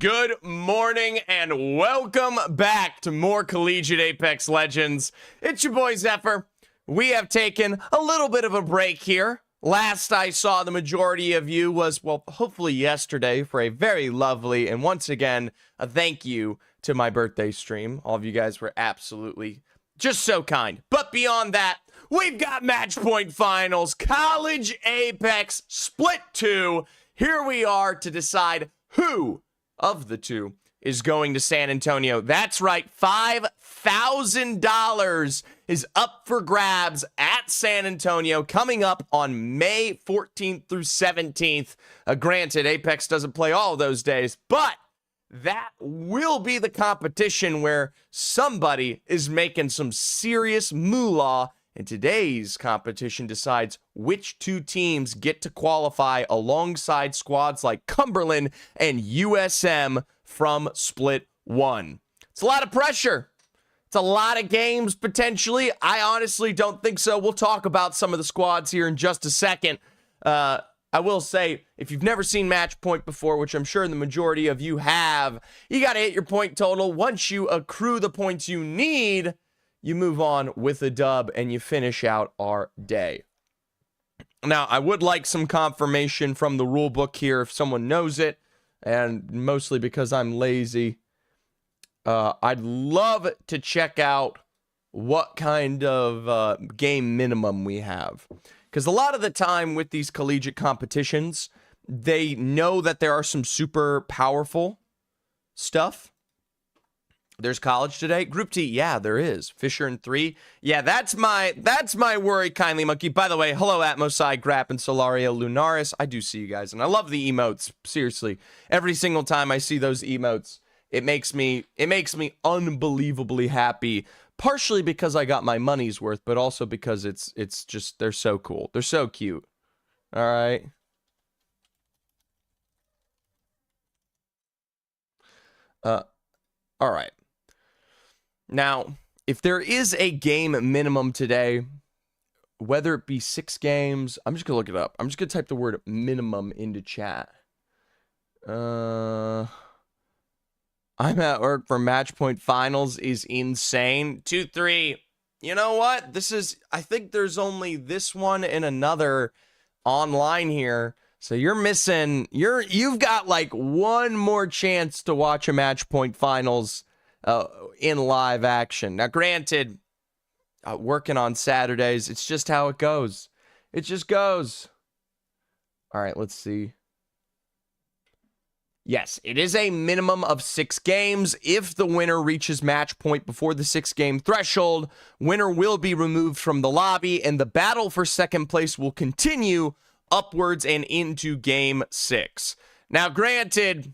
Good morning and welcome back to more Collegiate Apex Legends. It's your boy Zephyr. We have taken a little bit of a break here. Last I saw the majority of you was, well, hopefully yesterday for a very lovely and once again, a thank you to my birthday stream. All of you guys were absolutely just so kind. But beyond that, we've got Match Point Finals, College Apex Split 2. Here we are to decide who of the two is going to San Antonio. That's right, $5,000 is up for grabs at San Antonio coming up on May 14th through 17th. Granted, Apex doesn't play all of those days, but that will be the competition where somebody is making some serious moolah, and today's competition decides which two teams get to qualify alongside squads like Cumberland and USM from Split 1. It's a lot of pressure. It's a lot of games, potentially. I honestly don't think so. We'll talk about some of the squads here in just a second. I will say, if you've never seen Match Point before, which I'm sure the majority of you have, you got to hit your point total. Once you accrue the points you need, you move on with a dub and you finish out our day. Now, I would like some confirmation from the rule book here if someone knows it, and mostly because I'm lazy. I'd love to check out what kind of game minimum we have. Because a lot of the time with these collegiate competitions, they know that there are some super powerful stuff. There's college today. Group T, yeah, there is. Fisher in 3. Yeah, that's my worry, Kindly Monkey. By the way, hello Atmosai, Grap, and Solario Lunaris. I do see you guys, and I love the emotes. Seriously, every single time I see those emotes, it makes me unbelievably happy. Partially because I got my money's worth, but also because it's just they're so cool. They're so cute. All right. All right. Now, if there is a game minimum today, whether it be 6 games, I'm just going to look it up. I'm just going to type the word minimum into chat. I'm at work for Match Point Finals is insane. 2-3. You know what? I think there's only this one and another online here. So you're missing, you've got like one more chance to watch a Match Point Finals in live action. Now, granted, working on Saturdays, it's just how it goes. It just goes. All right, let's see. Yes, it is a minimum of 6 games. If the winner reaches match point before the 6-game threshold, winner will be removed from the lobby, and the battle for second place will continue upwards and into Game 6. Now, granted,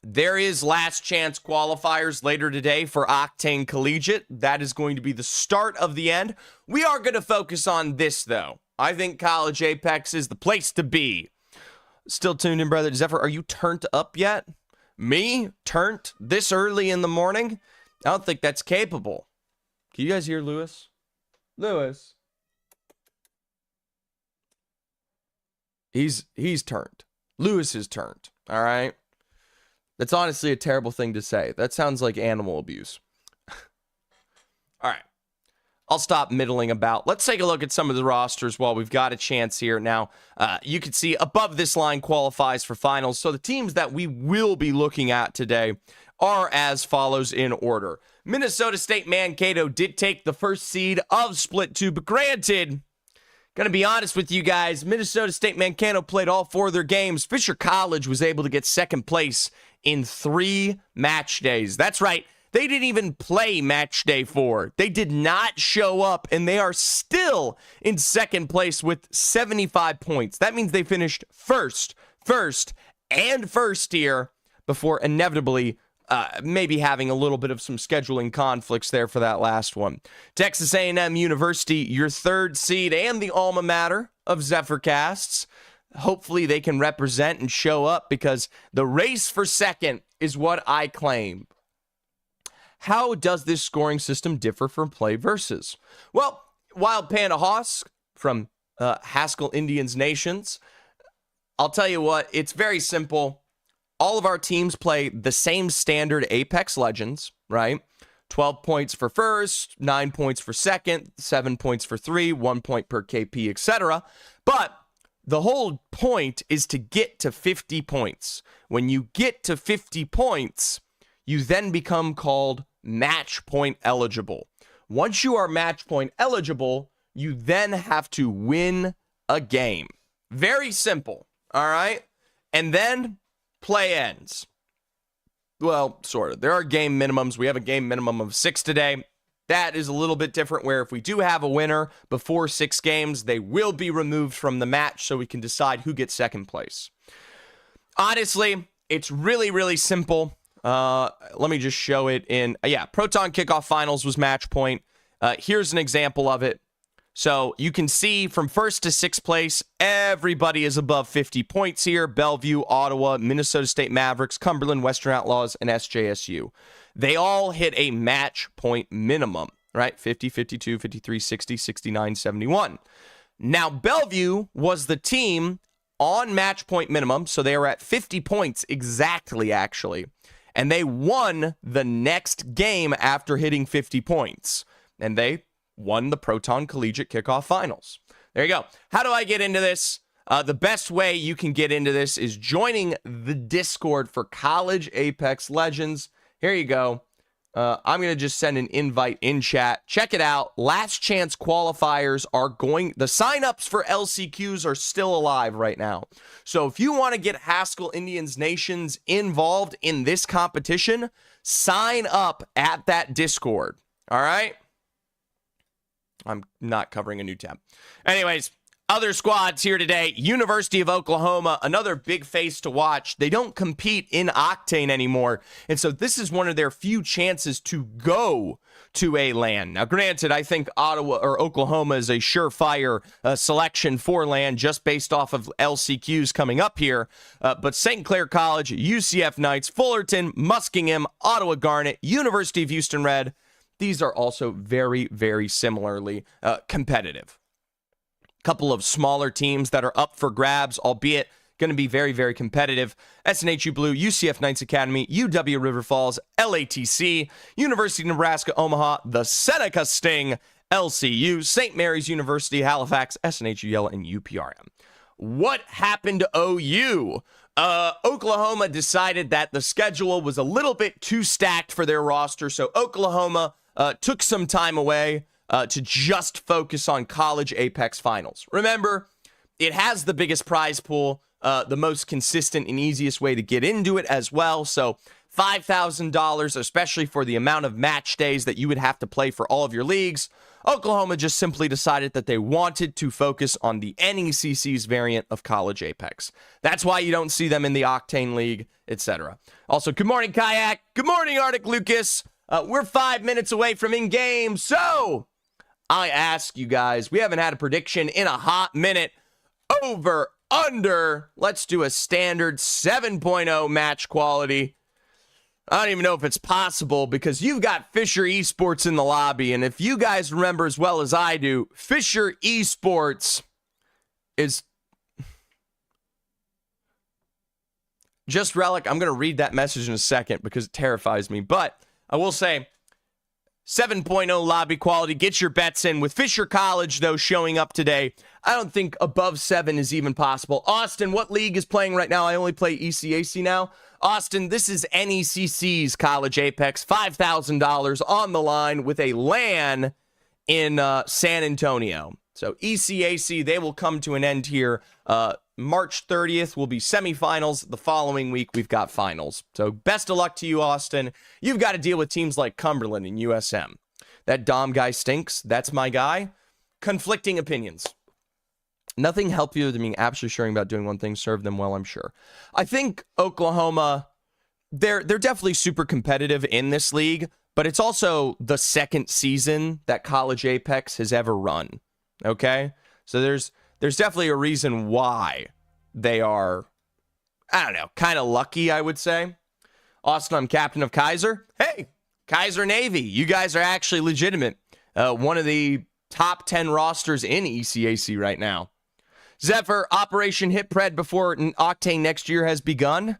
there is last chance qualifiers later today for Octane Collegiate. That is going to be the start of the end. We are going to focus on this, though. I think College Apex is the place to be. Still tuned in, brother. Zephyr, are you turned up yet? Me? Turned this early in the morning? I don't think that's capable. Can you guys hear Lewis? Lewis. He's turned. Lewis is turned. All right? That's honestly a terrible thing to say. That sounds like animal abuse. All right. I'll stop middling about. Let's take a look at some of the rosters while we've got a chance here. Now, you can see above this line qualifies for finals. So the teams that we will be looking at today are as follows in order. Minnesota State Mankato did take the first seed of Split 2, but granted, gonna be honest with you guys, Minnesota State Mankato played all 4 of their games. Fisher College was able to get second place in 3 match days. That's right. They didn't even play match day 4. They did not show up, and they are still in second place with 75 points. That means they finished first here before inevitably maybe having a little bit of some scheduling conflicts there for that last one. Texas A&M University, your 3rd seed and the alma mater of Zephyrcasts. Hopefully they can represent and show up because the race for second is what I claim. How does this scoring system differ from Play Versus? Well, Wild Panda Hoss from Haskell Indians Nations, I'll tell you what, it's very simple. all of our teams play the same standard Apex Legends, right? 12 points for first, 9 points for second, 7 points for three, 1 point per KP, etc. But the whole point is to get to 50 points. When you get to 50 points, you then become called match point eligible. Once you are match point eligible, you then have to win a game. Very simple, all right? And then play ends. Well, sort of. There are game minimums. We have a game minimum of 6 today. That is a little bit different, where if we do have a winner before 6 games, they will be removed from the match so we can decide who gets second place. Honestly, it's really, really simple. Let me just show it in, Proton Kickoff Finals was match point. Here's an example of it. So you can see from first to 6th place, everybody is above 50 points here. Bellevue, Ottawa, Minnesota State Mavericks, Cumberland, Western Outlaws, and SJSU. They all hit a match point minimum, right? 50, 52, 53, 60, 69, 71. Now, Bellevue was the team on match point minimum, so they were at 50 points exactly, actually. And they won the next game after hitting 50 points. And they won the Proton Collegiate Kickoff Finals. There you go. How do I get into this? The best way you can get into this is joining the Discord for College Apex Legends. Here you go. I'm going to just send an invite in chat. Check it out. Last chance qualifiers are going... The signups for LCQs are still alive right now. So if you want to get Haskell Indians Nations involved in this competition, sign up at that Discord. All right? I'm not covering a new tab. Anyways, other squads here today. University of Oklahoma, another big face to watch. They don't compete in Octane anymore. And so this is one of their few chances to go to a LAN. Now, granted, I think Ottawa or Oklahoma is a surefire selection for LAN just based off of LCQs coming up here. But St. Clair College, UCF Knights, Fullerton, Muskingum, Ottawa Garnet, University of Houston Red. These are also very, very similarly competitive. Couple of smaller teams that are up for grabs, albeit going to be very, very competitive. SNHU Blue, UCF Knights Academy, UW River Falls, LATC, University of Nebraska Omaha, the Seneca Sting, LCU, St. Mary's University, Halifax, SNHU Yellow, and UPRM. What happened to OU? Oklahoma decided that the schedule was a little bit too stacked for their roster, so Oklahoma took some time away to just focus on College Apex Finals. Remember, it has the biggest prize pool, the most consistent and easiest way to get into it as well. So $5,000, especially for the amount of match days that you would have to play for all of your leagues. Oklahoma just simply decided that they wanted to focus on the NECC's variant of College Apex. That's why you don't see them in the Octane League, etc. Also, good morning, Kayak. Good morning, Arctic Lucas. We're 5 minutes away from in-game, so I ask you guys, we haven't had a prediction in a hot minute. Over, under, let's do a standard 7.0 match quality. I don't even know if it's possible because you've got Fisher Esports in the lobby. And if you guys remember as well as I do, Fisher Esports is just Relic. I'm going to read that message in a second because it terrifies me. But I will say 7.0 lobby quality. Get your bets in. With Fisher College, though, showing up today, I don't think above 7 is even possible. Austin, what league is playing right now? I only play ECAC now. Austin, this is NECC's College Apex. $5,000 on the line with a LAN in San Antonio. So ECAC, they will come to an end here. March 30th will be semifinals. The following week, we've got finals. So best of luck to you, Austin. You've got to deal with teams like Cumberland and USM. That Dom guy stinks. That's my guy. Conflicting opinions. Nothing healthier than being absolutely sure about doing one thing. Serve them well, I'm sure. I think Oklahoma, they're definitely super competitive in this league, but it's also the second season that College Apex has ever run. Okay? So there's definitely a reason why they are, I don't know, kind of lucky, I would say. Austin, I'm captain of Kaiser. Hey, Kaiser Navy, you guys are actually legitimate. One of the top 10 rosters in ECAC right now. Zephyr, Operation Hit Pred before Octane next year has begun.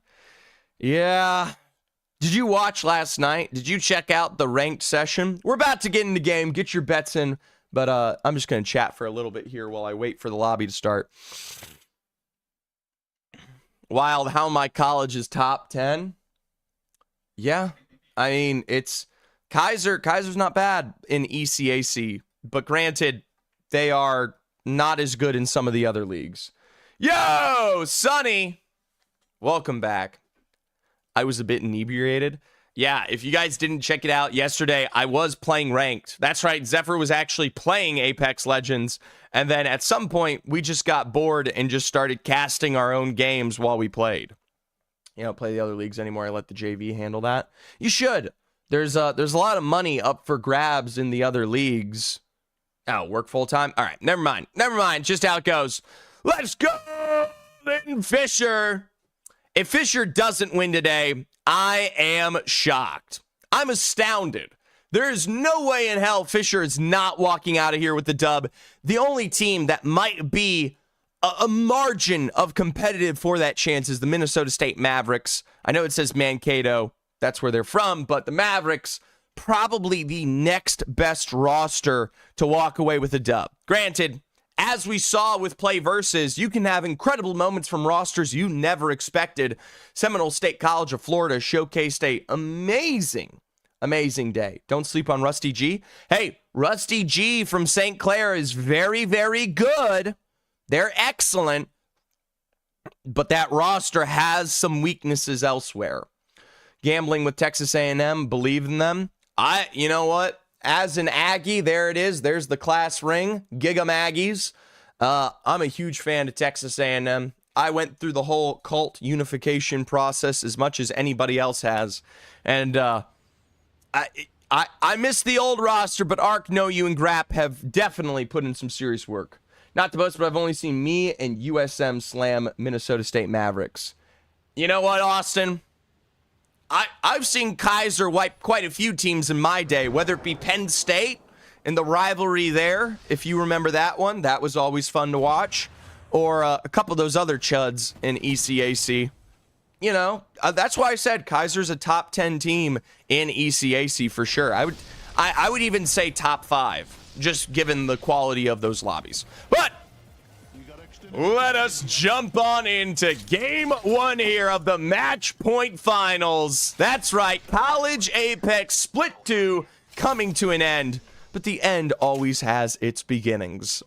Yeah. Did you watch last night? Did you check out the ranked session? We're about to get in the game. Get your bets in. But I'm just going to chat for a little bit here while I wait for the lobby to start. Wild how my college is top 10. Yeah. I mean, it's Kaiser's not bad in ECAC. But granted, they are not as good in some of the other leagues. Yo, Sonny. Welcome back. I was a bit inebriated. Yeah, if you guys didn't check it out yesterday, I was playing ranked. That's right, Zephyr was actually playing Apex Legends, and then at some point, we just got bored and just started casting our own games while we played. You don't play the other leagues anymore. I let the JV handle that. You should. There's a lot of money up for grabs in the other leagues. Oh, work full time? All right, never mind. Just how it goes. Let's go, Linton Fisher. If Fisher doesn't win today, I am shocked. I'm astounded. There is no way in hell Fisher is not walking out of here with the dub. The only team that might be a margin of competitive for that chance is the Minnesota State Mavericks. I know it says Mankato. That's where they're from, but the Mavericks, probably the next best roster to walk away with a dub. Granted, as we saw with Play Versus, you can have incredible moments from rosters you never expected. Seminole State College of Florida showcased a amazing day. Don't sleep on Rusty G. Hey, Rusty G from St. Clair is very, very good. They're excellent. But that roster has some weaknesses elsewhere. Gambling with Texas A&M, believe in them. You know what? As an Aggie, there it is. There's the class ring. Gig 'em Aggies. I'm a huge fan of Texas A&M. I went through the whole cult unification process as much as anybody else has. And I miss the old roster, but Ark, No You, and Grap have definitely put in some serious work. Not to boast, but I've only seen me and USM slam Minnesota State Mavericks. You know what, Austin? I've seen Kaiser wipe quite a few teams in my day, whether it be Penn State and the rivalry there, if you remember that one. That was always fun to watch. Or a couple of those other chuds in ECAC. You know, that's why I said Kaiser's a top 10 team in ECAC for sure. I would even say top 5, just given the quality of those lobbies. But let us jump on into game 1 here of the Match Point Finals. That's right, College Apex Split 2 coming to an end, but the end always has its beginnings.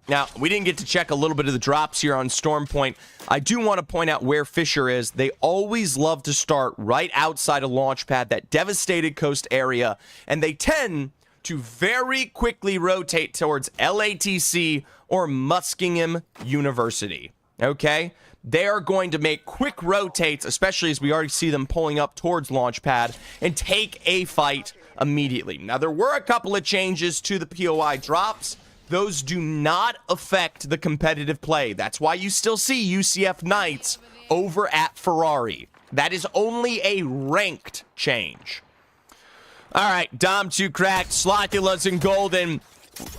Now, we didn't get to check a little bit of the drops here on Storm Point. I do want to point out where Fisher is. They always love to start right outside of Launchpad, that devastated coast area, and they tend to very quickly rotate towards LATC or Muskingum University, okay? They are going to make quick rotates, especially as we already see them pulling up towards Launchpad, and take a fight immediately. Now, there were a couple of changes to the POI drops. Those do not affect the competitive play. That's why you still see UCF Knights over at Ferrari. That is only a ranked change. All right, Dom 2 cracked, Slothulous and Golden.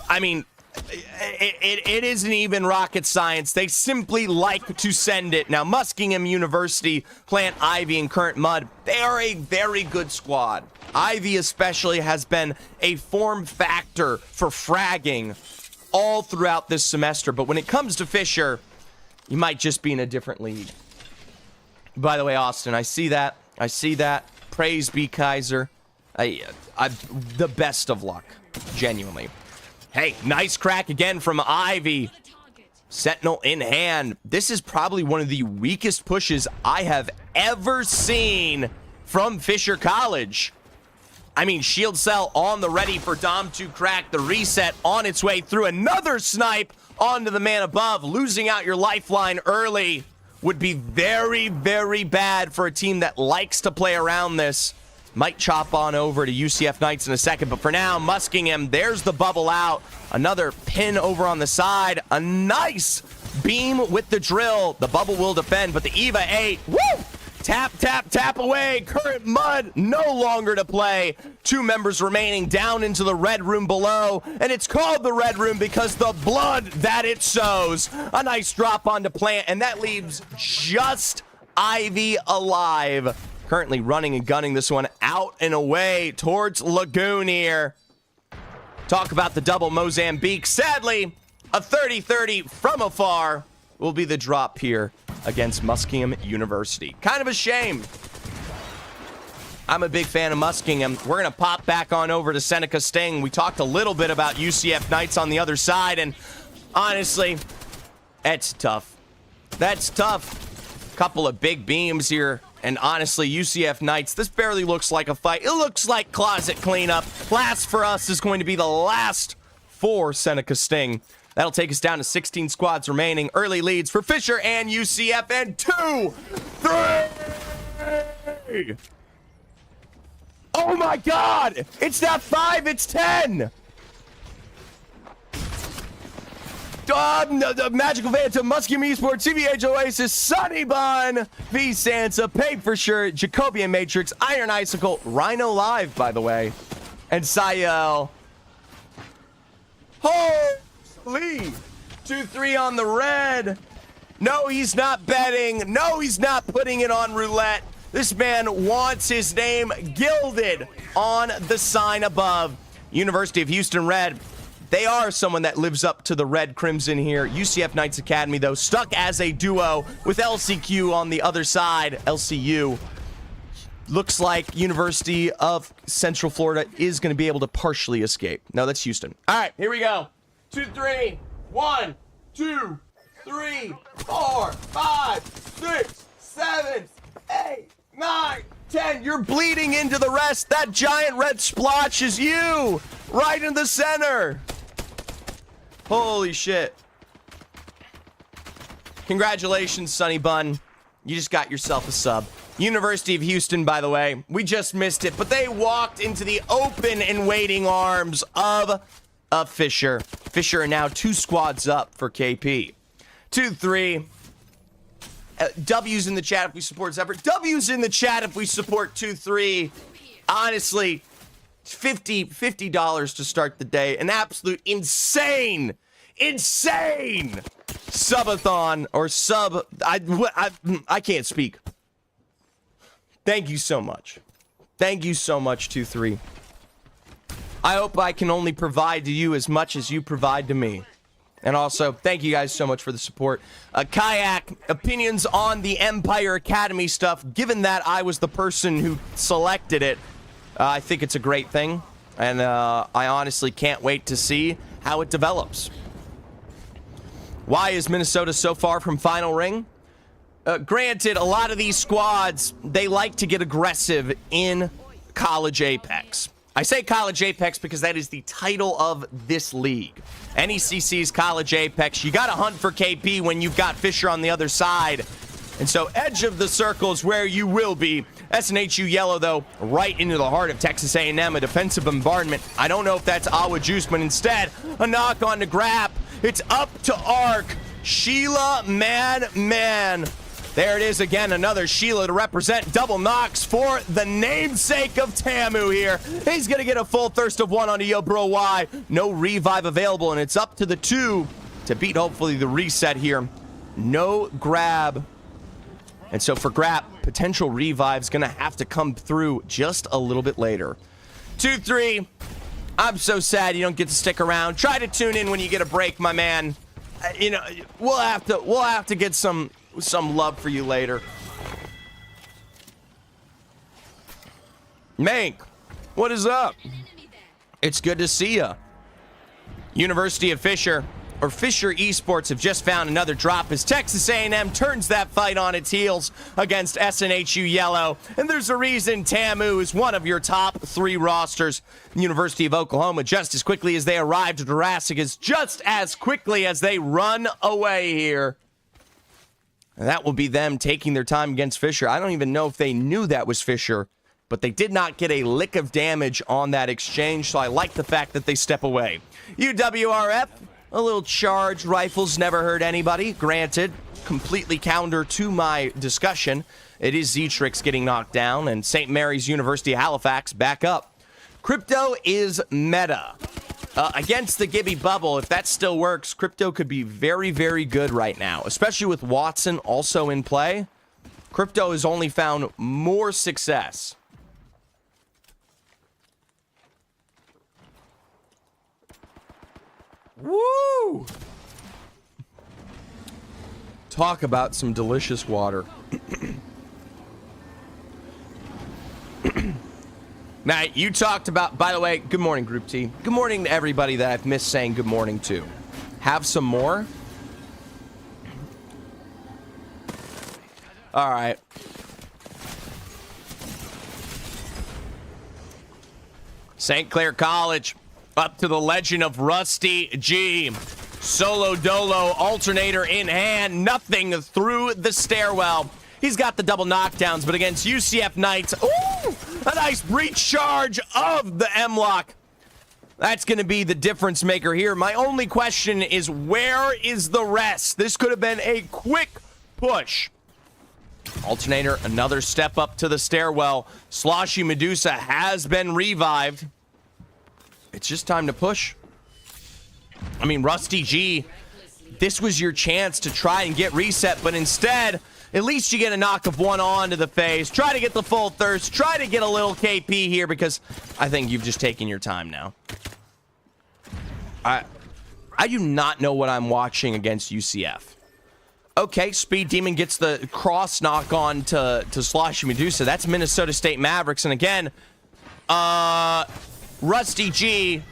I mean, it isn't even rocket science. They simply like to send it. Now, Muskingum University, Plant Ivy, and Current Mud, they are a very good squad. Ivy especially has been a form factor for fragging all throughout this semester. But when it comes to Fisher, you might just be in a different league. By the way, Austin, I see that. Praise be Kaiser. The best of luck, genuinely. Hey, nice crack again from Ivy. Sentinel in hand. This is probably one of the weakest pushes I have ever seen from Fisher College. I mean, shield cell on the ready for Dom to crack. The reset on its way through. Another snipe onto the man above. Losing out your lifeline early would be very, very bad for a team that likes to play around this. Might chop on over to UCF Knights in a second, but for now, Muskingum, there's the bubble out. Another pin over on the side. A nice beam with the drill. The bubble will defend, but the EVA 8, woo! Tap, tap, tap away. Current Mud no longer to play. 2 members remaining down into the red room below, and it's called the red room because the blood that it sows. A nice drop onto Plant, and that leaves just Ivy alive. Currently running and gunning this one out and away towards Lagoon here. Talk about the double Mozambique. Sadly, a 30-30 from afar will be the drop here against Muskingum University. Kind of a shame. I'm a big fan of Muskingum. We're going to pop back on over to Seneca Sting. We talked a little bit about UCF Knights on the other side, and honestly, that's tough. That's tough. Couple of big beams here, and honestly, UCF Knights, this barely looks like a fight. It looks like closet cleanup. Last for us is going to be the last for Seneca Sting. That'll take us down to 16 squads remaining. Early leads for Fisher and UCF, and 2, 3. Oh my God! It's not 5, it's 10! The Magical Phantom, Muskingum Esports, CBH Oasis, Sunny Bun, V Sansa, Paid for Sure, Jacobian Matrix, Iron Icicle, Rhino Live, by the way, and Sayel. Holy! 2-3 on the red. No, he's not betting. No, he's not putting it on roulette. This man wants his name gilded on the sign above. University of Houston Red. They are someone that lives up to the red crimson here. UCF Knights Academy, though, stuck as a duo with LCQ on the other side. LCU. Looks like University of Central Florida is going to be able to partially escape. No, that's Houston. All right, here we go. 2, 3. 1, 2, 3, 4, 5, 6, 7, 8, 9, 10. You're bleeding into the rest. That giant red splotch is you. Right in the center. Holy shit. Congratulations, Sunny Bun. You just got yourself a sub. University of Houston, by the way, we just missed it, but they walked into the open and waiting arms of Fisher. Fisher are now 2 squads up for KP. 2-3. W's in the chat if we support Zephyr. W's in the chat if we support 2-3. Honestly, $50 to start the day. An absolute insane subathon or sub. I can't speak. Thank you so much. Thank you so much, 2-3. I hope I can only provide to you as much as you provide to me. And also, thank you guys so much for the support. Kayak, opinions on the Empire Academy stuff. Given that I was the person who selected it, I think it's a great thing. And I honestly can't wait to see how it develops. Why is Minnesota so far from final ring? Granted, a lot of these squads, they like to get aggressive in College Apex. I say College Apex because that is the title of this league. NECC's College Apex. You got to hunt for KP when you've got Fisher on the other side. And so edge of the circle is where you will be. SNHU Yellow, though, right into the heart of Texas A&M, a defensive bombardment. I don't know if that's Awa Juice, but instead, a knock on to Grap. It's up to Arc. Sheila, man. There it is again, another Sheila to represent. Double knocks for the namesake of Tamu here. He's going to get a full thirst of 1 onto Yo Bro Y. No revive available, and it's up to the 2 to beat, hopefully, the reset here. No grab. And so for Grap, potential revive's going to have to come through just a little bit later. 2-3. I'm so sad you don't get to stick around. Try to tune in when you get a break, my man. You know, we'll have to get some love for you later. Mank, what is up? It's good to see ya. University of Fisher, or Fisher Esports, have just found another drop as Texas A&M turns that fight on its heels against SNHU Yellow. And there's a reason Tamu is one of your top 3 rosters. University of Oklahoma, just as quickly as they arrived to Jurassic, is just as quickly as they run away here. And that will be them taking their time against Fisher. I don't even know if they knew that was Fisher, but they did not get a lick of damage on that exchange, so I like the fact that they step away. UWRF, a little charged rifles never hurt anybody. Granted, completely counter to my discussion. It is Zetrix getting knocked down, and St. Mary's University of Halifax back up. Crypto is meta. Against the Gibby bubble, if that still works, Crypto could be very, very good right now, especially with Watson also in play. Crypto has only found more success. Woo! Talk about some delicious water. Now, you talked about, by the way, good morning, Group T. Good morning to everybody that I've missed saying good morning to. Have some more? All right. St. Clair College, up to the legend of Rusty G. Solo dolo, alternator in hand, nothing through the stairwell. He's got the double knockdowns, but against UCF Knights, ooh, a nice breach charge of the M-Lock. That's going to be the difference maker here. My only question is, where is the rest? This could have been a quick push. Alternator, another step up to the stairwell. Sloshy Medusa has been revived. It's just time to push. I mean, Rusty G, this was your chance to try and get reset, but instead, at least you get a knock of one onto the face. Try to get the full thirst. Try to get a little KP here, because I think you've just taken your time now. I do not know what I'm watching against UCF. Okay, Speed Demon gets the cross knock on to Sloshy Medusa. That's Minnesota State Mavericks. And again, Rusty G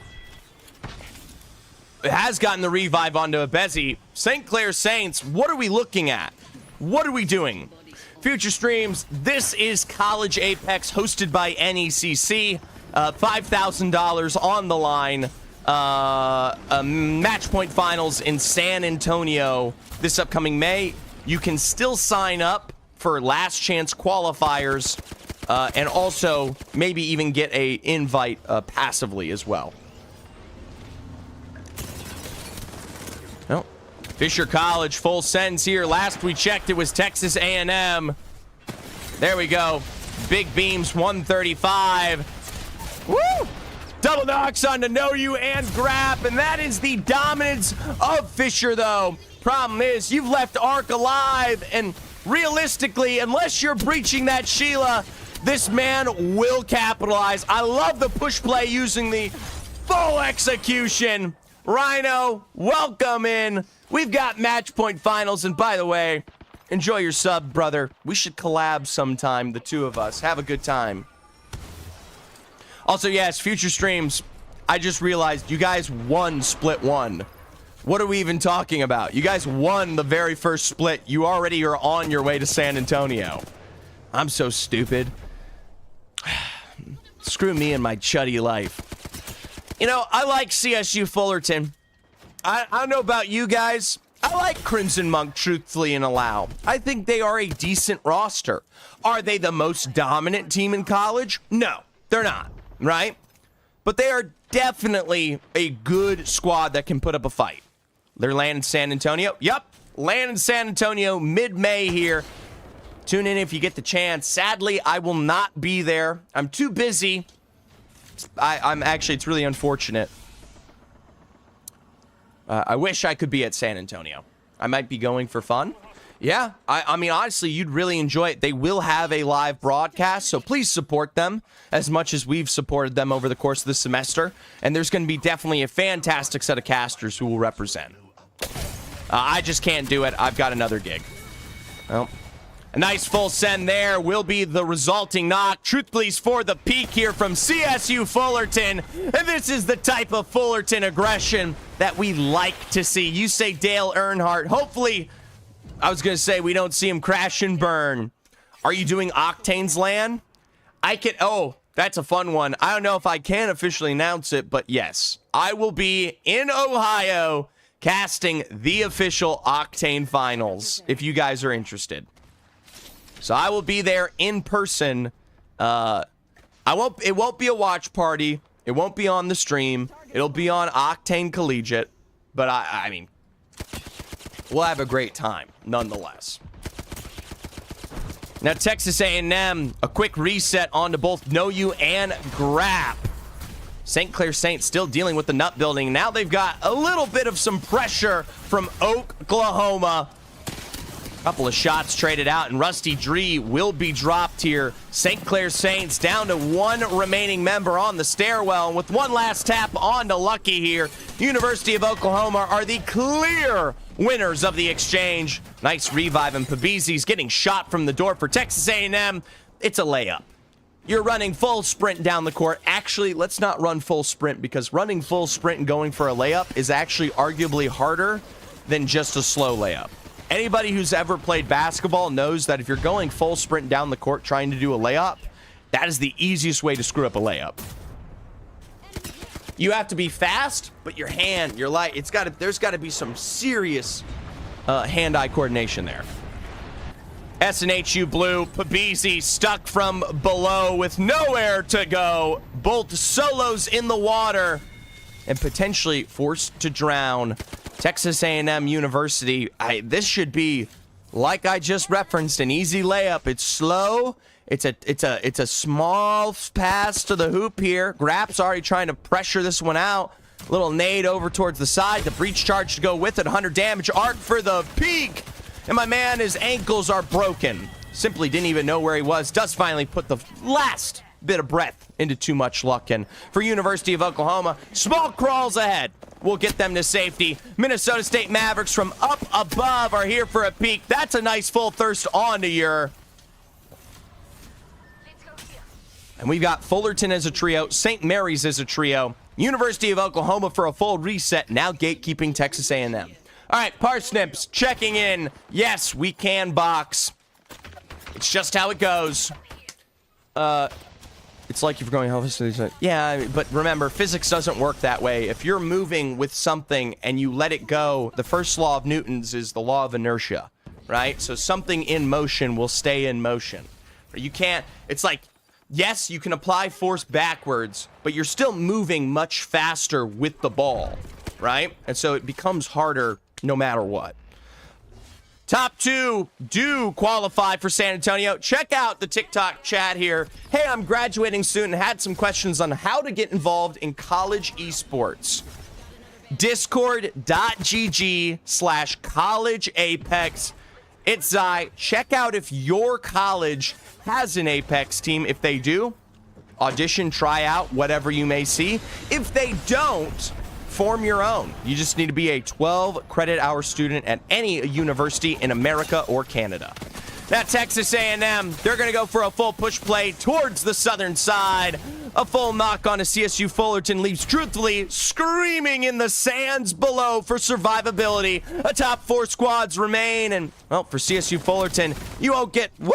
has gotten the revive onto Abezi. St. Clair Saints, what are we looking at? What are we doing? Future streams, this is College Apex hosted by NECC. $5,000 on the line. Match point finals in San Antonio this upcoming May. You can still sign up for last chance qualifiers and also maybe even get a invite passively as well. Well, Fisher College full sends here. Last we checked, it was Texas A&M. There we go. Big beams 135. Woo! Double knocks on to Know You and Grab, and that is the dominance of Fisher, though. Problem is, you've left Ark alive, and realistically, unless you're breaching that Sheila, this man will capitalize. I love the push play using the full execution. Rhino, welcome in. We've got match point finals, and by the way, enjoy your sub, brother. We should collab sometime, the two of us. Have a good time. Also, yes, future streams, I just realized you guys won split one. What are we even talking about? You guys won the very first split. You already are on your way to San Antonio. I'm so stupid. Screw me and my chuddy life. You know, I like CSU Fullerton. I don't know about you guys. I like Crimson Monk, truthfully, and allow. I think they are a decent roster. Are they the most dominant team in college? No, they're not, right? But they are definitely a good squad that can put up a fight. They're landing San Antonio. Yep, landing San Antonio mid-May here. Tune in if you get the chance. Sadly, I will not be there. I'm too busy. I'm actually, it's really unfortunate. I wish I could be at San Antonio. I might be going for fun. Yeah, I mean, honestly, you'd really enjoy it. They will have a live broadcast, so please support them as much as we've supported them over the course of the semester. And there's going to be definitely a fantastic set of casters who will represent. I just can't do it. I've got another gig. Well, a nice full send there will be the resulting knock. Truth please for the peak here from CSU Fullerton. And this is the type of Fullerton aggression that we like to see. You say Dale Earnhardt. Hopefully, I was going to say we don't see him crash and burn. Are you doing Octane's LAN? I can, oh, that's a fun one. I don't know if I can officially announce it, but yes. I will be in Ohio casting the official Octane Finals, if you guys are interested. So I will be there in person. It won't be a watch party. It won't be on the stream. It'll be on Octane Collegiate. But I mean, we'll have a great time, nonetheless. Now, Texas A&M, a quick reset onto both Know You and Grab. St. Clair Saints still dealing with the nut building. Now they've got a little bit of some pressure from Oklahoma. Couple of shots traded out, and Rusty Dree will be dropped here. St. Clair Saints down to one remaining member on the stairwell. And with one last tap on to Lucky here, University of Oklahoma are the clear winners of the exchange. Nice revive, and Pabisi's getting shot from the door for Texas A&M. It's a layup. You're running full sprint down the court. Actually, let's not run full sprint, because running full sprint and going for a layup is actually arguably harder than just a slow layup. Anybody who's ever played basketball knows that if you're going full sprint down the court trying to do a layup, that is the easiest way to screw up a layup. You have to be fast, but your hand, your light, there's got to be some serious hand-eye coordination there. SNHU blue, Pabisi stuck from below with nowhere to go. Both solos in the water and potentially forced to drown. Texas A&M University, this should be, like I just referenced, an easy layup. It's slow. It's a small pass to the hoop here. Grapp's already trying to pressure this one out. Little nade over towards the side. The breach charge to go with it. 100 damage. Arc for the peak. And my man, his ankles are broken. Simply didn't even know where he was. Does finally put the last bit of breath into too much luck. And for University of Oklahoma, small crawls ahead. We'll get them to safety. Minnesota State Mavericks from up above are here for a peek. That's a nice full thirst onto your. And we've got Fullerton as a trio, St. Mary's as a trio, University of Oklahoma for a full reset, now gatekeeping Texas A&M. All right, Parsnips checking in. Yes, we can box. It's just how it goes. It's like if you're going, yeah, but remember, physics doesn't work that way. If you're moving with something and you let it go, the first law of Newton's is the law of inertia, right? So something in motion will stay in motion. You can't, it's like, yes, you can apply force backwards, but you're still moving much faster with the ball, right? And so it becomes harder no matter what. Top two do qualify for San Antonio. Check out the TikTok chat here. Hey, I'm graduating soon and had some questions on how to get involved in college esports. Discord.gg/collegeapex. It's Zai. Check out if your college has an Apex team. If they do, audition, try out, whatever you may see. If they don't, form your own. You just need to be a 12 credit hour student at any university in America or Canada. Now Texas A&M, they're going to go for a full push play towards the southern side. A full knock on a CSU Fullerton leaves truthfully screaming in the sands below for survivability. A top four squads remain, and well, for CSU Fullerton, you won't get, woo!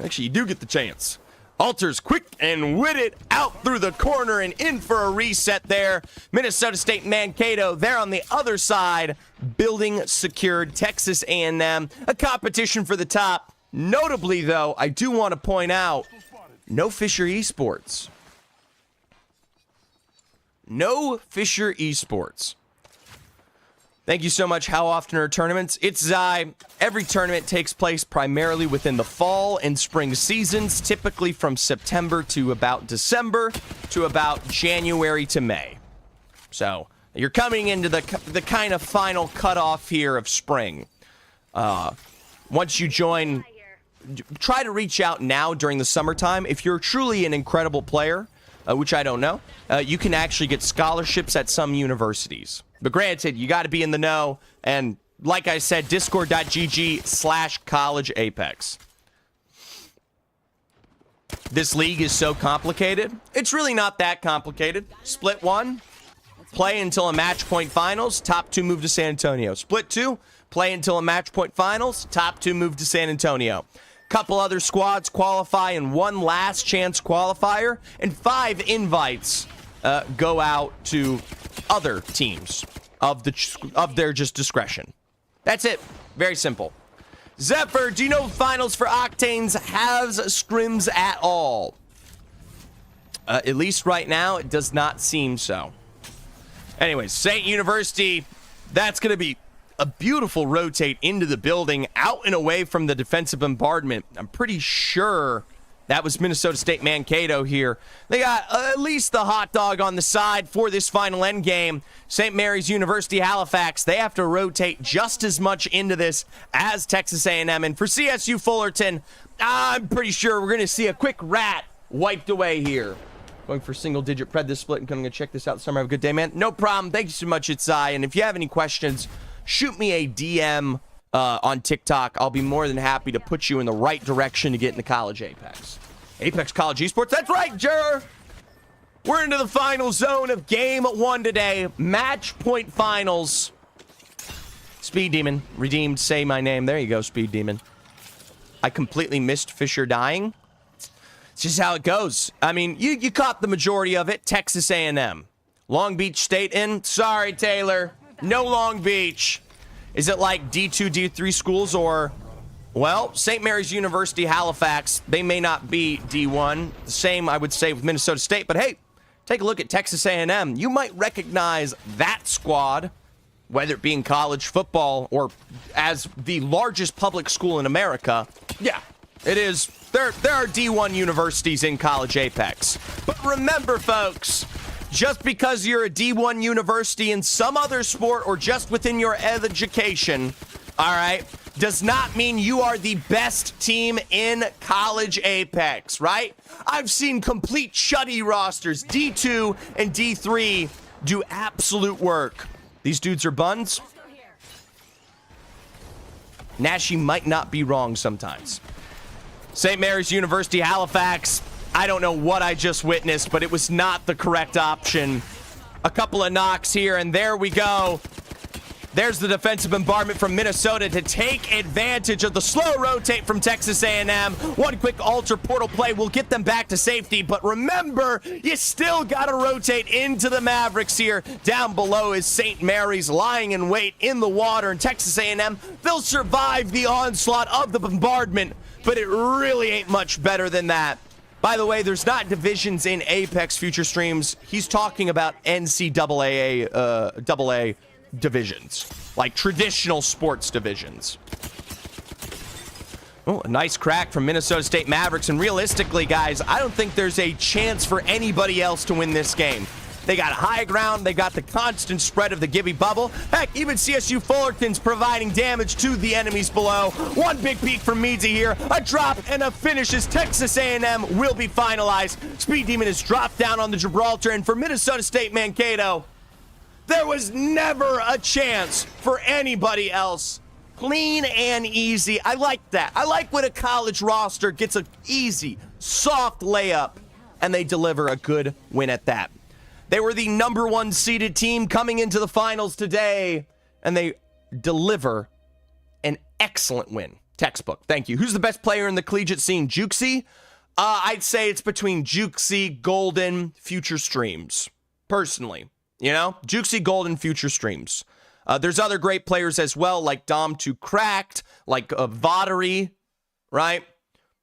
Actually, you do get the chance. Alters quick and witted out through the corner and in for a reset there. Minnesota State Mankato, they're on the other side. Building secured. Texas A&M, a competition for the top. Notably, though, I do want to point out, no Fisher Esports. No Fisher Esports. Thank you so much. How often are tournaments? It's Zai. Every tournament takes place primarily within the fall and spring seasons, typically from September to about December to about January to May. So you're coming into the kind of final cutoff here of spring. Once you join, try to reach out now during the summertime. If you're truly an incredible player, which I don't know, you can actually get scholarships at some universities. But granted, you got to be in the know. And like I said, discord.gg/collegeapex. This league is so complicated. It's really not that complicated. Split one, play until a match point finals. Top two move to San Antonio. Split two, play until a match point finals. Top two move to San Antonio. Couple other squads qualify in one last chance qualifier, and 5 invites go out to other teams of their just discretion. That's it. Very simple. Zephyr, do you know finals for Octanes has scrims at all? At least right now, it does not seem so. Anyways, St. University, that's going to be a beautiful rotate into the building, out and away from the defensive bombardment. I'm pretty sure That was Minnesota State Mankato here. They got at least the hot dog on the side for this final end game. St. Mary's University Halifax, they have to rotate just as much into this as Texas A&M. And for CSU Fullerton, I'm pretty sure we're going to see a quick rat wiped away here. Going for single-digit pred this split and going to check this out. Summer, have a good day, man. No problem. Thank you so much, It's I. And if you have any questions, shoot me a DM on TikTok. I'll be more than happy to put you in the right direction to get into College Apex. Apex College Esports. That's right, Juror. We're into the final zone of game 1 today. Match point finals. Speed Demon. Redeemed. Say my name. There you go, Speed Demon. I completely missed Fisher dying. It's just how it goes. I mean, you caught the majority of it. Texas A&M. Long Beach State in. Sorry, Taylor. No Long Beach. Is it like D2, D3 schools or, well, St. Mary's University, Halifax, they may not be D1. The same, I would say, with Minnesota State. But, hey, take a look at Texas A&M. You might recognize that squad, whether it be in college football or as the largest public school in America. Yeah, it is. There are D1 universities in College Apex. But remember, folks, just because you're a D1 university in some other sport or just within your education, all right, does not mean you are the best team in College Apex, right? I've seen complete shutty rosters, D2 and D3, do absolute work. These dudes are buns. Nashi might not be wrong sometimes. St. Mary's University, Halifax. I don't know what I just witnessed, but it was not the correct option. A couple of knocks here, and there we go. There's the defensive bombardment from Minnesota to take advantage of the slow rotate from Texas A&M. One quick alter portal play will get them back to safety, but remember, you still got to rotate into the Mavericks here. Down below is St. Mary's lying in wait in the water, and Texas A&M, they'll survive the onslaught of the bombardment, but it really ain't much better than that. By the way, there's not divisions in Apex future streams. He's talking about NCAA AA divisions, like traditional sports divisions. Oh, a nice crack from Minnesota State Mavericks. And realistically, guys, I don't think there's a chance for anybody else to win this game. They got high ground. They got the constant spread of the Gibby bubble. Heck, even CSU Fullerton's providing damage to the enemies below. One big peek from Meadsy here. A drop and a finish as Texas A&M will be finalized. Speed Demon is dropped down on the Gibraltar. And for Minnesota State Mankato, there was never a chance for anybody else. Clean and easy. I like that. I like when a college roster gets an easy, soft layup, and they deliver a good win at that. They were the #1 seeded team coming into the finals today, and they deliver an excellent win. Textbook. Thank you. Who's the best player in the collegiate scene? Jukesy? I'd say it's between Jukesy, Golden, Future Streams. Personally. You know? Jukesy, Golden, Future Streams. There's other great players as well, like Dom2 Cracked, like Voddery, right?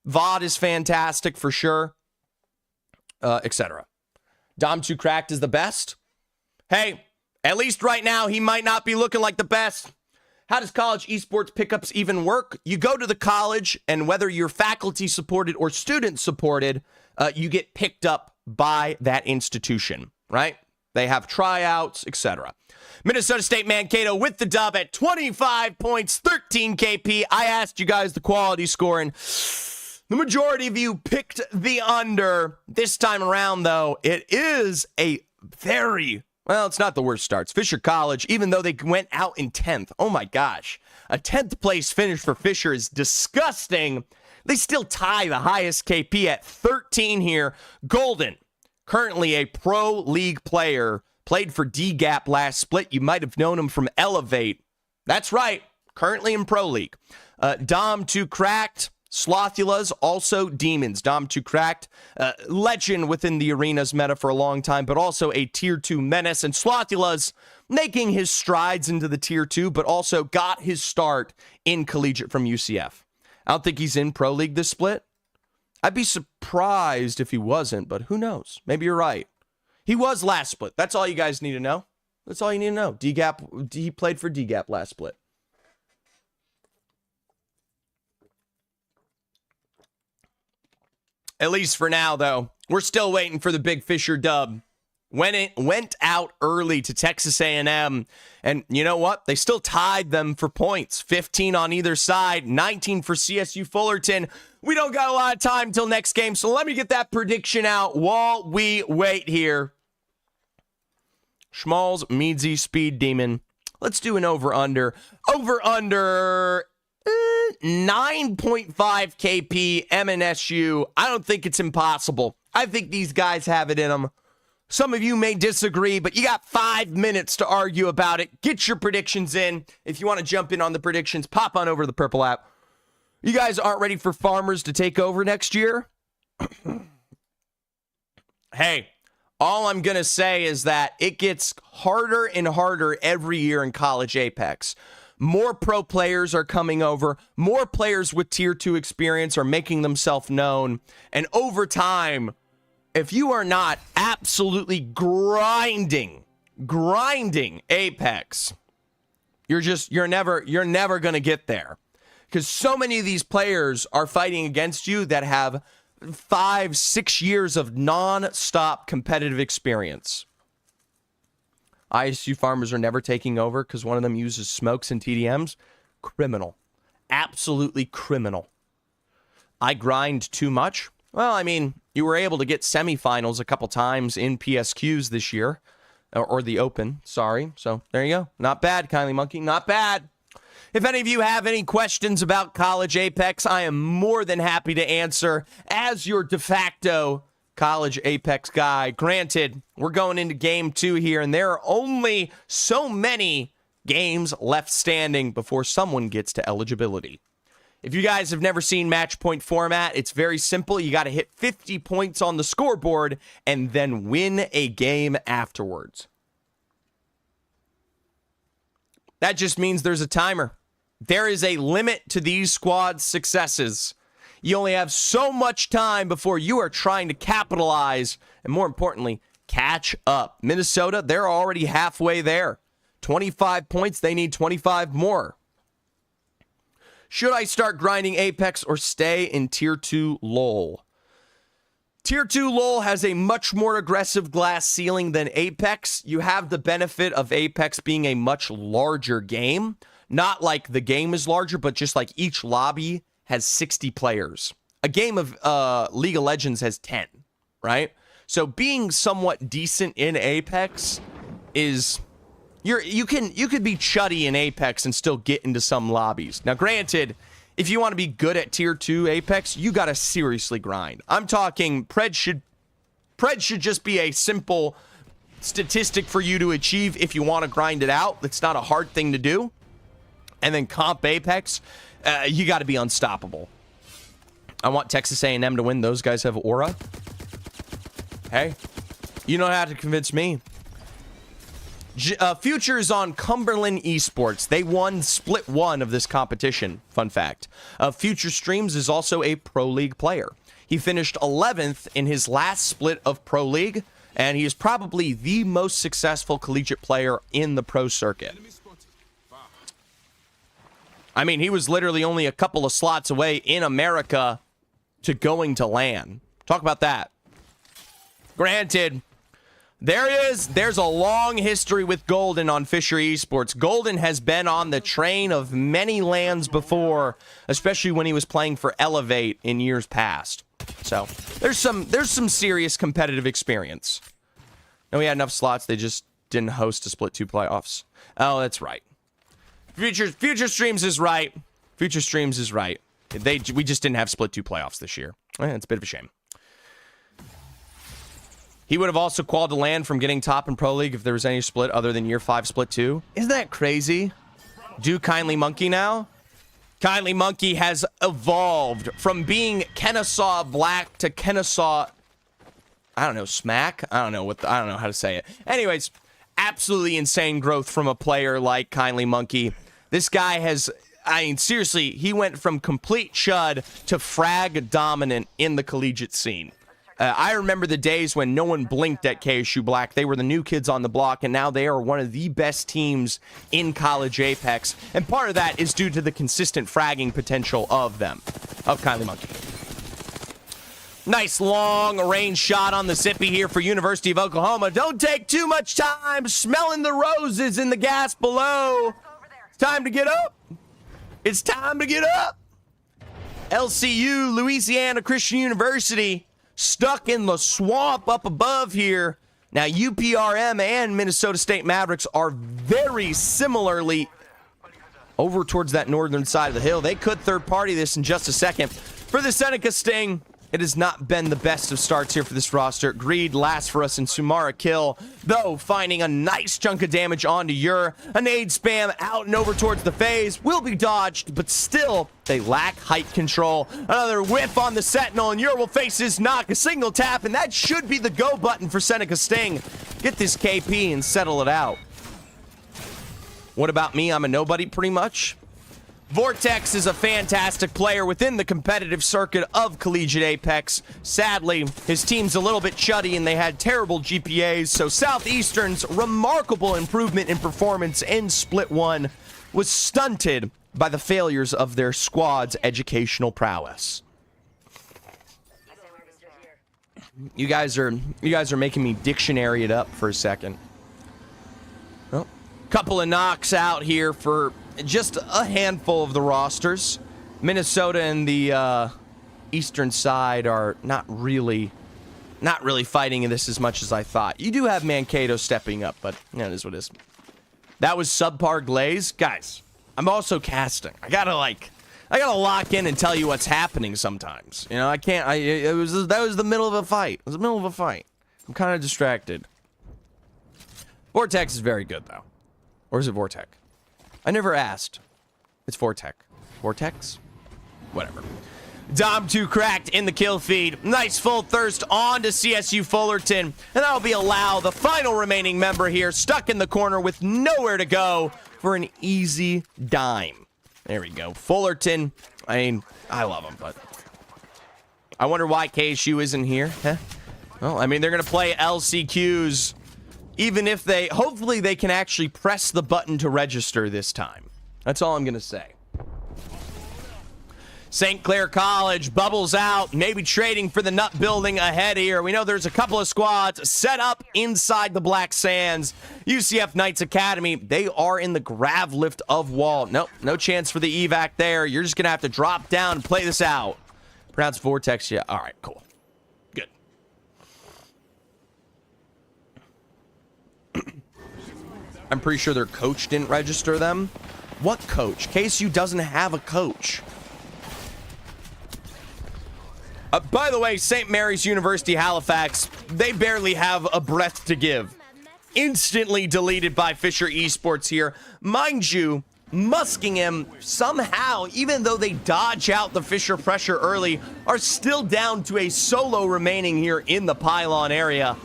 Vod is fantastic for sure, etc. Dom2 Cracked is the best. Hey, at least right now, he might not be looking like the best. How does college esports pickups even work? You go to the college, and whether you're faculty supported or student supported, you get picked up by that institution, right? They have tryouts, etc. Minnesota State Mankato with the dub at 25 points, 13 KP. I asked you guys the quality score, and the majority of you picked the under. This time around, though, it is a very, well, it's not the worst starts. Fisher College, even though they went out in 10th. Oh my gosh. A 10th place finish for Fisher is disgusting. They still tie the highest KP at 13 here. Golden, currently a pro league player, played for D-Gap last split. You might have known him from Elevate. That's right. Currently in pro league. Dom2 Cracked. Slothulas, also Demons. Dom2 Cracked, legend within the arena's meta for a long time, but also a tier 2 menace. And Slothulas making his strides into the tier 2, but also got his start in Collegiate from UCF. I don't think he's in Pro League this split. I'd be surprised if he wasn't, but who knows? Maybe you're right. He was last split. That's all you guys need to know. That's all you need to know. D-Gap, he played for D-Gap last split. At least for now, though. We're still waiting for the Big Fisher dub. Went out early to Texas A&M, and you know what? They still tied them for points. 15 on either side, 19 for CSU Fullerton. We don't got a lot of time till next game, so let me get that prediction out while we wait here. Schmalz, Meadsy, Speed Demon. Let's do an over-under. Over-under 9.5 KP, MNSU. I don't think it's impossible. I think these guys have it in them. Some of you may disagree, but you got 5 minutes to argue about it. Get your predictions in. If you want to jump in on the predictions, pop on over to the Purple app. You guys aren't ready for Farmers to take over next year? Hey, all I'm going to say is that it gets harder and harder every year in College Apex. More pro players are coming over. More players with Tier 2 experience are making themselves known. And over time, if you are not absolutely grinding Apex, you're never going to get there. Because so many of these players are fighting against you that have 5-6 years of non-stop competitive experience. ISU Farmers are never taking over because one of them uses smokes and TDMs. Criminal. Absolutely criminal. I grind too much. Well, I mean, you were able to get semifinals a couple times in PSQs this year. Or the Open, sorry. So there you go. Not bad, Kindly Monkey. Not bad. If any of you have any questions about College Apex, I am more than happy to answer as your de facto College Apex guy. Granted, we're going into game 2 here, and there are only so many games left standing before someone gets to eligibility. If you guys have never seen match point format, it's very simple. You got to hit 50 points on the scoreboard and then win a game afterwards. That just means there's a timer. There is a limit to these squad successes. You only have so much time before you are trying to capitalize and, more importantly, catch up. Minnesota, they're already halfway there. 25 points, they need 25 more. Should I start grinding Apex or stay in Tier 2 LoL? Tier 2 LoL has a much more aggressive glass ceiling than Apex. You have the benefit of Apex being a much larger game. Not like the game is larger, but just like each lobby has 60 players. A game of League of Legends has 10, right? So being somewhat decent in Apex is... You could be chuddy in Apex and still get into some lobbies. Now, granted, if you want to be good at Tier 2 Apex, you got to seriously grind. I'm talking Pred should just be a simple statistic for you to achieve if you want to grind it out. It's not a hard thing to do. And then comp Apex, you got to be unstoppable. I want Texas A&M to win. Those guys have aura. Hey, you don't have to convince me. Futures on Cumberland Esports. They won split 1 of this competition. Fun fact. Future Streams is also a Pro League player. He finished 11th in his last split of Pro League, and he is probably the most successful collegiate player in the pro circuit. I mean, he was literally only a couple of slots away in America to going to LAN. Talk about that. Granted, there's a long history with Golden on Fisher Esports. Golden has been on the train of many LANs before, especially when he was playing for Elevate in years past. So there's some serious competitive experience. No, we had enough slots. They just didn't host a split 2 playoffs. Oh, that's right. Future Streams is right. Future Streams is right. We just didn't have split 2 playoffs this year. It's a bit of a shame. He would have also qualified to land from getting top in Pro League if there was any split other than year 5 split 2. Isn't that crazy? Do Kindly Monkey now? Kindly Monkey has evolved from being Kennesaw Black to Kennesaw, I don't know, Smack? I don't know how to say it. Anyways, absolutely insane growth from a player like Kindly Monkey. This guy has, I mean, seriously, he went from complete chud to frag dominant in the collegiate scene. I remember the days when no one blinked at KSU Black. They were the new kids on the block, and now they are one of the best teams in College Apex. And part of that is due to the consistent fragging potential of them, of Kindly Monkey. Nice long range shot on the Zippy here for University of Oklahoma. Don't take too much time smelling the roses in the gas below. It's time to get up. It's time to get up. LCU, Louisiana Christian University, stuck in the swamp up above here. Now, UPRM and Minnesota State Mavericks are very similarly over towards that northern side of the hill. They could third party this in just a second. For the Seneca Sting, it has not been the best of starts here for this roster. Greed lasts for us in Sumara kill, though finding a nice chunk of damage onto Ur. A nade spam out and over towards the phase will be dodged, but still, they lack height control. Another whiff on the Sentinel, and Ur will face his knock. A single tap, and that should be the go button for Seneca Sting. Get this KP and settle it out. What about me? I'm a nobody, pretty much. Vortex is a fantastic player within the competitive circuit of Collegiate Apex. Sadly, his team's a little bit chuddy and they had terrible GPAs, so Southeastern's remarkable improvement in performance in Split 1 was stunted by the failures of their squad's educational prowess. You guys are making me dictionary it up for a second. Well, couple of knocks out here for just a handful of the rosters. Minnesota and the eastern side are not really fighting in this as much as I thought. You do have Mankato stepping up, but yeah, it is what it is. That was subpar glaze. Guys, I'm also casting. I gotta lock in and tell you what's happening sometimes. You know, I can't. That was the middle of a fight. It was the middle of a fight. I'm kind of distracted. Vortex is very good though. Or is it Vortec? I never asked. It's Vortec. Vortex? Whatever. Dom 2 cracked in the kill feed. Nice full thirst on to CSU Fullerton. And that'll be Allow, the final remaining member here, stuck in the corner with nowhere to go for an easy dime. There we go. Fullerton, I mean, I love him, but I wonder why KSU isn't here. Huh? Well, I mean, they're going to play LCQs. Even if hopefully they can actually press the button to register this time. That's all I'm going to say. St. Clair College bubbles out, maybe trading for the nut building ahead here. We know there's a couple of squads set up inside the Black Sands. UCF Knights Academy, they are in the grav lift of wall. Nope, no chance for the evac there. You're just going to have to drop down and play this out. Pronounce Vortex, yeah. All right, cool. Good. I'm pretty sure their coach didn't register them. What coach? KSU doesn't have a coach. By the way, St. Mary's University Halifax, they barely have a breath to give. Instantly deleted by Fisher Esports here. Mind you, Muskingum somehow, even though they dodge out the Fisher pressure early, are still down to a solo remaining here in the pylon area.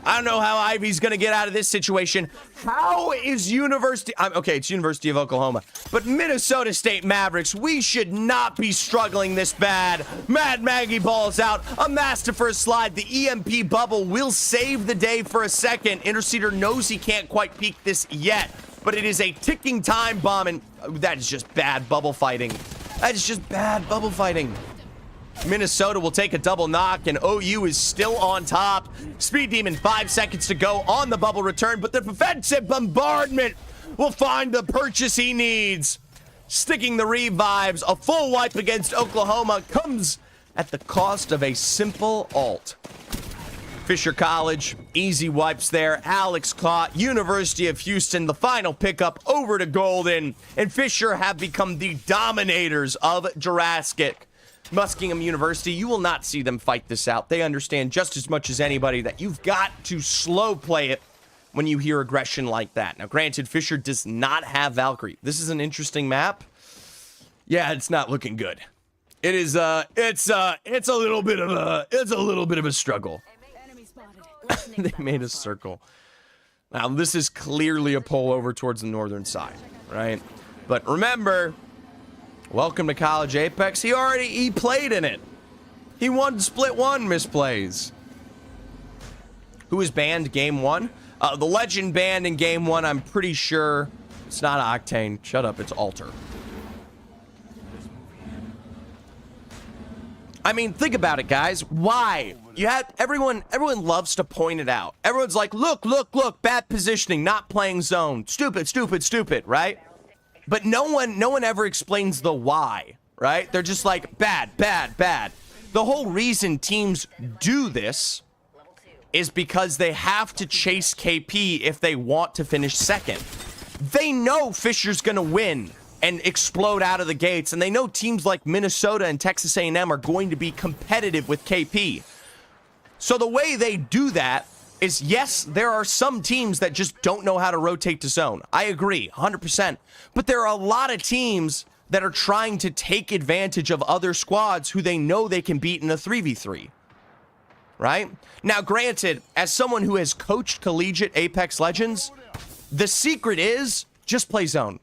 I don't know how Ivy's going to get out of this situation. How is okay, it's University of Oklahoma, but Minnesota State Mavericks, we should not be struggling this bad. Mad Maggie balls out, a master for a slide. The EMP bubble will save the day for a second. Interceder knows he can't quite peek this yet, but it is a ticking time bomb, and that is just bad bubble fighting. That is just bad bubble fighting. Minnesota will take a double knock, and OU is still on top. Speed Demon, 5 seconds to go on the bubble return, but the defensive bombardment will find the purchase he needs. Sticking the revives, a full wipe against Oklahoma comes at the cost of a simple ult. Fisher College, easy wipes there. Alex caught. University of Houston, the final pickup over to Golden, and Fisher have become the dominators of Jurassic. Muskingum University, you will not see them fight this out. They understand just as much as anybody that you've got to slow play it when you hear aggression like that. Now, granted, Fisher does not have Valkyrie. This is an interesting map. Yeah, it's not looking good. It is it's a little bit of a struggle. They made a circle. Now, this is clearly a pull over towards the northern side, right? But remember, welcome to College Apex. He played in it. He won Split 1 misplays. Who was banned game 1? The legend banned in game 1, I'm pretty sure it's not Octane. Shut up, it's Alter. I mean, think about it, guys. Why? You had everyone loves to point it out. Everyone's like, look, bad positioning, not playing zone. Stupid, right? But no one ever explains the why, right? They're just like, bad. The whole reason teams do this is because they have to chase KP if they want to finish second. They know Fisher's gonna win and explode out of the gates, and they know teams like Minnesota and Texas A&M are going to be competitive with KP. So the way they do that is, yes, there are some teams that just don't know how to rotate to zone. I agree, 100%. But there are a lot of teams that are trying to take advantage of other squads who they know they can beat in a 3v3. Right? Now, granted, as someone who has coached Collegiate Apex Legends, the secret is just play zone.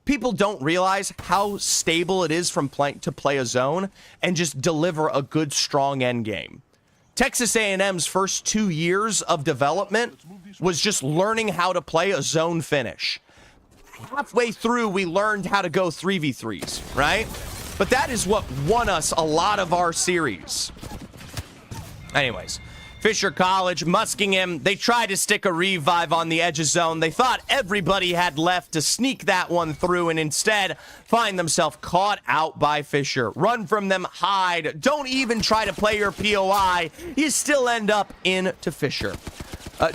People don't realize how stable it is to play a zone and just deliver a good, strong end game. Texas A&M's first 2 years of development was just learning how to play a zone finish. Halfway through, we learned how to go 3v3s, right? But that is what won us a lot of our series. Anyways, Fisher College, Muskingum, they tried to stick a revive on the edge of zone. They thought everybody had left to sneak that one through, and instead find themselves caught out by Fisher. Run from them, hide. Don't even try to play your POI. You still end up into Fisher.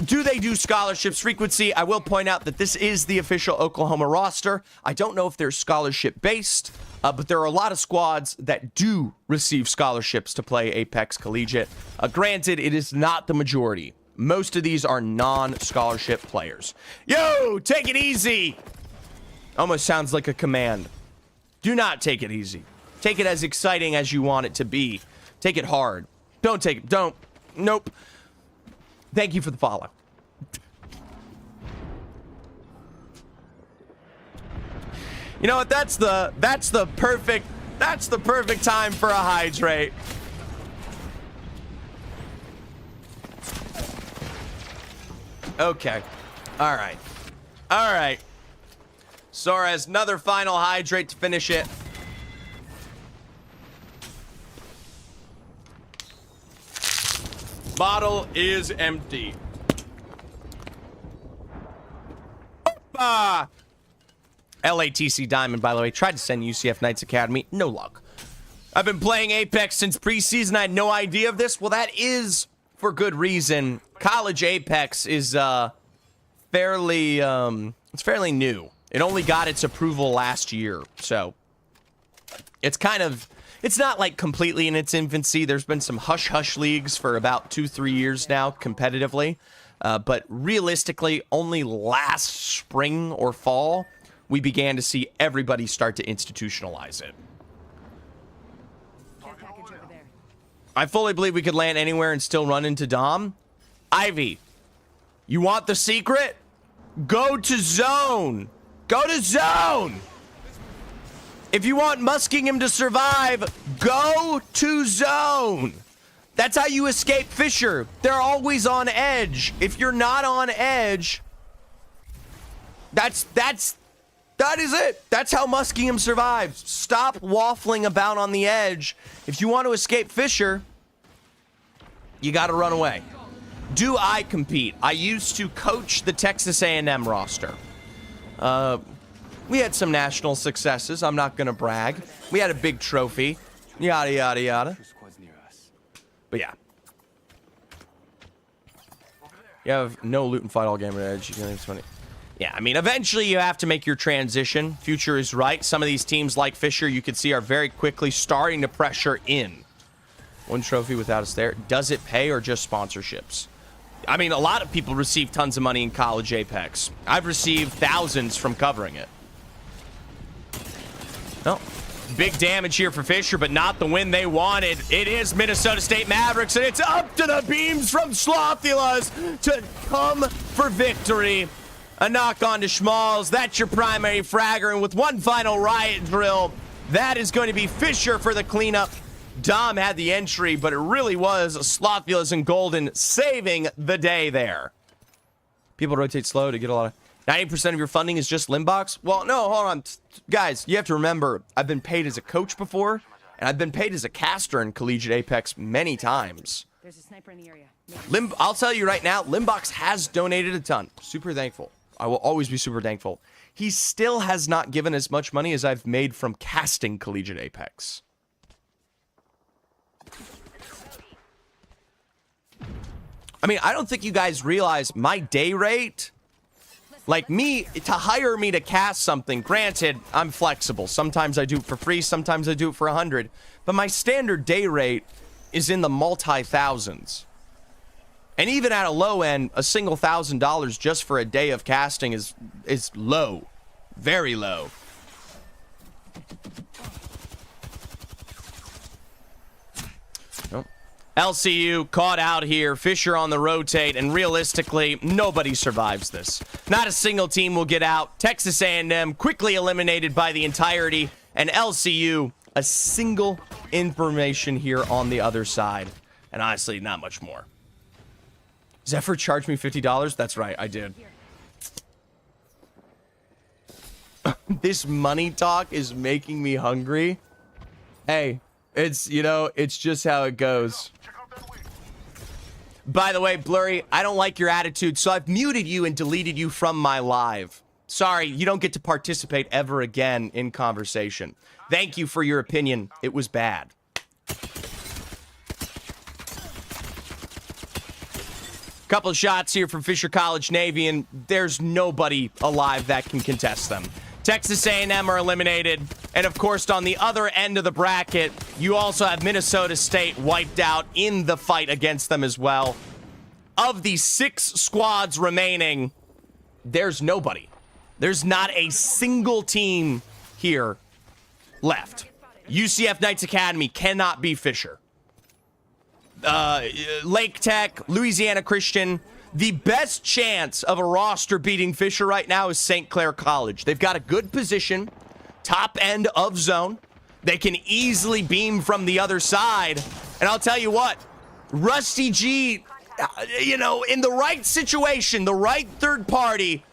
Do they do scholarships frequency? I will point out that this is the official Oklahoma roster. I don't know if they're scholarship-based, but there are a lot of squads that do receive scholarships to play Apex Collegiate. Granted, it is not the majority. Most of these are non-scholarship players. Yo, take it easy! Almost sounds like a command. Do not take it easy. Take it as exciting as you want it to be. Take it hard. Don't take it. Don't. Nope. Thank you for the follow. You know what? That's the perfect time for a hydrate. Okay. All right. Suarez, another final hydrate to finish it. Bottle is empty. LATC Diamond, by the way, tried to send UCF Knights Academy. No luck. I've been playing Apex since preseason. I had no idea of this. Well, that is for good reason. College Apex is fairly new. It only got its approval last year, so it's not like completely in its infancy. There's been some hush-hush leagues for about 2-3 years now, competitively. But realistically, only last spring or fall, we began to see everybody start to institutionalize it. I fully believe we could land anywhere and still run into Dom. Ivy, you want the secret? Go to zone. Go to zone. If you want Muskingum to survive, go to zone. That's how you escape Fisher. They're always on edge. If you're not on edge, that is it. That's how Muskingum survives. Stop waffling about on the edge. If you want to escape Fisher, you got to run away. Do I compete? I used to coach the Texas A&M roster. We had some national successes. I'm not going to brag. We had a big trophy. Yada, yada, yada. But yeah. You have no loot and fight all game at edge. You can leave 20. Yeah, I mean, eventually you have to make your transition. Future is right. Some of these teams like Fisher, you can see, are very quickly starting to pressure in. One trophy without us there. Does it pay or just sponsorships? I mean, a lot of people receive tons of money in College Apex. I've received thousands from covering it. No. Big damage here for Fisher, but not the win they wanted. It is Minnesota State Mavericks, and it's up to the beams from Slothulas to come for victory. A knock on to Schmalls. That's your primary fragger, and with one final riot drill, that is going to be Fisher for the cleanup. Dom had the entry, but it really was Slothulas and Golden saving the day there. People rotate slow to get a lot of... 90% of your funding is just Limbox? Well, no, hold on. Guys, you have to remember, I've been paid as a coach before, And I've been paid as a caster in Collegiate Apex many times. There's a sniper in the area. I'll tell you right now, Limbox has donated a ton. Super thankful. I will always be super thankful. He still has not given as much money as I've made from casting Collegiate Apex. I mean, I don't think you guys realize my day rate. Like to hire me to cast something, granted, I'm flexible. Sometimes I do it for free, sometimes I do it for 100. But my standard day rate is in the multi-thousands. And even at a low end, a single $1,000 just for a day of casting is low. Very low. Nope. LCU caught out here. Fisher on the rotate, and realistically, nobody survives this. Not a single team will get out. Texas A&M quickly eliminated by the entirety, and LCU a single information here on the other side, and honestly, not much more. Zephyr charged me $50. That's right, I did. This money talk is making me hungry. Hey, it's just how it goes. By the way, Blurry, I don't like your attitude, so I've muted you and deleted you from my live. Sorry, you don't get to participate ever again in conversation. Thank you for your opinion. It was bad. Couple shots here from Fisher College Navy, and there's nobody alive that can contest them. Texas A&M are eliminated, and of course, on the other end of the bracket, you also have Minnesota State wiped out in the fight against them as well. Of the 6 squads remaining, there's nobody. There's not a single team here left. UCF Knights Academy cannot be Fisher. Lake Tech, Louisiana Christian. The best chance of a roster beating Fisher right now is St. Clair College. They've got a good position, top end of zone. They can easily beam from the other side. And I'll tell you what, Rusty G, in the right situation, the right third party,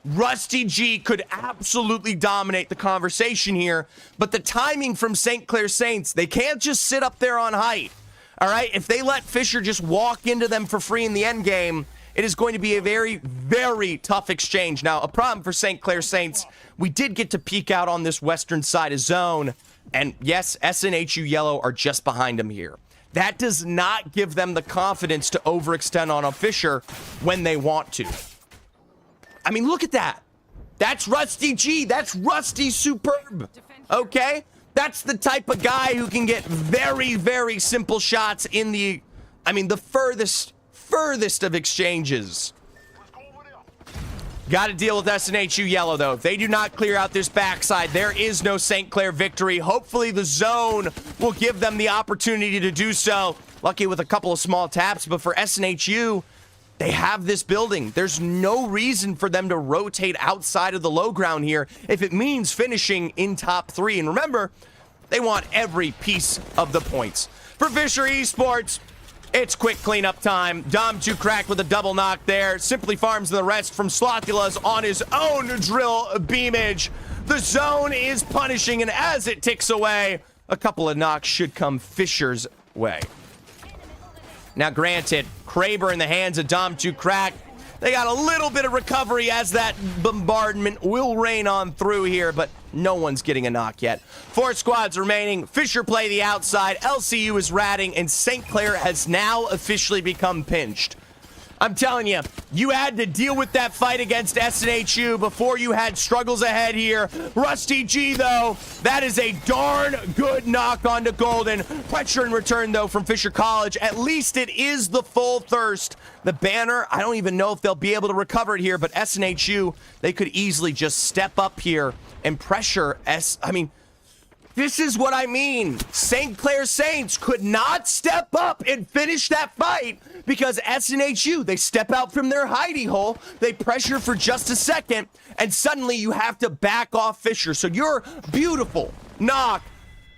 Rusty G could absolutely dominate the conversation here. But the timing from St. Clair Saints, they can't just sit up there on height. All right, if they let Fisher just walk into them for free in the end game, it is going to be a very, very tough exchange. Now, a problem for St. Clair Saints, we did get to peek out on this western side of zone, and yes, SNHU Yellow are just behind them here. That does not give them the confidence to overextend on a Fisher when they want to. I mean, look at that. That's Rusty G. That's Rusty Superb. Okay? That's the type of guy who can get very, very simple shots in the furthest of exchanges. Got to deal with SNHU Yellow, though. If they do not clear out this backside, there is no St. Clair victory. Hopefully the zone will give them the opportunity to do so. Lucky with a couple of small taps, but for SNHU, they have this building. There's no reason for them to rotate outside of the low ground here if it means finishing in top 3. And remember, they want every piece of the points. For Fisher Esports, it's quick cleanup time. Dom2Crack with a double knock there. Simply farms the rest from Slothula's on his own drill beamage. The zone is punishing, and as it ticks away, a couple of knocks should come Fisher's way. Now, granted, Kraber in the hands of Dom2Crack. They got a little bit of recovery as that bombardment will rain on through here, but no one's getting a knock yet. 4 squads remaining. Fisher play the outside. LCU is ratting, and St. Clair has now officially become pinched. I'm telling you, you had to deal with that fight against SNHU before you had struggles ahead here. Rusty G, though, that is a darn good knock onto Golden. Pressure in return, though, from Fisher College. At least it is the full thirst. The banner, I don't even know if they'll be able to recover it here, but SNHU, they could easily just step up here and pressure this is what I mean. St. Clair Saints could not step up and finish that fight because SNHU, they step out from their hidey hole, they pressure for just a second, and suddenly you have to back off Fisher. So your beautiful knock,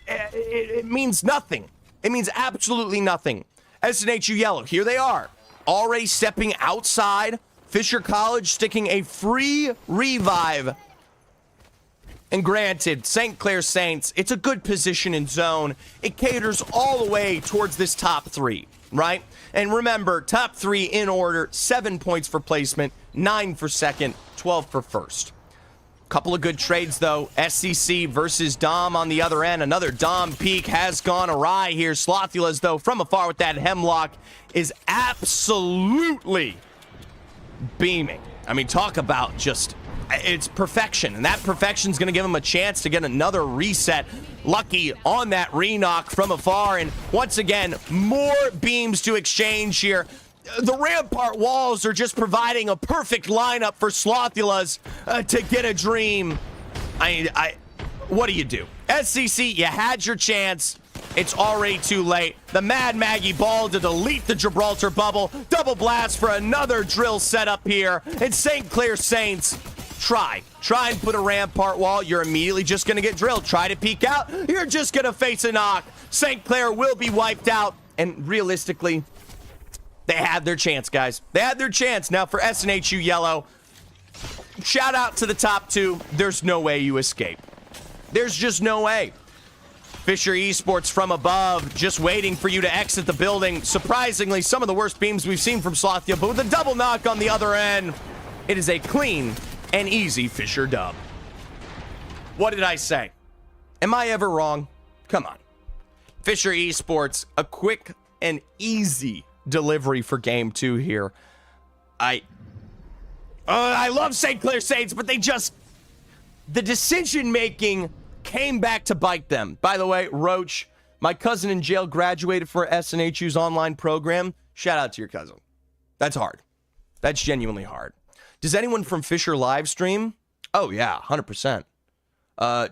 it means nothing. It means absolutely nothing. SNHU Yellow, here they are, already stepping outside. Fisher College sticking a free revive And granted, St. Clair Saints, it's a good position in zone. It caters all the way towards this top 3, right? And remember, top 3 in order, 7 points for placement, 9 for second, 12 for first. Couple of good trades, though. SCC versus Dom on the other end. Another Dom peak has gone awry here. Slothula's, though, from afar with that hemlock, is absolutely beaming. I mean, talk about just... it's perfection, and that perfection's going to give him a chance to get another reset. Lucky on that re-knock from afar, and once again, more beams to exchange here. The Rampart walls are just providing a perfect lineup for Slothulas to get a dream. What do you do? SCC, you had your chance. It's already too late. The Mad Maggie ball to delete the Gibraltar bubble. Double blast for another drill setup here. And St. Clair Saints, try and put a Rampart wall. You're immediately just going to get drilled. Try to peek out. You're just going to face a knock. St. Clair will be wiped out. And realistically, they had their chance, guys. They had their chance. Now for SNHU Yellow, shout out to the top 2. There's no way you escape. There's just no way. Fisher Esports from above, just waiting for you to exit the building. Surprisingly, some of the worst beams we've seen from Slothia, but with a double knock on the other end, it is a clean and easy Fisher dub. What did I say? Am I ever wrong? Come on. Fisher Esports, a quick and easy delivery for game 2 here. I love St. Clair Saints, but the decision making came back to bite them. By the way, Roach, my cousin in jail graduated for SNHU's online program. Shout out to your cousin. That's hard. That's genuinely hard. Does anyone from Fisher live stream? Oh yeah, 100%.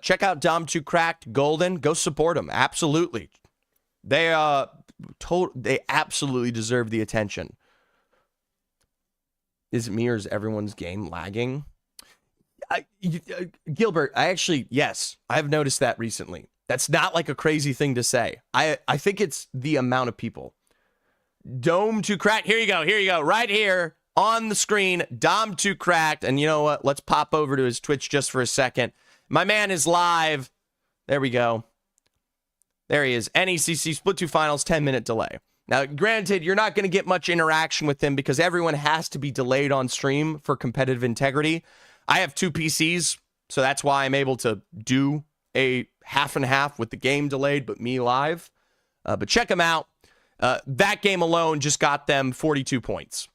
Check out Dom2 Cracked Golden. Go support them. Absolutely. They absolutely deserve the attention. Is it me or is everyone's game lagging? Gilbert, yes, I've noticed that recently. That's not like a crazy thing to say. I think it's the amount of people. Dome to crack. Here you go. Right here on the screen, Dom2 Cracked. And you know what? Let's pop over to his Twitch just for a second. My man is live. There we go. There he is. NECC Split 2 Finals, 10-minute delay. Now, granted, you're not going to get much interaction with him because everyone has to be delayed on stream for competitive integrity. I have 2 PCs, so that's why I'm able to do a half and half with the game delayed, but me live. But check them out. That game alone just got them 42 points.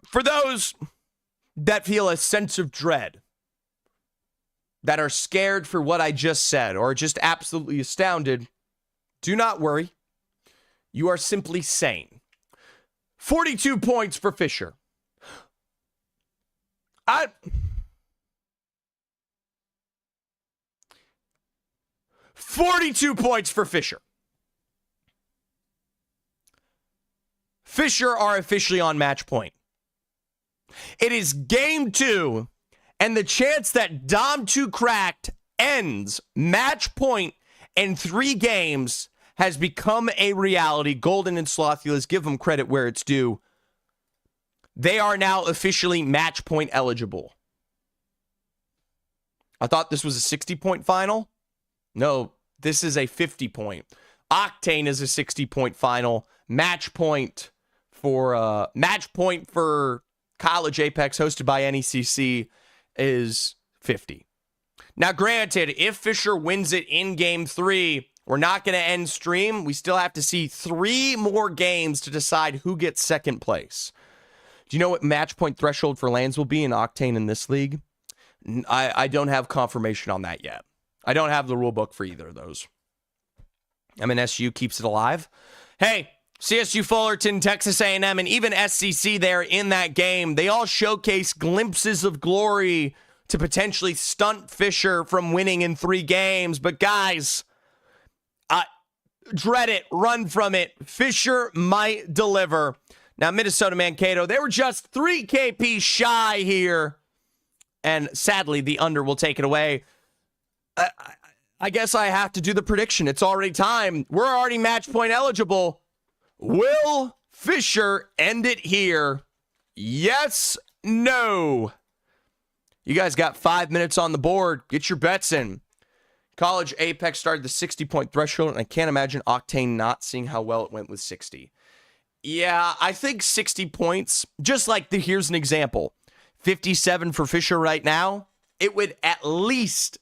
For those that feel a sense of dread, that are scared for what I just said, or just absolutely astounded, do not worry. You are simply sane. 42 points for Fisher. 42 points for Fisher. Fisher are officially on match point. It is game 2, and the chance that Dom2 Cracked ends match point in 3 games has become a reality. Golden and Slothulas, give them credit where it's due. They are now officially match point eligible. I thought this was a 60-point final. No, this is a 50-point. Octane is a 60-point final. Match point for College Apex, hosted by NECC, is 50. Now, granted, if Fisher wins it in game 3, we're not going to end stream. We still have to see 3 more games to decide who gets second place. Do you know what match point threshold for lands will be in Octane in this league? I don't have confirmation on that yet. I don't have the rule book for either of those. MNSU keeps it alive. Hey, CSU Fullerton, Texas A&M, and even SCC there in that game, they all showcase glimpses of glory to potentially stunt Fisher from winning in 3 games. But guys, dread it, run from it. Fisher might deliver. Now, Minnesota Mankato, they were just 3 KP shy here. And sadly, the under will take it away. I guess I have to do the prediction. It's already time. We're already match point eligible. Will Fisher end it here? Yes, no. You guys got 5 minutes on the board. Get your bets in. College Apex started the 60-point threshold, and I can't imagine Octane not seeing how well it went with 60. Yeah, I think 60 points, just like here's an example. 57 for Fisher right now, it would at least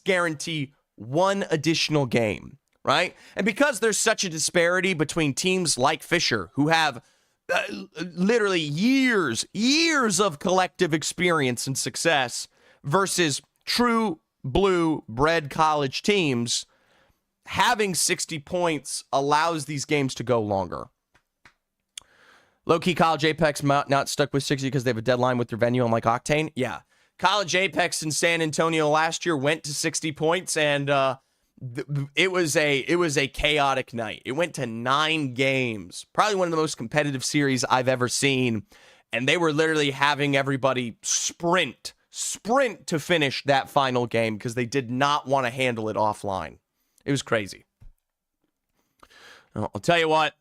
guarantee one additional game, right? And because there's such a disparity between teams like Fisher, who have literally years of collective experience and success, versus true blue bred college teams, having 60 points allows these games to go longer. Low-key College Apex not stuck with 60 because they have a deadline with their venue, unlike Octane. Yeah. College Apex in San Antonio last year went to 60 points, and it was a chaotic night. It went to 9 games. Probably one of the most competitive series I've ever seen. And they were literally having everybody sprint to finish that final game because they did not want to handle it offline. It was crazy. I'll tell you what.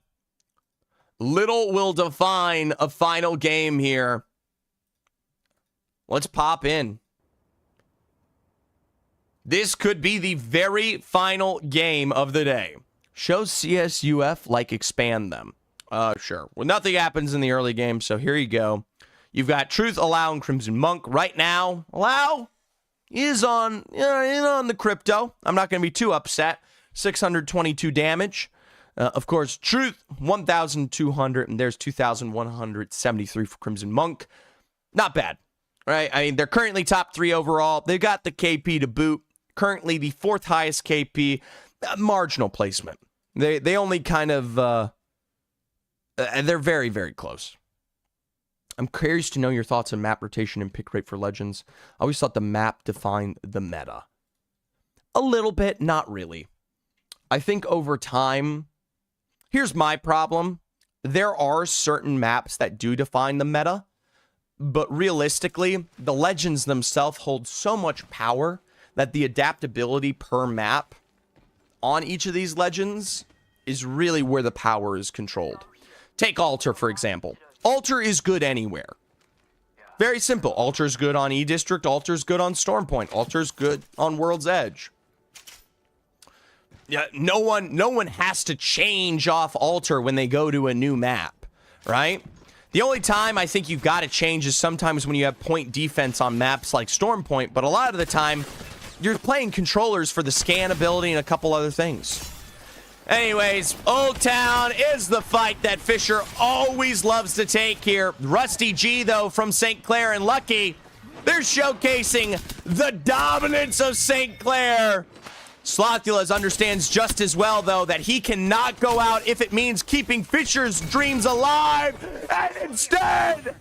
Little will define a final game here. Let's pop in. This could be the very final game of the day. Show CSUF like expand them. Sure. Well, nothing happens in the early game, so here you go. You've got Truth, Allow, and Crimson Monk. Right now, Allow is on the crypto. I'm not going to be too upset. 622 damage. Of course, Truth, 1,200, and there's 2,173 for Crimson Monk. Not bad, right? I mean, they're currently top 3 overall. They've got the KP to boot. Currently the 4th highest KP. Marginal placement. They only kind of, they're very, very close. I'm curious to know your thoughts on map rotation and pick rate for Legends. I always thought the map defined the meta. A little bit, not really. I think over time, here's my problem. There are certain maps that do define the meta, but realistically, the Legends themselves hold so much power that the adaptability per map on each of these Legends is really where the power is controlled. Take Altar, for example. Altar is good anywhere. Very simple. Altar is good on E-District. Altar is good on Stormpoint. Altar is good on World's Edge. Yeah, no one has to change off Altar when they go to a new map, right? The only time I think you've got to change is sometimes when you have point defense on maps like Stormpoint, but a lot of the time, you're playing controllers for the scan ability and a couple other things. Anyways, Old Town is the fight that Fisher always loves to take here. Rusty G, though, from St. Clair and Lucky, they're showcasing the dominance of St. Clair. Slothulas understands just as well, though, that he cannot go out if it means keeping Fisher's dreams alive. And instead,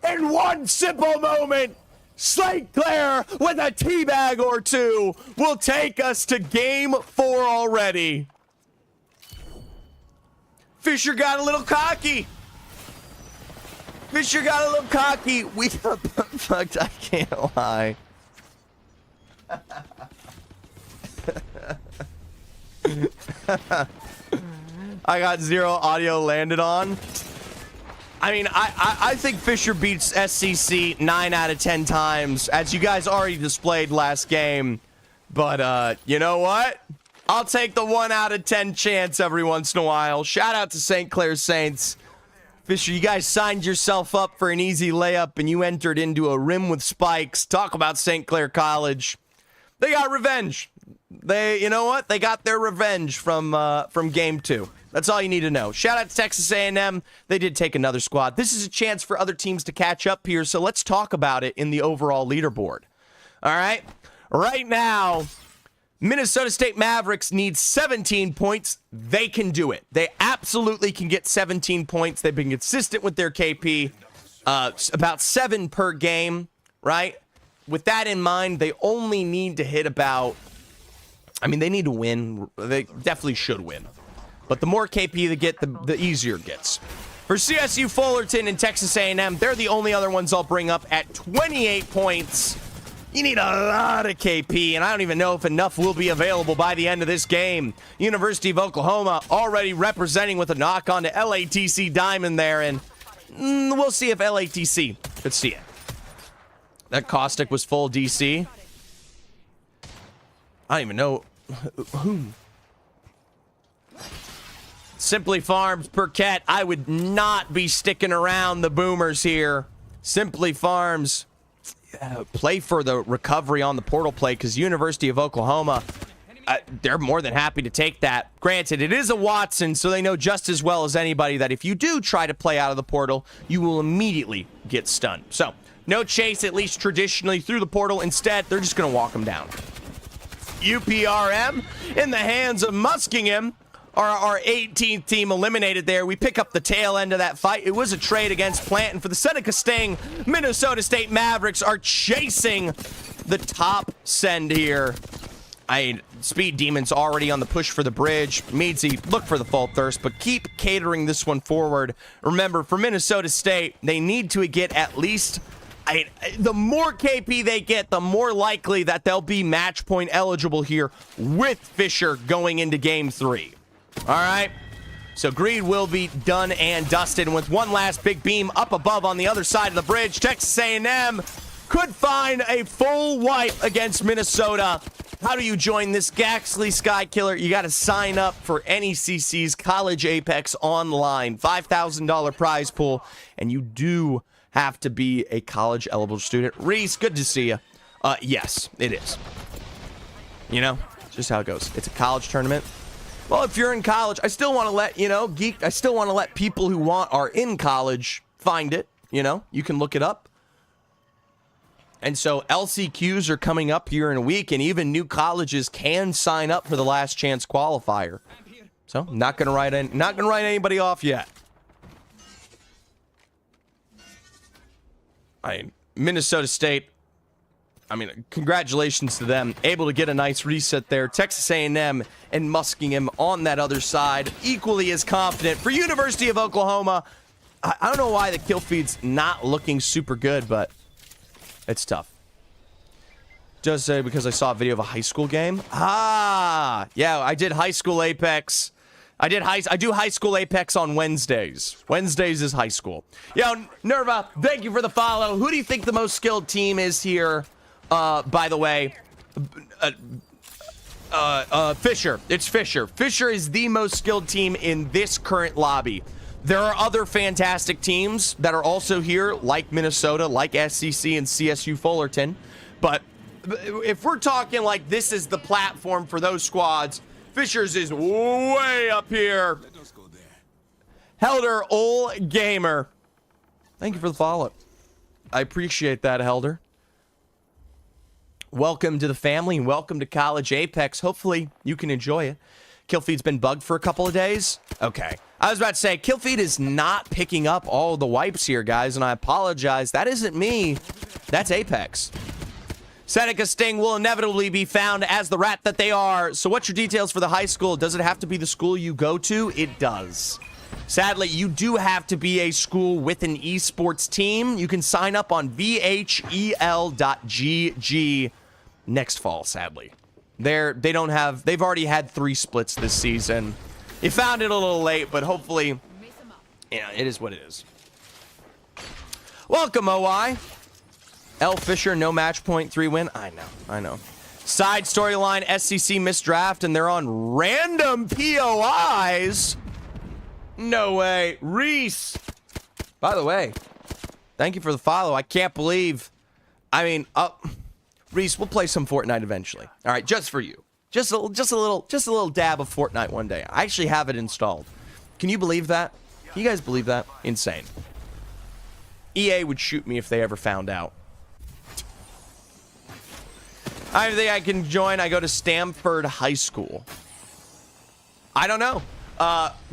in one simple moment, St. Clair with a teabag or two will take us to game 4 already. Fisher got a little cocky. Fisher got a little cocky. We got fucked. I can't lie. I got 0 audio landed on. I mean, I think Fisher beats SCC 9 out of 10 times, as you guys already displayed last game. But, you know what? I'll take the 1 out of 10 chance every once in a while. Shout out to St. Clair Saints. Fisher, you guys signed yourself up for an easy layup, and you entered into a rim with spikes. Talk about St. Clair College. They got revenge. You know what? They got their revenge from game 2. That's all you need to know. Shout out to Texas A&M. They did take another squad. This is a chance for other teams to catch up here, so let's talk about it in the overall leaderboard. All right? Right now, Minnesota State Mavericks need 17 points. They can do it. They absolutely can get 17 points. They've been consistent with their KP, about 7 per game, right? With that in mind, they only need to hit about... I mean, they need to win. They definitely should win. But the more KP they get, the easier it gets. For CSU Fullerton and Texas A&M, they're the only other ones I'll bring up at 28 points. You need a lot of KP, and I don't even know if enough will be available by the end of this game. University of Oklahoma already representing with a knock on to LATC Diamond there, and we'll see if LATC could see it. That caustic was full DC. I don't even know who. Simply Farms, Burkett. I would not be sticking around the boomers here. Simply Farms, play for the recovery on the portal play because University of Oklahoma, they're more than happy to take that. Granted, it is a Watson, so they know just as well as anybody that if you do try to play out of the portal, you will immediately get stunned. So, no chase, at least traditionally, through the portal. Instead, they're just going to walk them down. UPRM in the hands of Muskingum. Our 18th team eliminated there. We pick up the tail end of that fight. It was a trade against Plant, and for the Seneca Sting, Minnesota State Mavericks are chasing the top send here. Speed Demon's already on the push for the bridge. Meadsy, look for the full thirst, but keep catering this one forward. Remember, for Minnesota State, they need to get at least... the more KP they get, the more likely that they'll be match point eligible here with Fisher going into game 3. All right, so Greed will be done and dusted. And with one last big beam up above on the other side of the bridge, Texas A&M could find a full wipe against Minnesota. How do you join this Gaxley Sky Killer? You got to sign up for NECC's College Apex Online. $5,000 prize pool, and you do have to be a college-eligible student. Reese, good to see you. Yes, it is. You know, just how it goes. It's a college tournament. Well, if you're in college, I still want to let, I still want to let people who are in college find it. You can look it up. And so LCQs are coming up here in a week, and even new colleges can sign up for the last chance qualifier. So, not gonna write anybody off yet. Minnesota State, congratulations to them. Able to get a nice reset there. Texas A&M and Muskingum on that other side, equally as confident. For University of Oklahoma, I don't know why the kill feed's not looking super good, but it's tough. Just say because I saw a video of a high school game. Yeah, I did high school Apex. I do high school Apex on Wednesdays. Wednesdays is high school. Yo, Nerva, thank you for the follow. Who do you think the most skilled team is here? By the way, Fisher. It's Fisher. Fisher is the most skilled team in this current lobby. There are other fantastic teams that are also here, like Minnesota, like SCC and CSU Fullerton. But if we're talking like this is the platform for those squads, Fisher's is way up here. Helder Ol Gamer. Thank you for the follow. I appreciate that, Helder. Welcome to the family and welcome to College Apex. Hopefully you can enjoy it. Killfeed's been bugged for a couple of days. Okay. I was about to say, Killfeed is not picking up all the wipes here, guys, and I apologize. That isn't me. That's Apex. Seneca Sting will inevitably be found as the rat that they are. So what's your details for the high school? Does it have to be the school you go to? It does. Sadly, you do have to be a school with an esports team. You can sign up on vhel.gg next fall, sadly. They've already had 3 splits this season. You found it a little late, but hopefully, it is what it is. Welcome, OI. L. Fisher, no match point, 3 win. I know. Side storyline, SCC missed draft, and they're on random POIs. No way. Reese. By the way, thank you for the follow. I can't believe. Reese, we'll play some Fortnite eventually. All right, just for you. Just a little dab of Fortnite one day. I actually have it installed. Can you believe that? Can you guys believe that? Insane. EA would shoot me if they ever found out. I think I can join. I go to Stamford High School. I don't know.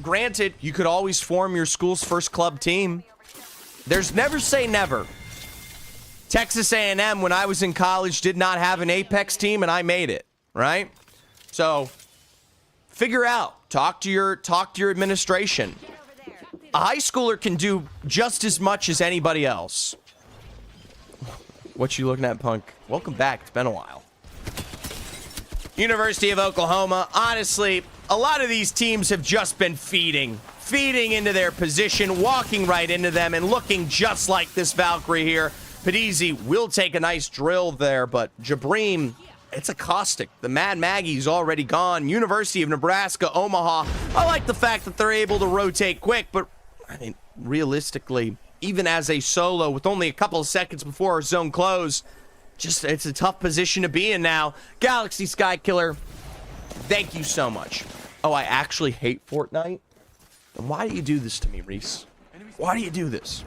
Granted, you could always form your school's first club team. There's never say never. Texas A&M, when I was in college, did not have an Apex team, and I made it, right? So, figure out. Talk to your administration. A high schooler can do just as much as anybody else. What you looking at, Punk? Welcome back. It's been a while. University of Oklahoma. Honestly, a lot of these teams have just been feeding into their position, walking right into them, and looking just like this Valkyrie here. Padizi will take a nice drill there, but Jabreem, it's a caustic. The Mad Maggie's already gone. University of Nebraska, Omaha. I like the fact that they're able to rotate quick, but I mean, realistically, even as a solo with only a couple of seconds before our zone close, just it's a tough position to be in now. Galaxy Sky Killer, thank you so much. Oh, I actually hate Fortnite? Then why do you do this to me, Reese? Why do you do this?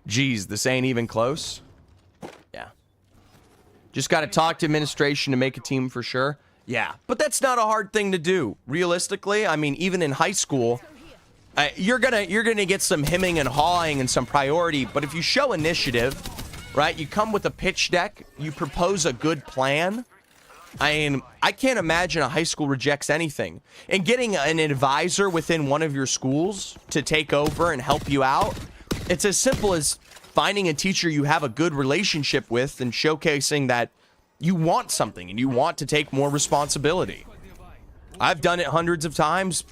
Geez, this ain't even close. Yeah. Just got to talk to administration to make a team for sure. Yeah, but that's not a hard thing to do. Realistically, I mean, even in high school, you're gonna get some hemming and hawing and some priority. But if you show initiative, right? You come with a pitch deck. You propose a good plan. I mean, I can't imagine a high school rejects anything. And getting an advisor within one of your schools to take over and help you out, it's as simple as finding a teacher you have a good relationship with and showcasing that you want something and you want to take more responsibility. I've done it hundreds of times.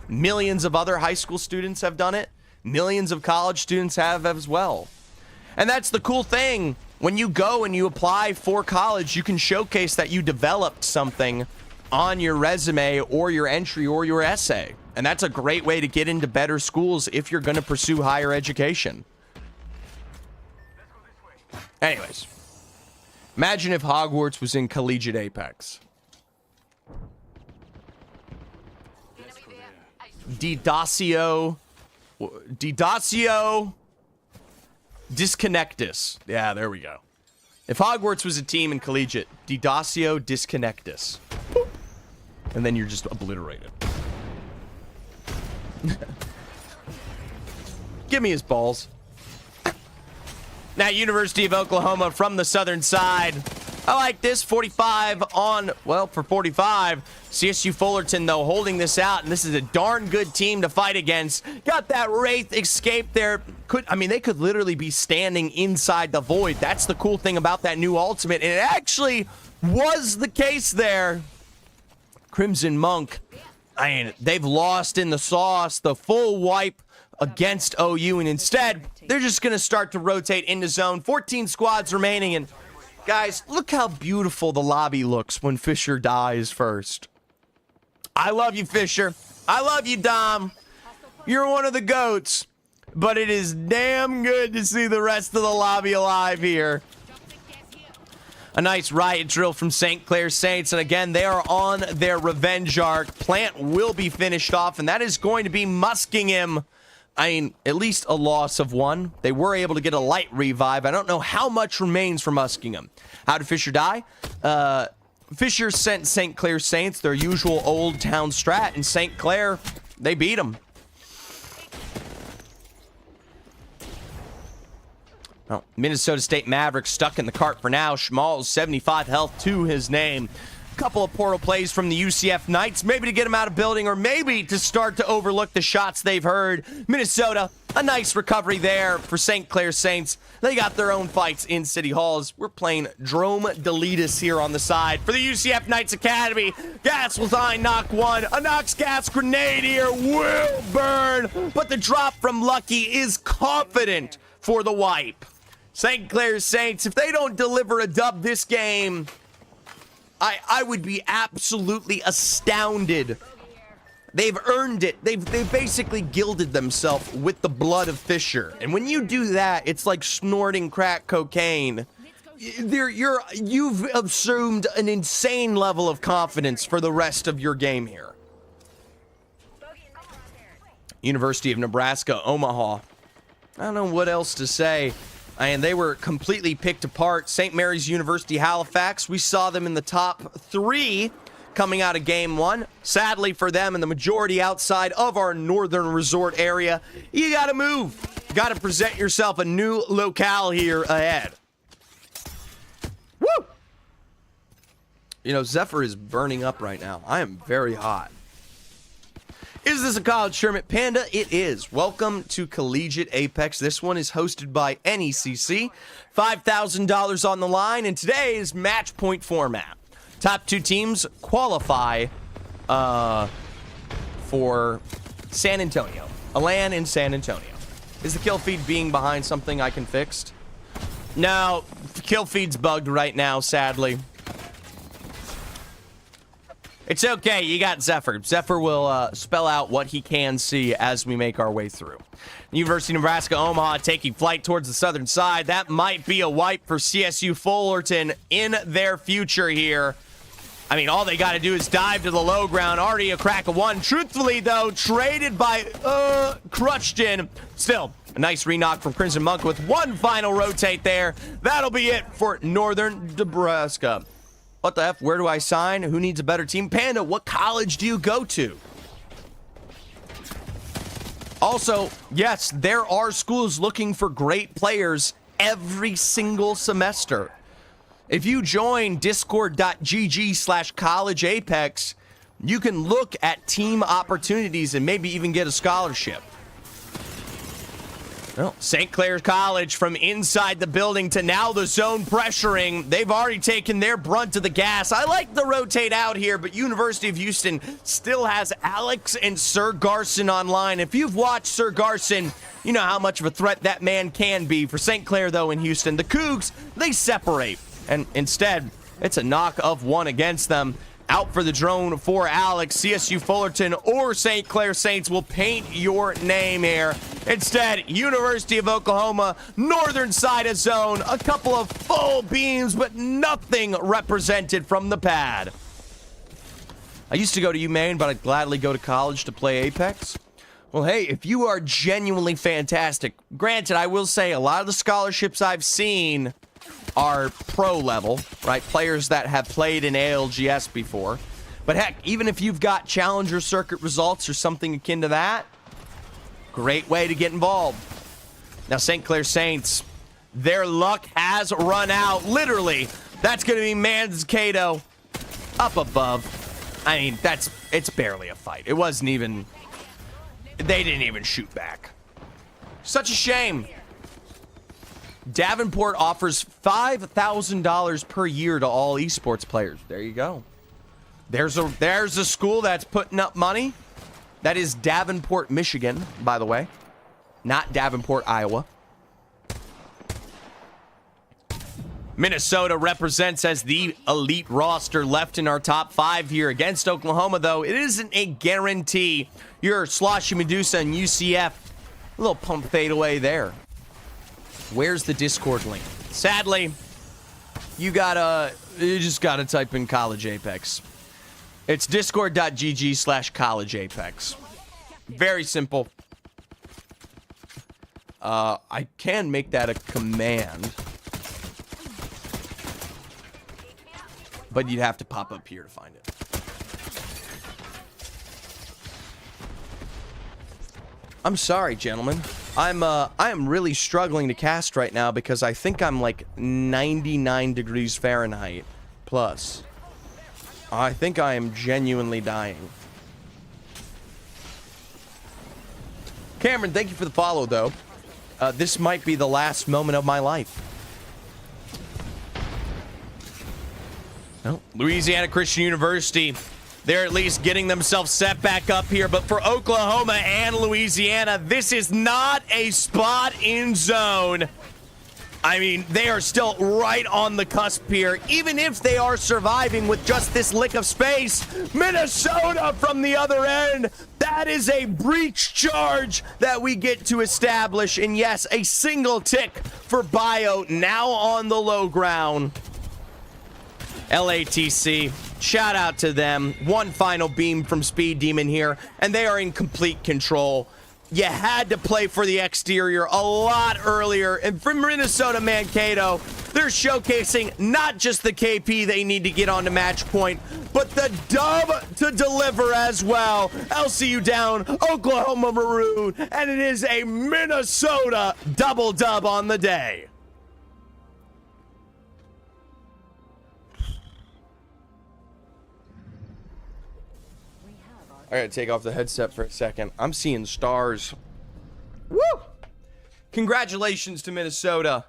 Millions of other high school students have done it. Millions of college students have as well. And that's the cool thing. When you go and you apply for college, you can showcase that you developed something on your resume or your entry or your essay. And that's a great way to get into better schools if you're going to pursue higher education. Anyways, imagine if Hogwarts was in Collegiate Apex. Didacio Disconnectus. Yeah, there we go. If Hogwarts was a team in Collegiate, Didacio Disconnectus. And then you're just obliterated. Give me his balls. Now, University of Oklahoma from the southern side. I like this. 45 on, well, for 45. CSU Fullerton, though, holding this out, and this is a darn good team to fight against. Got that Wraith escape there. They could literally be standing inside the void. That's the cool thing about that new ultimate, and it actually was the case there. Crimson Monk, they've lost in the sauce, the full wipe against OU, and instead, they're just going to start to rotate into zone. 14 squads remaining, and guys, look how beautiful the lobby looks when Fisher dies first. I love you, Fisher. I love you, Dom. You're one of the GOATs. But it is damn good to see the rest of the lobby alive here. A nice riot drill from St. Clair Saints. And again, they are on their revenge arc. Plant will be finished off, and that is going to be Muskingum. At least a loss of one. They were able to get a light revive. I don't know how much remains for Muskingum. How did Fisher die? Fisher sent St. Clair Saints their usual old town strat, and St. Clair, they beat them. Well, Minnesota State Mavericks stuck in the cart for now. Schmalz, 75 health to his name. Couple of portal plays from the UCF Knights, maybe to get them out of building or maybe to start to overlook the shots they've heard. Minnesota, a nice recovery there for St. Clair Saints. They got their own fights in City Halls. We're playing Drome Deletus here on the side for the UCF Knights Academy. Gas will find knock one. A Nox gas grenade here will burn, but the drop from Lucky is confident for the wipe. St. Clair Saints, if they don't deliver a dub this game, I would be absolutely astounded. They've earned it. They've basically gilded themselves with the blood of Fisher. And when you do that, it's like snorting crack cocaine. You've assumed an insane level of confidence for the rest of your game here. University of Nebraska, Omaha. I don't know what else to say. And they were completely picked apart. St. Mary's University, Halifax, we saw them in the top 3 coming out of game 1. Sadly for them and the majority outside of our northern resort area, you got to move. You got to present yourself a new locale here ahead. Woo! You know, Zephyr is burning up right now. I am very hot. Is this a college tournament, Panda? It is. Welcome to Collegiate Apex. This one is hosted by NECC. $5,000 on the line in today's match point format. Top 2 teams qualify for San Antonio. A LAN in San Antonio. Is the kill feed being behind something I can fix? No, kill feed's bugged right now, sadly. It's okay, you got Zephyr. Zephyr will spell out what he can see as we make our way through. University of Nebraska Omaha taking flight towards the southern side. That might be a wipe for CSU Fullerton in their future here. I mean, all they got to do is dive to the low ground. Already a crack of one. Truthfully, though, traded by Crutchton. Still, a nice re-knock from Crimson Monk with one final rotate there. That'll be it for Northern Nebraska. What the F? Where do I sign? Who needs a better team? Panda, what college do you go to? Also, yes, there are schools looking for great players every single semester. If you join discord.gg/collegeapex, you can look at team opportunities and maybe even get a scholarship. Well, St. Clair College from inside the building to now the zone pressuring. They've already taken their brunt of the gas. I like the rotate out here, but University of Houston still has Alex and Sir Garson online. If you've watched Sir Garson, you know how much of a threat that man can be. For St. Clair, though, in Houston, the Cougs, they separate. And instead, it's a knock of one against them. Out for the drone for Alex. CSU Fullerton or St. Clair Saints will paint your name here. Instead, University of Oklahoma, northern side of zone. A couple of full beams, but nothing represented from the pad. I used to go to UMaine, but I'd gladly go to college to play Apex. Well, hey, if you are genuinely fantastic, granted, I will say a lot of the scholarships I've seen are pro level, right? Players that have played in ALGS before. But heck, even if you've got Challenger Circuit results or something akin to that, great way to get involved. Now, St. Clair Saints, their luck has run out. Literally, that's going to be Mankato up above. I mean, it's barely a fight. It wasn't even, they didn't even shoot back. Such a shame. Davenport offers $5,000 per year to all esports players. There you go. There's a school that's putting up money. That is Davenport, Michigan, by the way. Not Davenport, Iowa. Minnesota represents as the elite roster left in our top 5 here against Oklahoma, though. It isn't a guarantee. Your Sloshy Medusa and UCF, a little pump fadeaway there. Where's the Discord link? Sadly, you just gotta type in College Apex. It's discord.gg/collegeapex. Very simple. I can make that a command, but you'd have to pop up here to find it. I'm sorry, gentlemen. I am really struggling to cast right now because I think I'm like 99 degrees Fahrenheit plus. I think I am genuinely dying. Cameron, thank you for the follow, though. This might be the last moment of my life. Well, Louisiana Christian University, they're at least getting themselves set back up here. But for Oklahoma and Louisiana, this is not a spot in zone. I mean, they are still right on the cusp here. Even if they are surviving with just this lick of space, Minnesota from the other end, that is a breach charge that we get to establish. And yes, a single tick for Bio now on the low ground. LATC, shout out to them. One final beam from Speed Demon here, and they are in complete control. You had to play for the exterior a lot earlier. And from Minnesota Mankato, they're showcasing not just the KP they need to get on to match point, but the dub to deliver as well. LCU down, Oklahoma Maroon, and it is a Minnesota double dub on the day. I gotta take off the headset for a second. I'm seeing stars. Woo! Congratulations to Minnesota.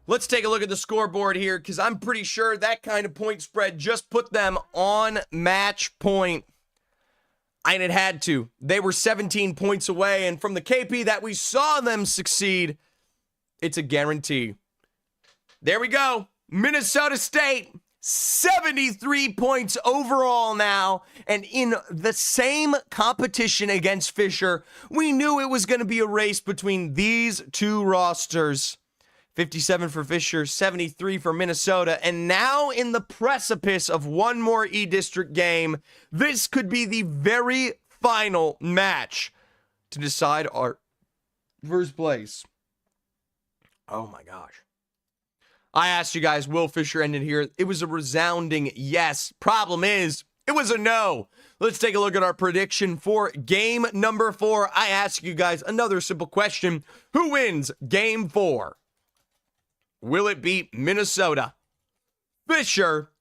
Let's take a look at the scoreboard here, because I'm pretty sure that kind of point spread just put them on match point. And it had to. They were 17 points away, and from the KP that we saw them succeed, It's a guarantee. There we go. Minnesota State, 73 points overall now. And in the same competition against Fisher, we knew it was going to be a race between these two rosters. 57 for Fisher, 73 for Minnesota. And now in the precipice of one more E-District game, this could be the very final match to decide our first place. Oh my gosh. I asked you guys, will Fisher end it here? It was a resounding yes. Problem is, it was a no. Let's take a look at our prediction for game number 4. I ask you guys another simple question. Who wins game 4? Will it be Minnesota, Fisher,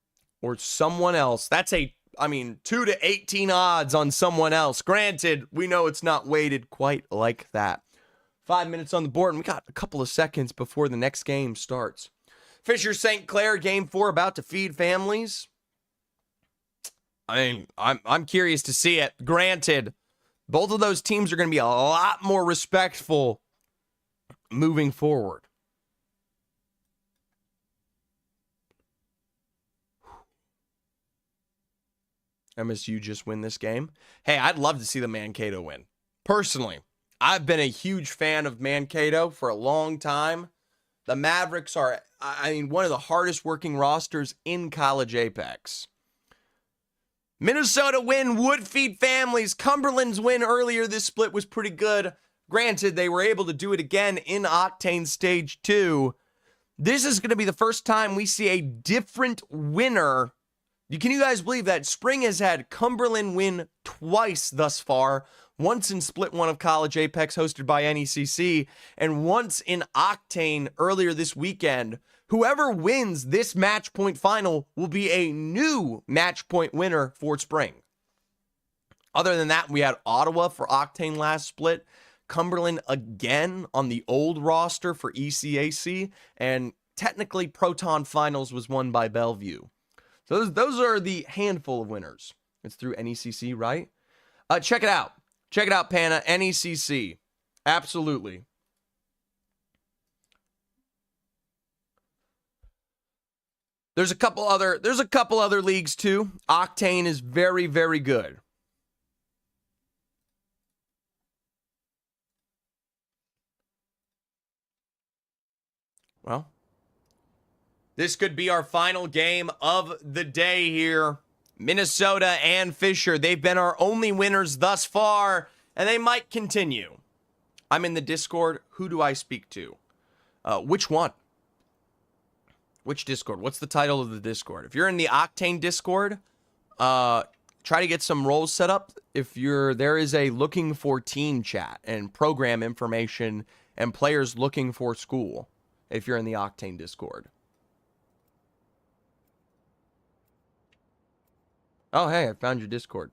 or someone else? That's 2 to 18 odds on someone else. Granted, we know it's not weighted quite like that. 5 minutes on the board, and we got a couple of seconds before the next game starts. Fisher St. Clair, game 4, about to feed families. I'm curious to see it. Granted, both of those teams are going to be a lot more respectful moving forward. MSU just win this game. Hey, I'd love to see the Mankato win. Personally, I've been a huge fan of Mankato for a long time. The Mavericks are, one of the hardest working rosters in College Apex. Minnesota win would feed families. Cumberland's win earlier this split was pretty good. Granted, they were able to do it again in Octane Stage 2. This is going to be the first time we see a different winner. Can you guys believe that Spring has had Cumberland win twice thus far? Once in Split 1 of College Apex hosted by NECC, and once in Octane earlier this weekend. Whoever wins this match point final will be a new match point winner for Spring. Other than that, we had Ottawa for Octane last split, Cumberland again on the old roster for ECAC, and technically Proton Finals was won by Bellevue. So those are the handful of winners. It's through NECC, right? Check it out. Check it out, Pana. NECC. Absolutely. There's a couple other leagues too. Octane is very, very good. Well, this could be our final game of the day here. Minnesota and Fisher, they've been our only winners thus far, and they might continue. I'm in the Discord. Who do I speak to? Which one? Which Discord? What's the title of the Discord? If you're in the Octane Discord, try to get some roles set up. There is a looking for team chat and program information and players looking for school if you're in the Octane Discord. Oh, hey, I found your Discord.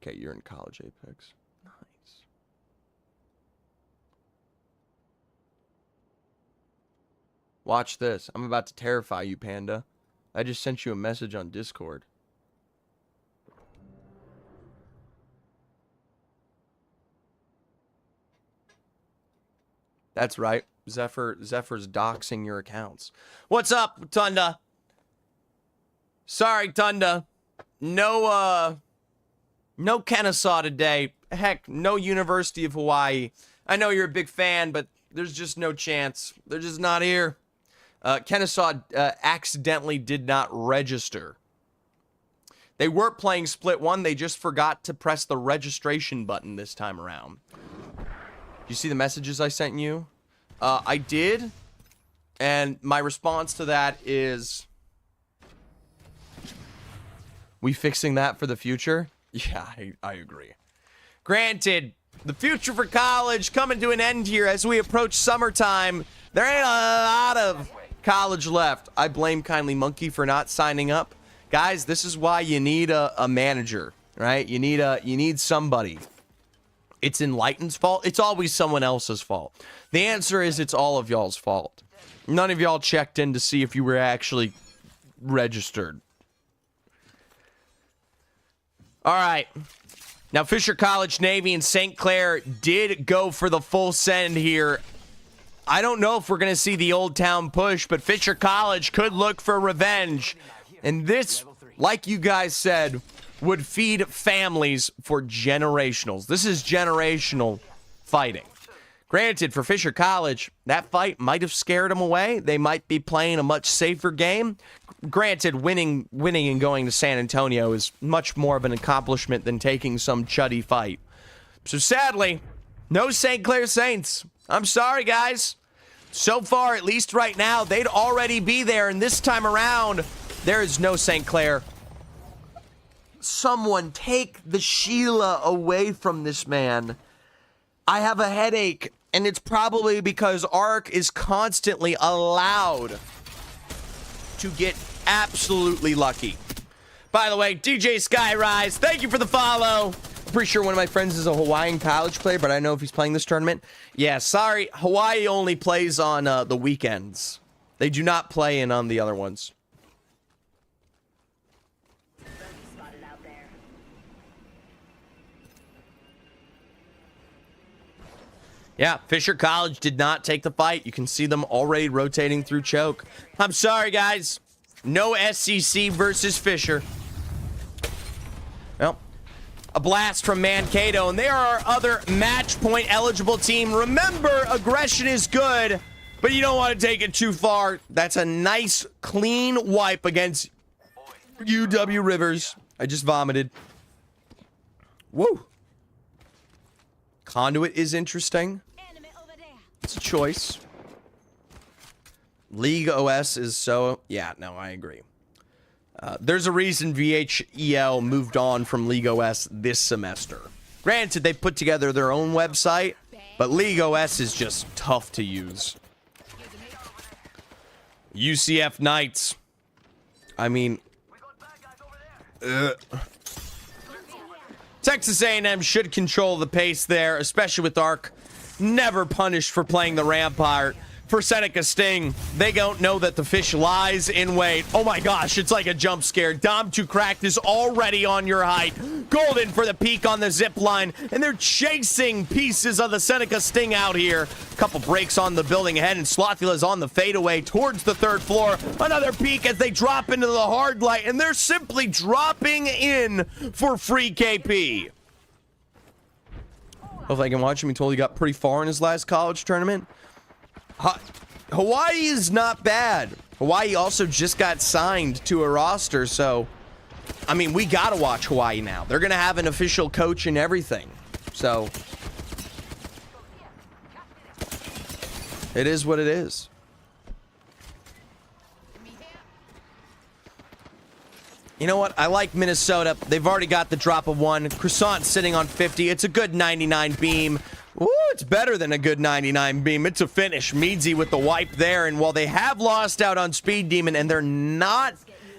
Okay, you're in College Apex. Nice. Watch this. I'm about to terrify you, Panda. I just sent you a message on Discord. That's right. Zephyr's doxing your accounts. What's up, Tunda? Sorry, Tunda. No Kennesaw today. Heck, no University of Hawaii. I know you're a big fan, but there's just no chance. They're just not here. Kennesaw accidentally did not register. They were playing Split 1. They just forgot to press the registration button this time around. You see the messages I sent you? I did. And my response to that is... we fixing that for the future? Yeah, I agree. Granted, the future for college coming to an end here as we approach summertime. There ain't a lot of college left. I blame Kindly Monkey for not signing up. Guys, this is why you need a manager, right? You need somebody. It's Enlightened's fault. It's always someone else's fault. The answer is it's all of y'all's fault. None of y'all checked in to see if you were actually registered. All right. Now, Fisher College, Navy, and St. Clair did go for the full send here. I don't know if we're going to see the Old Town push, but Fisher College could look for revenge. And this, like you guys said, would feed families for generationals. This is generational fighting. Granted, for Fisher College, that fight might have scared them away. They might be playing a much safer game. Granted, winning and going to San Antonio is much more of an accomplishment than taking some chuddy fight. So sadly, no St. Clair Saints. I'm sorry, guys. So far, at least right now, they'd already be there. And this time around, there is no St. Clair. Someone take the Sheila away from this man. I have a headache, and it's probably because Ark is constantly allowed to get absolutely lucky. By the way, DJ Skyrise, thank you for the follow. Pretty sure one of my friends is a Hawaiian college player, but I don't know if he's playing this tournament. Yeah, sorry, Hawaii only plays on the weekends. They do not play in on the other ones. Yeah, Fisher College did not take the fight. You can see them already rotating through choke. I'm sorry, guys. No SEC versus Fisher. Well, a blast from Mankato, and they are our other match point eligible team. Remember, aggression is good, but you don't want to take it too far. That's a nice, clean wipe against UW Rivers. I just vomited. Woo. Conduit is interesting. It's a choice. League OS is so... Yeah, no, I agree. There's a reason VHEL moved on from League OS this semester. Granted, they put together their own website, but League OS is just tough to use. UCF Knights. I mean... Texas A&M should control the pace there, especially with Ark. Never punished for playing the Rampart. For Seneca Sting, they don't know that the fish lies in wait. Oh my gosh, it's like a jump scare. Dom to Cracked is already on your height. Golden for the peak on the zip line, and they're chasing pieces of the Seneca Sting out here. Couple breaks on the building ahead, and Slothula's on the fadeaway towards the third floor. Another peek as they drop into the hard light, and they're simply dropping in for free KP. Hopefully I can watch him. He totally got pretty far in his last college tournament. Hawaii is not bad. Hawaii also just got signed to a roster, so I mean, we gotta watch Hawaii now. They're gonna have an official coach and everything, so it is what it is. You know what? I like Minnesota. They've already got the drop of one. Croissant sitting on 50. It's a good 99 beam. Ooh, it's better than a good 99 beam. It's a finish. Meadsy with the wipe there. And while they have lost out on Speed Demon and they're not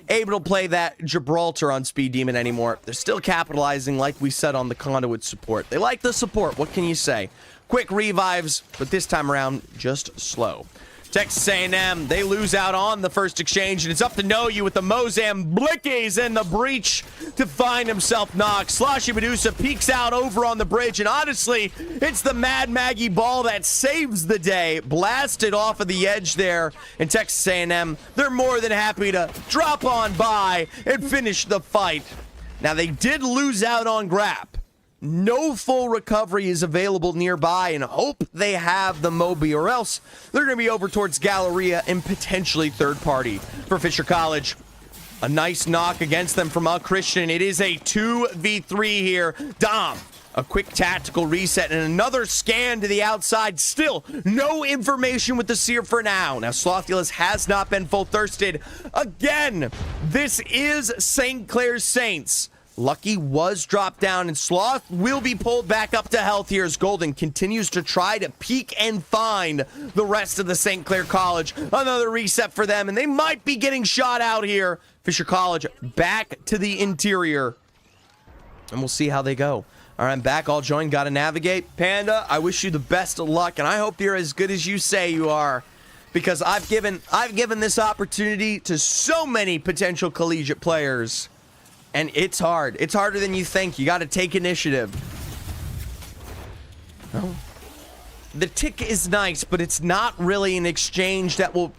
able to play that Gibraltar on Speed Demon anymore, they're still capitalizing like we said on the Conduit support. They like the support. What can you say? Quick revives, but this time around, just slow. Texas A&M, they lose out on the first exchange, and it's up to Know You with the Mozamblickies in the breach to find himself knocked. Sloshy Medusa peeks out over on the bridge, and honestly, it's the Mad Maggie ball that saves the day. Blasted off of the edge there, and Texas A&M, they're more than happy to drop on by and finish the fight. Now, they did lose out on Grap. No full recovery is available nearby, and hope they have the Moby, or else they're going to be over towards Galleria and potentially third party. For Fisher College, a nice knock against them from Christian. It is a 2v3 here. Dom, a quick tactical reset and another scan to the outside. Still no information with the Seer for now. Now, Slothulus has not been full thirsted. Again, this is St. Clair Saints. Lucky was dropped down, and Sloth will be pulled back up to health here as Golden continues to try to peek and find the rest of the St. Clair College. Another reset for them, and they might be getting shot out here. Fisher College back to the interior, and we'll see how they go. All right, I'm back. All joined. Got to navigate. Panda, I wish you the best of luck, and I hope you're as good as you say you are, because I've given this opportunity to so many potential collegiate players. And it's hard. It's harder than you think. You got to take initiative. Oh. The tick is nice, but it's not really an exchange that will,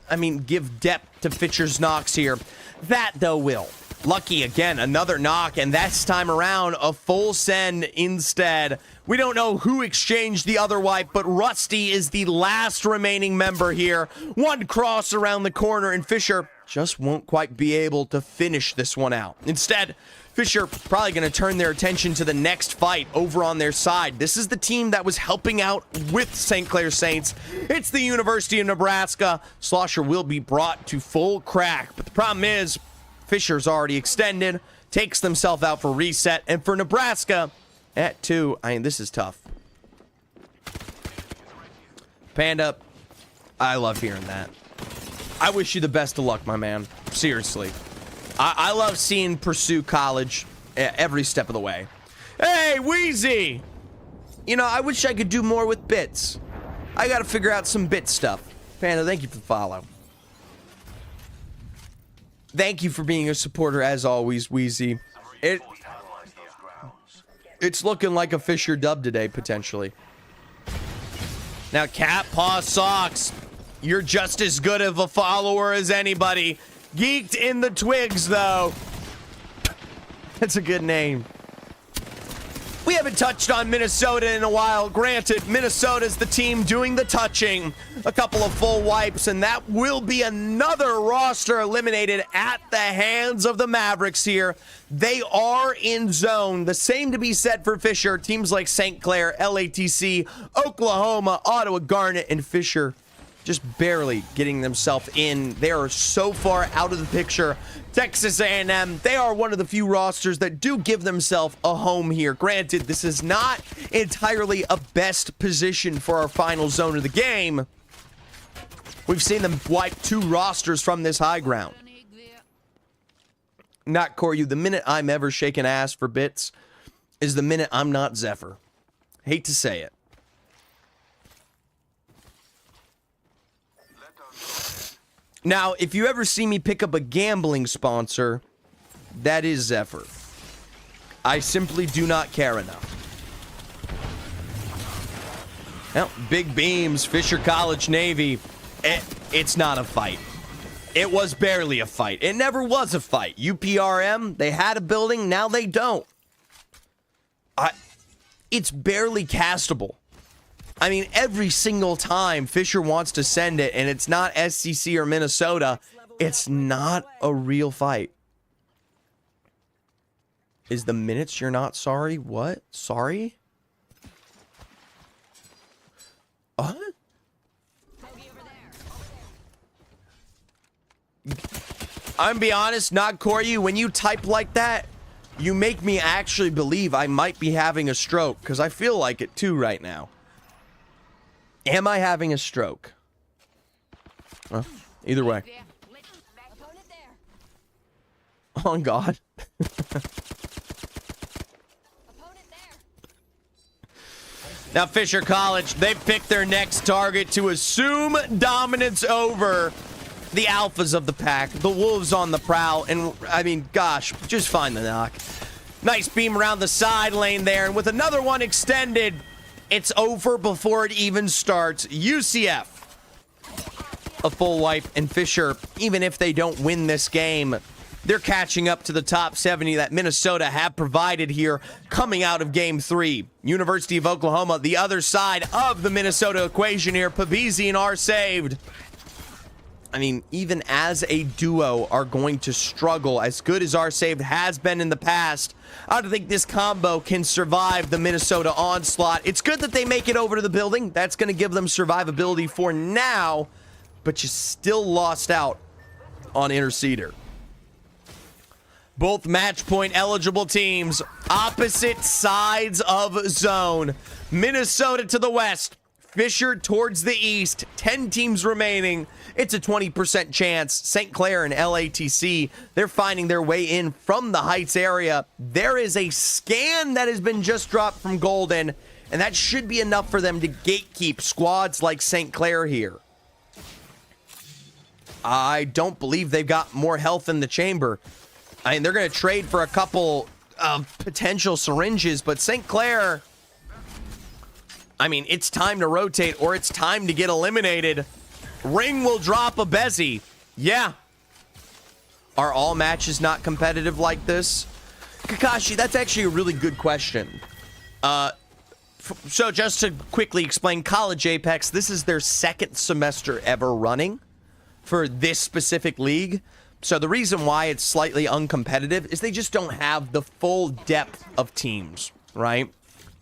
give depth to Fisher's knocks here. That, though, will. Lucky again, another knock, and this time around, a full send instead. We don't know who exchanged the other wipe, but Rusty is the last remaining member here. One cross around the corner, and Fisher just won't quite be able to finish this one out. Instead, Fisher probably going to turn their attention to the next fight over on their side. This is the team that was helping out with St. Clair Saints. It's the University of Nebraska. Slosher will be brought to full crack, but the problem is Fisher's already extended, takes themselves out for reset, and for Nebraska at 2, this is tough. Panda, I love hearing that. I wish you the best of luck, my man. Seriously. I love seeing Pursue College every step of the way. Hey, Wheezy! I wish I could do more with bits. I gotta figure out some bit stuff. Panda, thank you for the follow. Thank you for being a supporter, as always, Wheezy. It's looking like a Fisher dub today, potentially. Now, Cat Paw Socks, you're just as good of a follower as anybody. Geeked in the Twigs, though. That's a good name. We haven't touched on Minnesota in a while. Granted, Minnesota's the team doing the touching. A couple of full wipes, and that will be another roster eliminated at the hands of the Mavericks here. They are in zone. The same to be said for Fisher. Teams like St. Clair, LATC, Oklahoma, Ottawa, Garnet, and Fisher just barely getting themselves in. They are so far out of the picture. Texas A&M, they are one of the few rosters that do give themselves a home here. Granted, this is not entirely a best position for our final zone of the game. We've seen them wipe 2 rosters from this high ground. Not Koryu, the minute I'm ever shaking ass for bits is the minute I'm not Zephyr. Hate to say it. Now, if you ever see me pick up a gambling sponsor, that is Zephyr. I simply do not care enough. Well, big beams, Fisher College Navy. It's not a fight. It was barely a fight. It never was a fight. UPRM, they had a building, now they don't. It's barely castable. Every single time Fisher wants to send it and it's not SCC or Minnesota, it's not a real fight. Is the minutes you're not sorry? What? Sorry? What? I'm gonna be honest, not Koryu, when you type like that, you make me actually believe I might be having a stroke, because I feel like it too right now. Am I having a stroke? Well, either way. Oh, God. Now, Fisher College, they picked their next target to assume dominance over the alphas of the pack. The Wolves on the prowl. And, gosh, just find the knock. Nice beam around the side lane there. And with another one extended, it's over before it even starts. UCF, a full wipe, and Fisher, even if they don't win this game, they're catching up to the top 70 that Minnesota have provided here coming out of Game 3. University of Oklahoma, the other side of the Minnesota equation here. Pabisi and R saved. Even as a duo are going to struggle, as good as R saved has been in the past. I don't think this combo can survive the Minnesota onslaught. It's good that they make it over to the building. That's going to give them survivability for now, but you still lost out on Interceder. Both match point eligible teams, opposite sides of zone. Minnesota to the west, Fisher towards the east, 10 teams remaining. It's a 20% chance. St. Clair and LATC, they're finding their way in from the Heights area. There is a scan that has been just dropped from Golden, and that should be enough for them to gatekeep squads like St. Clair here. I don't believe they've got more health in the chamber. I mean, they're going to trade for a couple of potential syringes, but St. Clair, I mean, it's time to rotate or it's time to get eliminated. Ring will drop a Bezzy. Yeah. Are all matches not competitive like this? Kakashi, that's actually a really good question. So just to quickly explain, College Apex, this is their second semester ever running for this specific league. So the reason why it's slightly uncompetitive is they just don't have the full depth of teams, right?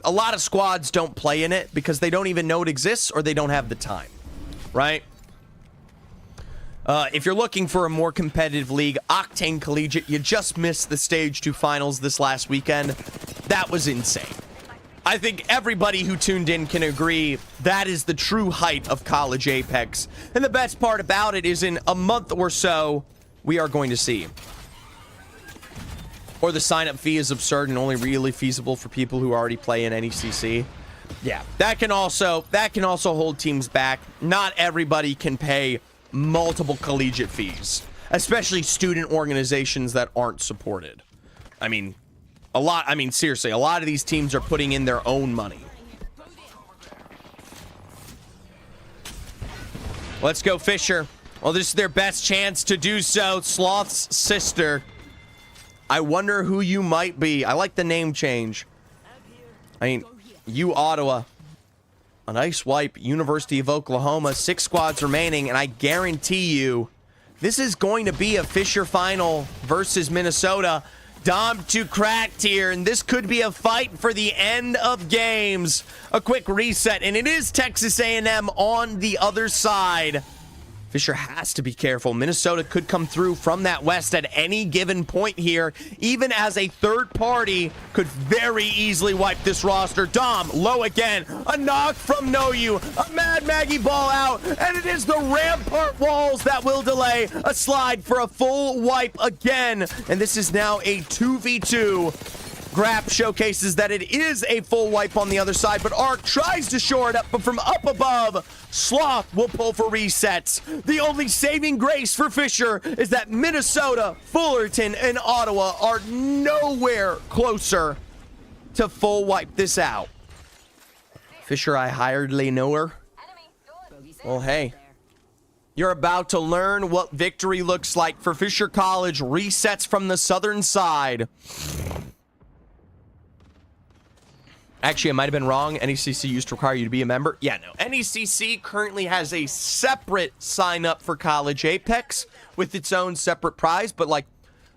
A lot of squads don't play in it because they don't even know it exists or they don't have the time, right? If you're looking for a more competitive league, Octane Collegiate, you just missed the Stage 2 finals this last weekend. That was insane. I think everybody who tuned in can agree that is the true height of College Apex. And the best part about it is in a month or so, we are going to see. Or the sign-up fee is absurd and only really feasible for people who already play in NECC. Yeah, that can also hold teams back. Not everybody can pay multiple collegiate fees, especially student organizations that aren't supported. I mean, seriously, a lot of these teams are putting in their own money. Let's go, Fisher. Well, this is their best chance to do so. Sloth's sister. I wonder who you might be. I like the name change. I mean, you Ottawa. A nice wipe. University of Oklahoma. 6 squads remaining, and I guarantee you this is going to be a Fisher final versus Minnesota. Dom to cracked here, and this could be a fight for the end of games. A quick reset, and it is Texas A&M on the other side. Fisher has to be careful. Minnesota could come through from that west at any given point here, even as a third party could very easily wipe this roster. Dom, low again. A knock from Noyu. A Mad Maggie ball out, and it is the Rampart walls that will delay. A slide for a full wipe again, and this is now a 2v2. Grap showcases that it is a full wipe on the other side, but Ark tries to shore it up, but from up above, Sloth will pull for resets. The only saving grace for Fisher is that Minnesota, Fullerton, and Ottawa are nowhere closer to full wipe this out. Fisher, I hardly know her. Well, hey. You're about to learn what victory looks like for Fisher College. Resets from the southern side. Actually, I might have been wrong. NECC used to require you to be a member. Yeah, no. NECC currently has a separate sign-up for College Apex with its own separate prize, but, like,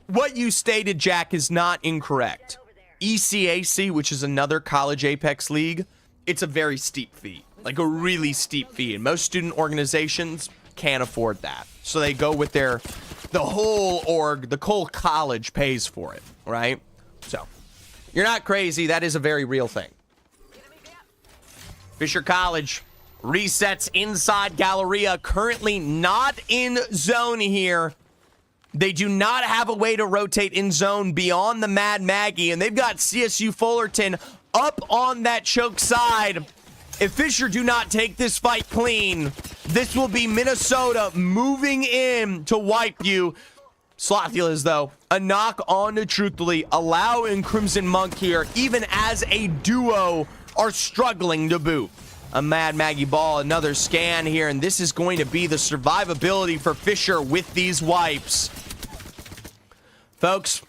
what you stated, Jack, is not incorrect. ECAC, which is another College Apex league, it's a very steep fee. Like, a really steep fee, and most student organizations can't afford that. So they go with the whole org, the whole college pays for it, right? So you're not crazy. That is a very real thing. Fisher College resets inside Galleria. Currently not in zone here. They do not have a way to rotate in zone beyond the Mad Maggie. And they've got CSU Fullerton up on that choke side. If Fisher do not take this fight clean, this will be Minnesota moving in to wipe you. Slothulas, though, a knock on to Truthfully, Allow and Crimson Monk here, even as a duo, are struggling to boot. A Mad Maggie ball, another scan here, and this is going to be the survivability for Fisher with these wipes. Folks,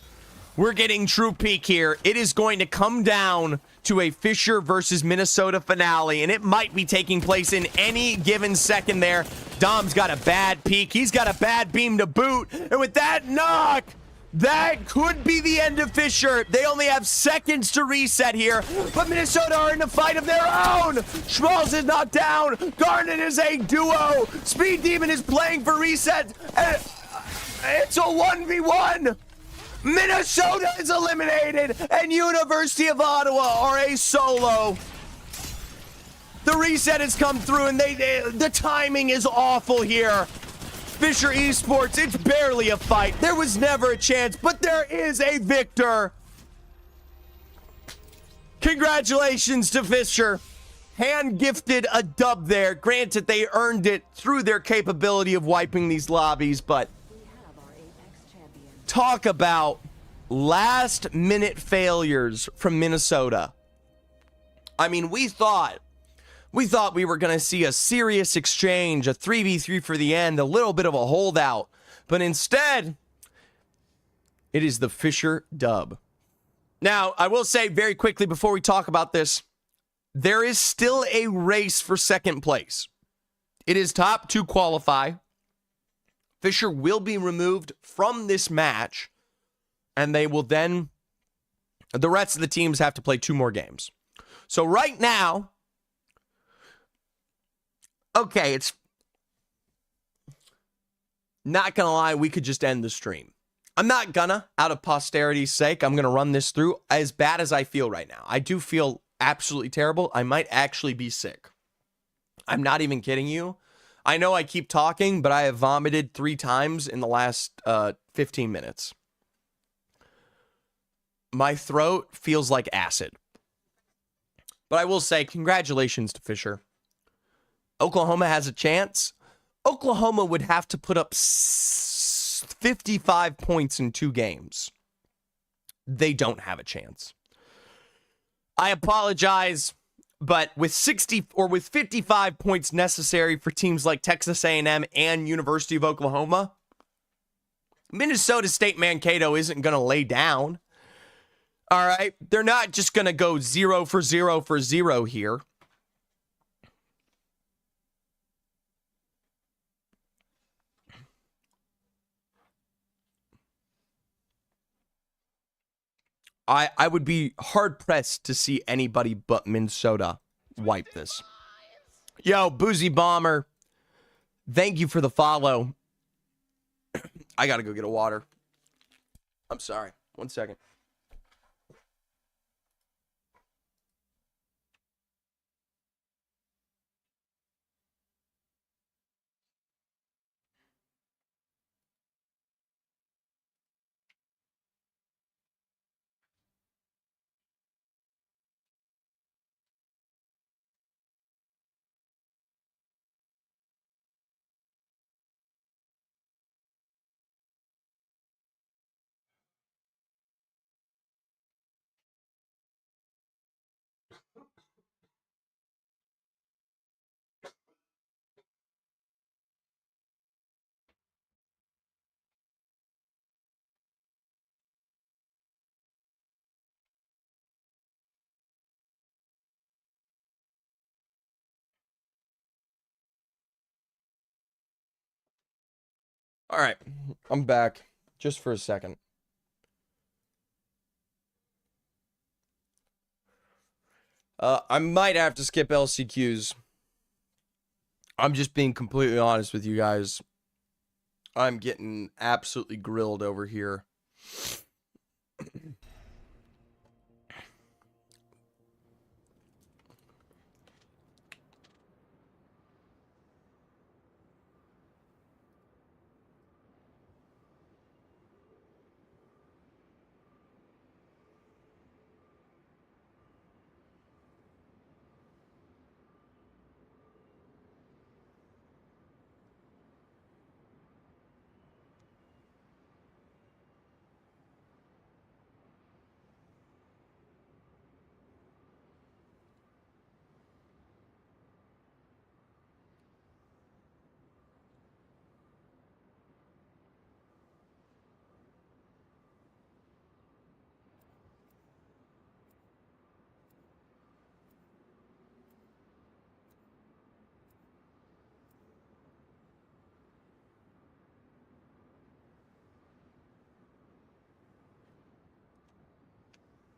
we're getting true peak here. It is going to come down to a Fisher versus Minnesota finale, and it might be taking place in any given second there. Dom's got a bad peek. He's got a bad beam to boot. And with that knock, that could be the end of Fisher. They only have seconds to reset here, but Minnesota are in a fight of their own. Schmalz is knocked down. Garnet is a duo. Speed Demon is playing for reset. And it's a 1v1. Minnesota is eliminated, and University of Ottawa are a solo. The reset has come through, and the timing is awful here. Fisher Esports, it's barely a fight. There was never a chance, but there is a victor. Congratulations to Fisher. Hand-gifted a dub there. Granted, they earned it through their capability of wiping these lobbies, but talk about last-minute failures from Minnesota. I mean, we thought we were going to see a serious exchange, a 3v3 for the end, a little bit of a holdout. But instead, it is the Fisher dub. Now, I will say very quickly before we talk about this, there is still a race for second place. It is top to qualify. Fisher will be removed from this match, and they will then, the rest of the teams have to play 2 more games. So right now, okay, it's not gonna lie, we could just end the stream. I'm not gonna, out of posterity's sake, I'm gonna run this through as bad as I feel right now. I do feel absolutely terrible. I might actually be sick. I'm not even kidding you. I know I keep talking, but I have vomited 3 times in the last 15 minutes. My throat feels like acid. But I will say, congratulations to Fisher. Oklahoma has a chance. Oklahoma would have to put up 55 points in 2 games. They don't have a chance. I apologize, but with 60 or with 55 points necessary for teams like Texas A&M and University of Oklahoma, Minnesota State Mankato isn't going to lay down. All right, they're not just going to go 0 for 0 for 0 here. I would be hard-pressed to see anybody but Minnesota wipe this. Yo, Boozy Bomber, thank you for the follow. I got to go get a water. I'm sorry. 1 second. All right, I'm back just for a second. I might have to skip LCQs. I'm just being completely honest with you guys. I'm getting absolutely grilled over here.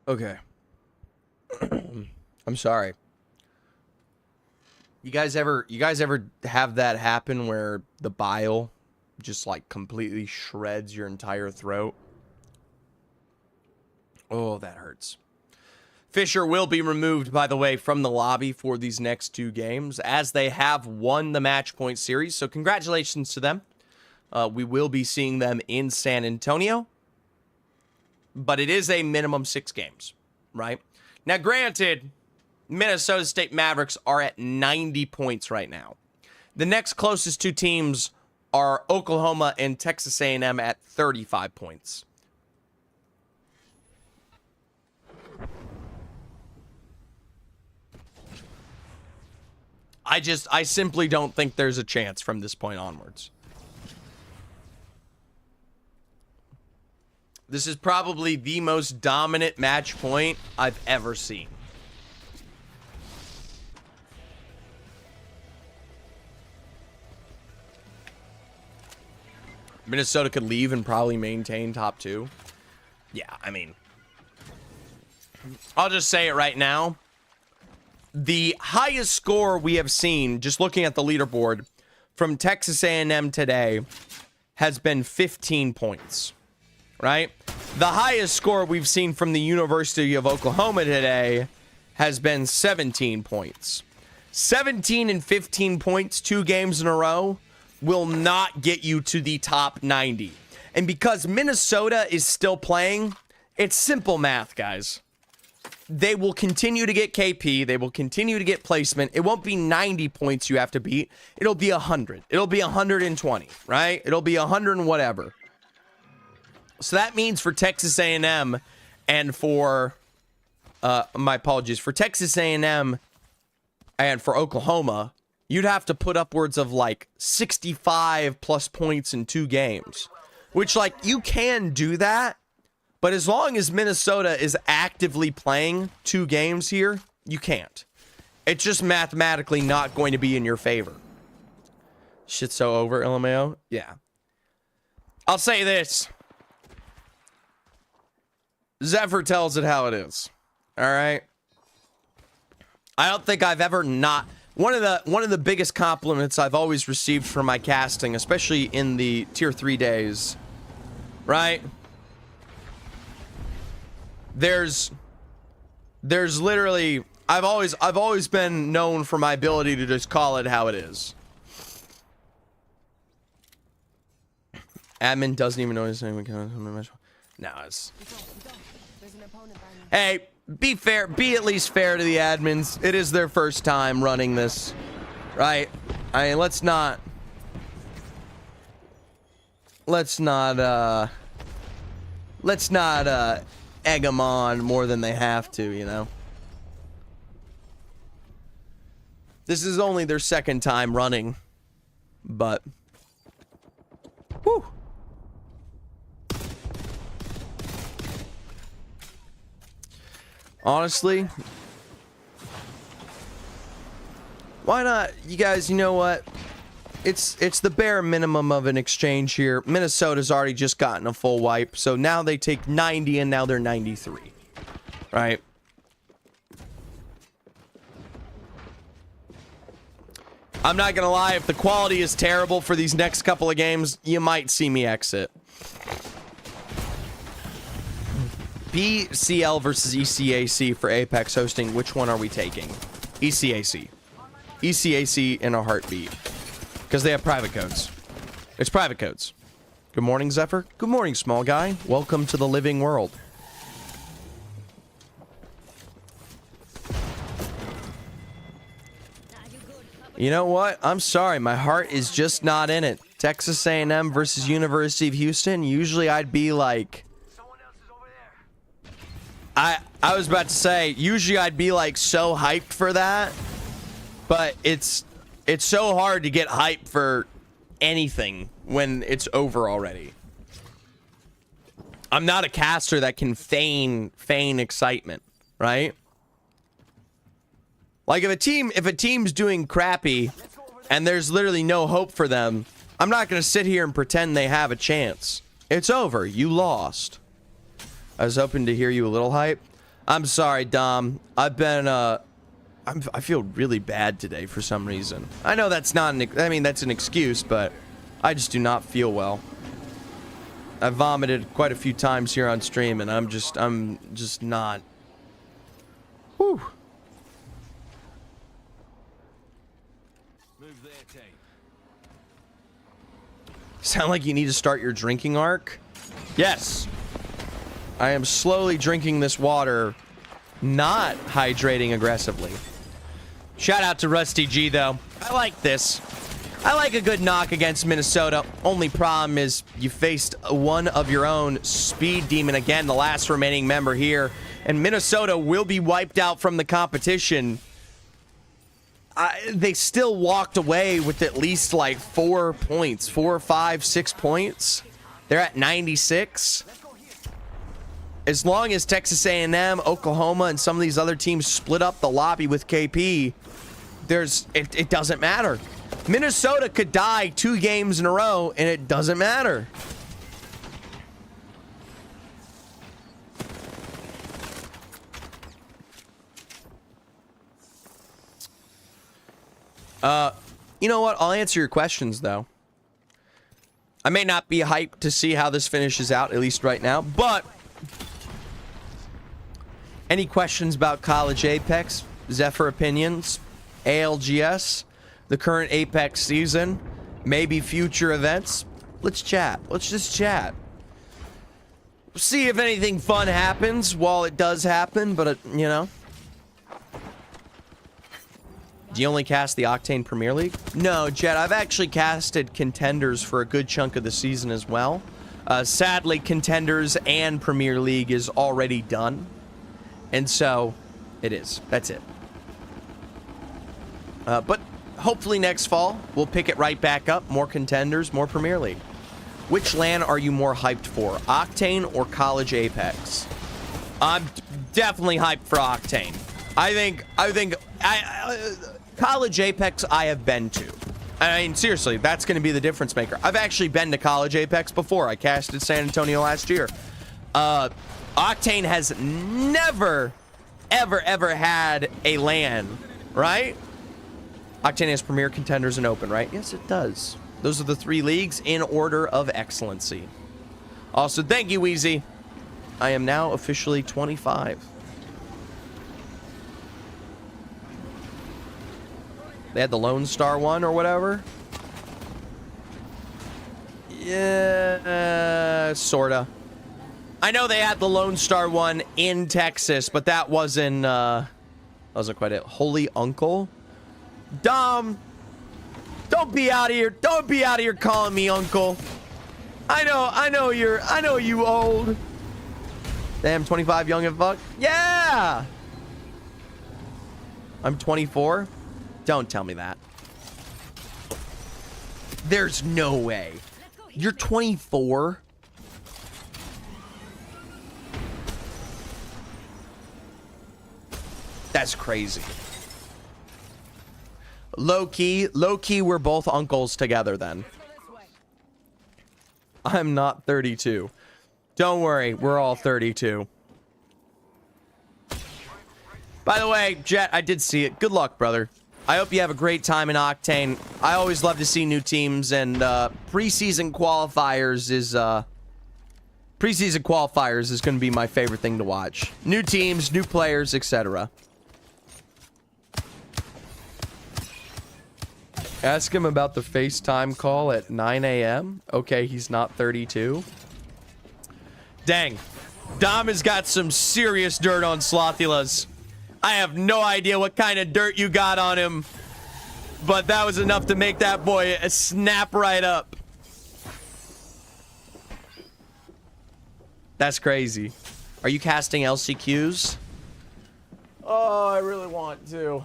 Okay. I'm sorry. You guys ever have that happen where the bile just like completely shreds your entire throat? Oh, that hurts. Fisher will be removed, by the way, from the lobby for these next 2 games, as they have won the match point series. So congratulations to them. We will be seeing them in San Antonio. But it is a minimum 6 games, right? Now, granted, Minnesota State Mavericks are at 90 points right now. The next closest 2 teams are Oklahoma and Texas A&M at 35 points. I simply don't think there's a chance from this point onwards. This is probably the most dominant match point I've ever seen. Minnesota could leave and probably maintain top 2. Yeah, I mean, I'll just say it right now. The highest score we have seen, just looking at the leaderboard, from Texas A&M today has been 15 points, right? The highest score we've seen from the University of Oklahoma today has been 17 points. 17 and 15 points, 2 games in a row, will not get you to the top 90. And because Minnesota is still playing, it's simple math, guys. They will continue to get KP. They will continue to get placement. It won't be 90 points you have to beat. It'll be 100. It'll be 120, right? It'll be 100 and whatever. So that means for Texas A&M and for, my apologies, for Texas A&M and for Oklahoma, you'd have to put upwards of like 65 plus points in 2 games, which, like, you can do that. But as long as Minnesota is actively playing 2 games here, you can't. It's just mathematically not going to be in your favor. Shit's so over, LMAO? Yeah. I'll say this. Zephyr tells it how it is. All right? I don't think I've ever not... One of the biggest compliments I've always received from my casting, especially in the tier 3 days, right? There's literally, I've always been known for my ability to just call it how it is. Admin doesn't even know his name. No, it's... Hey, be fair. Be at least fair to the admins. It is their first time running this, right? I mean, let's not egg them on more than they have to, you know? This is only their second time running, but... Whew. Honestly, why not? You guys, you know what? It's the bare minimum of an exchange here. Minnesota's already just gotten a full wipe, so now they take 90 and now they're 93. Right? I'm not gonna lie, if the quality is terrible for these next couple of games, you might see me exit. BCL versus ECAC for Apex hosting. Which one are we taking? ECAC. ECAC in a heartbeat. Because they have private codes. It's private codes. Good morning, Zephyr. Good morning, small guy. Welcome to the living world. You know what? I'm sorry. My heart is just not in it. Texas A&M versus University of Houston. Usually I'd be like... I was about to say, usually I'd be like so hyped for that, but it's so hard to get hyped for anything when it's over already. I'm not a caster that can feign excitement, right? Like if a team's doing crappy and there's literally no hope for them, I'm not going to sit here and pretend they have a chance. It's over. You lost. I was hoping to hear you a little hype. I'm sorry, Dom. I've been, I feel really bad today for some reason. I know that's not that's an excuse, but I just do not feel well. I vomited quite a few times here on stream, and I'm just not. Whew. Sound like you need to start your drinking arc? Yes. I am slowly drinking this water, not hydrating aggressively. Shout out to Rusty G, though. I like this. I like a good knock against Minnesota. Only problem is you faced one of your own, Speed Demon, again, the last remaining member here. And Minnesota will be wiped out from the competition. They still walked away with at least like 4 points, 4, 5, 6 points. They're at 96. As long as Texas A&M, Oklahoma, and some of these other teams split up the lobby with KP, it doesn't matter. Minnesota could die 2 games in a row, and it doesn't matter. You know what? I'll answer your questions, though. I may not be hyped to see how this finishes out, at least right now, but any questions about College Apex, Zephyr opinions, ALGS, the current Apex season, maybe future events? Let's chat. Let's just chat. See if anything fun happens while it does happen, but, you know. Do you only cast the Octane Premier League? No, Jet, I've actually casted Contenders for a good chunk of the season as well. Sadly, Contenders and Premier League is already done. And so, it is. That's it. But hopefully next fall, we'll pick it right back up. More Contenders, more Premier League. Which LAN are you more hyped for? Octane or College Apex? I'm definitely hyped for Octane. I think College Apex I have been to. I mean, seriously, that's going to be the difference maker. I've actually been to College Apex before. I casted San Antonio last year. Octane has never, ever had a LAN, right? Octane has Premier, Contenders, and Open, right? Yes, it does. Those are the 3 leagues in order of excellency. Also, thank you, Wheezy. I am now officially 25. They had the Lone Star one or whatever. Yeah, sorta. I know they had the Lone Star one in Texas, but that wasn't quite it. Holy Uncle? Dom, don't be out of here. Don't be out of here calling me uncle. I know you old. Damn, 25 young and fuck. Yeah! I'm 24. Don't tell me that. There's no way. You're 24? That's crazy. Low-key, we're both uncles together then. I'm not 32. Don't worry, we're all 32. By the way, Jet, I did see it. Good luck, brother. I hope you have a great time in Octane. I always love to see new teams, and preseason qualifiers is going to be my favorite thing to watch. New teams, new players, etc. Ask him about the FaceTime call at 9 a.m. Okay, he's not 32. Dang. Dom has got some serious dirt on Slothulas. I have no idea what kind of dirt you got on him, but that was enough to make that boy snap right up. That's crazy. Are you casting LCQs? Oh, I really want to.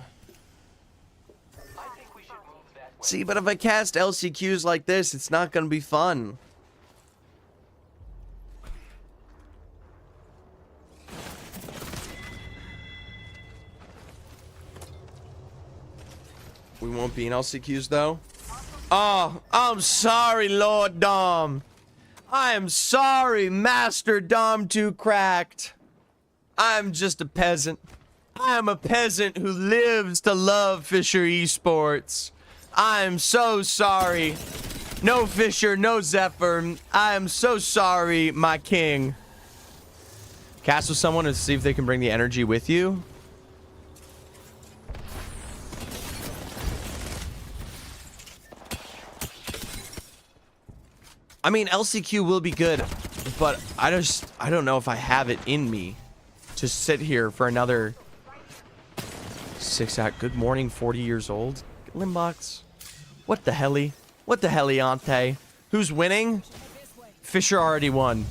See, but if I cast LCQs like this, it's not going to be fun. We won't be in LCQs, though. Oh, I'm sorry, Lord Dom. I am sorry, Master Dom 2 Cracked. I'm just a peasant. I am a peasant who lives to love Fisher Esports. I am so sorry. No Fisher, no Zephyr. I am so sorry, my king. Cast with someone to see if they can bring the energy with you. I mean, LCQ will be good, but I don't know if I have it in me to sit here for another 6 hours. Good morning, 40 years old. Limbox. What the helly? What the heliante? Who's winning? Fisher already won.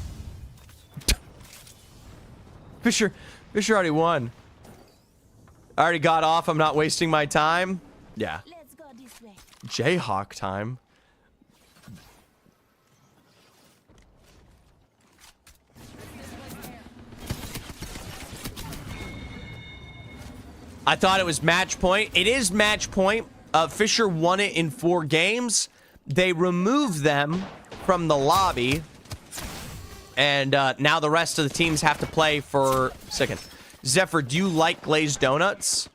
Fisher already won. I already got off. I'm not wasting my time. Yeah. Let's go this way. Jayhawk time. I thought it was match point. It is match point. Fisher won it in 4 games. They removed them from the lobby. And now the rest of the teams have to play for second. Zephyr, do you like glazed donuts?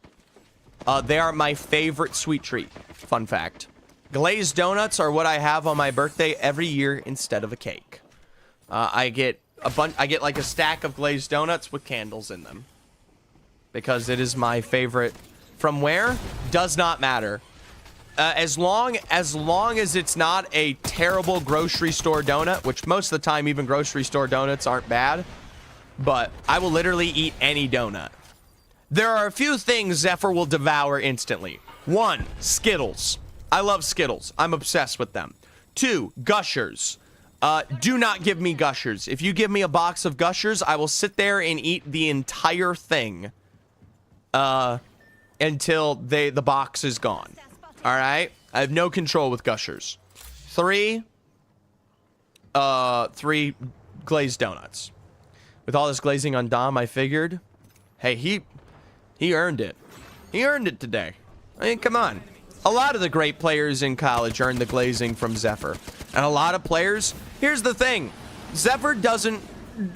They are my favorite sweet treat. Fun fact. Glazed donuts are what I have on my birthday every year instead of a cake. I get like a stack of glazed donuts with candles in them. Because it is my favorite. From where? Does not matter. As long as it's not a terrible grocery store donut, which most of the time even grocery store donuts aren't bad, but I will literally eat any donut. There are a few things Zephyr will devour instantly. 1, Skittles. I love Skittles. I'm obsessed with them. 2, Gushers. Do not give me Gushers. If you give me a box of Gushers, I will sit there and eat the entire thing until the box is gone. All right? I have no control with Gushers. 3 glazed donuts. With all this glazing on Dom, I figured, hey, he earned it. He earned it today. I mean, come on. A lot of the great players in college earned the glazing from Zephyr. And a lot of players, here's the thing. Zephyr doesn't,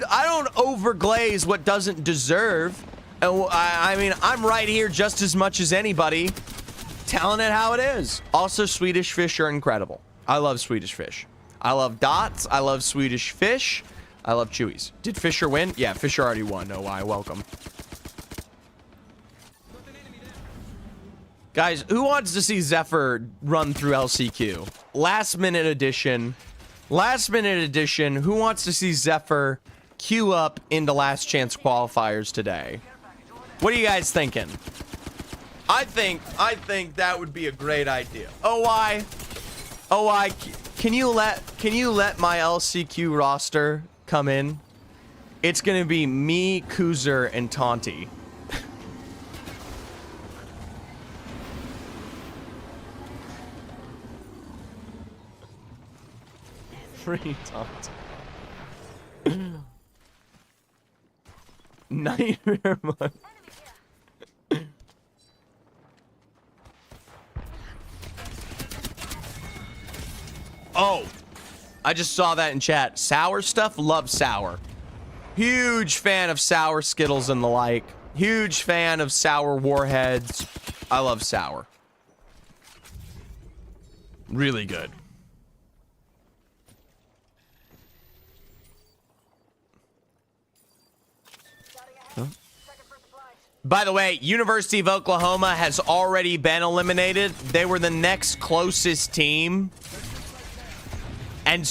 I don't overglaze what doesn't deserve. I mean, I'm right here just as much as anybody, telling it how it is. Also, Swedish fish are incredible. I love Swedish fish. I love Dots. I love Swedish fish. I love Chewies. Did Fisher win? Yeah, Fisher already won. No, why? Welcome. Guys, who wants to see Zephyr run through LCQ? Last minute edition. Last minute edition. Who wants to see Zephyr queue up into last chance qualifiers today? What are you guys thinking? I think that would be a great idea. OI, can you let my LCQ roster come in? It's gonna be me, Kuzer, and Taunty. Free Taunty. Nightmare mode. Oh, I just saw that in chat. Sour stuff? Love sour. Huge fan of sour Skittles and the like. Huge fan of sour Warheads. I love sour. Really good. Huh? By the way, University of Oklahoma has already been eliminated. They were the next closest team. And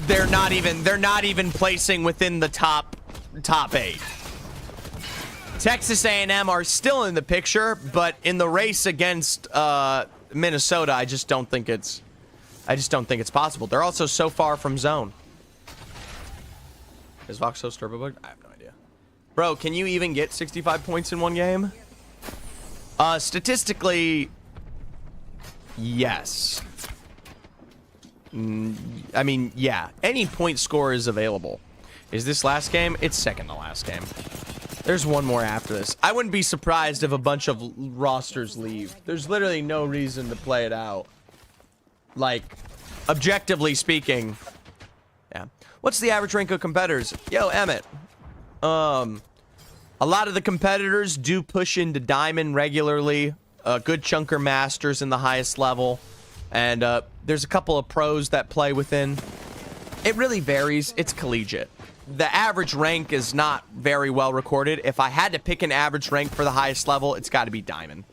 they're not even placing within the top 8. Texas A&M are still in the picture, but in the race against Minnesota, I just don't think it's possible. They're also so far from zone. Is Voxos turbo bugged? I have no idea. Bro, can you even get 65 points in one game? Statistically, yes. I mean, yeah. Any point score is available. Is this last game? It's second to last game. There's one more after this. I wouldn't be surprised if a bunch of rosters leave. There's literally no reason to play it out. Like, objectively speaking. Yeah. What's the average rank of competitors? Yo, Emmett. A lot of the competitors do push into Diamond regularly. A good chunk are Masters in the highest level. And there's a couple of pros that play within. It really varies. It's collegiate. The average rank is not very well recorded. If I had to pick an average rank for the highest level, it's got to be Diamond.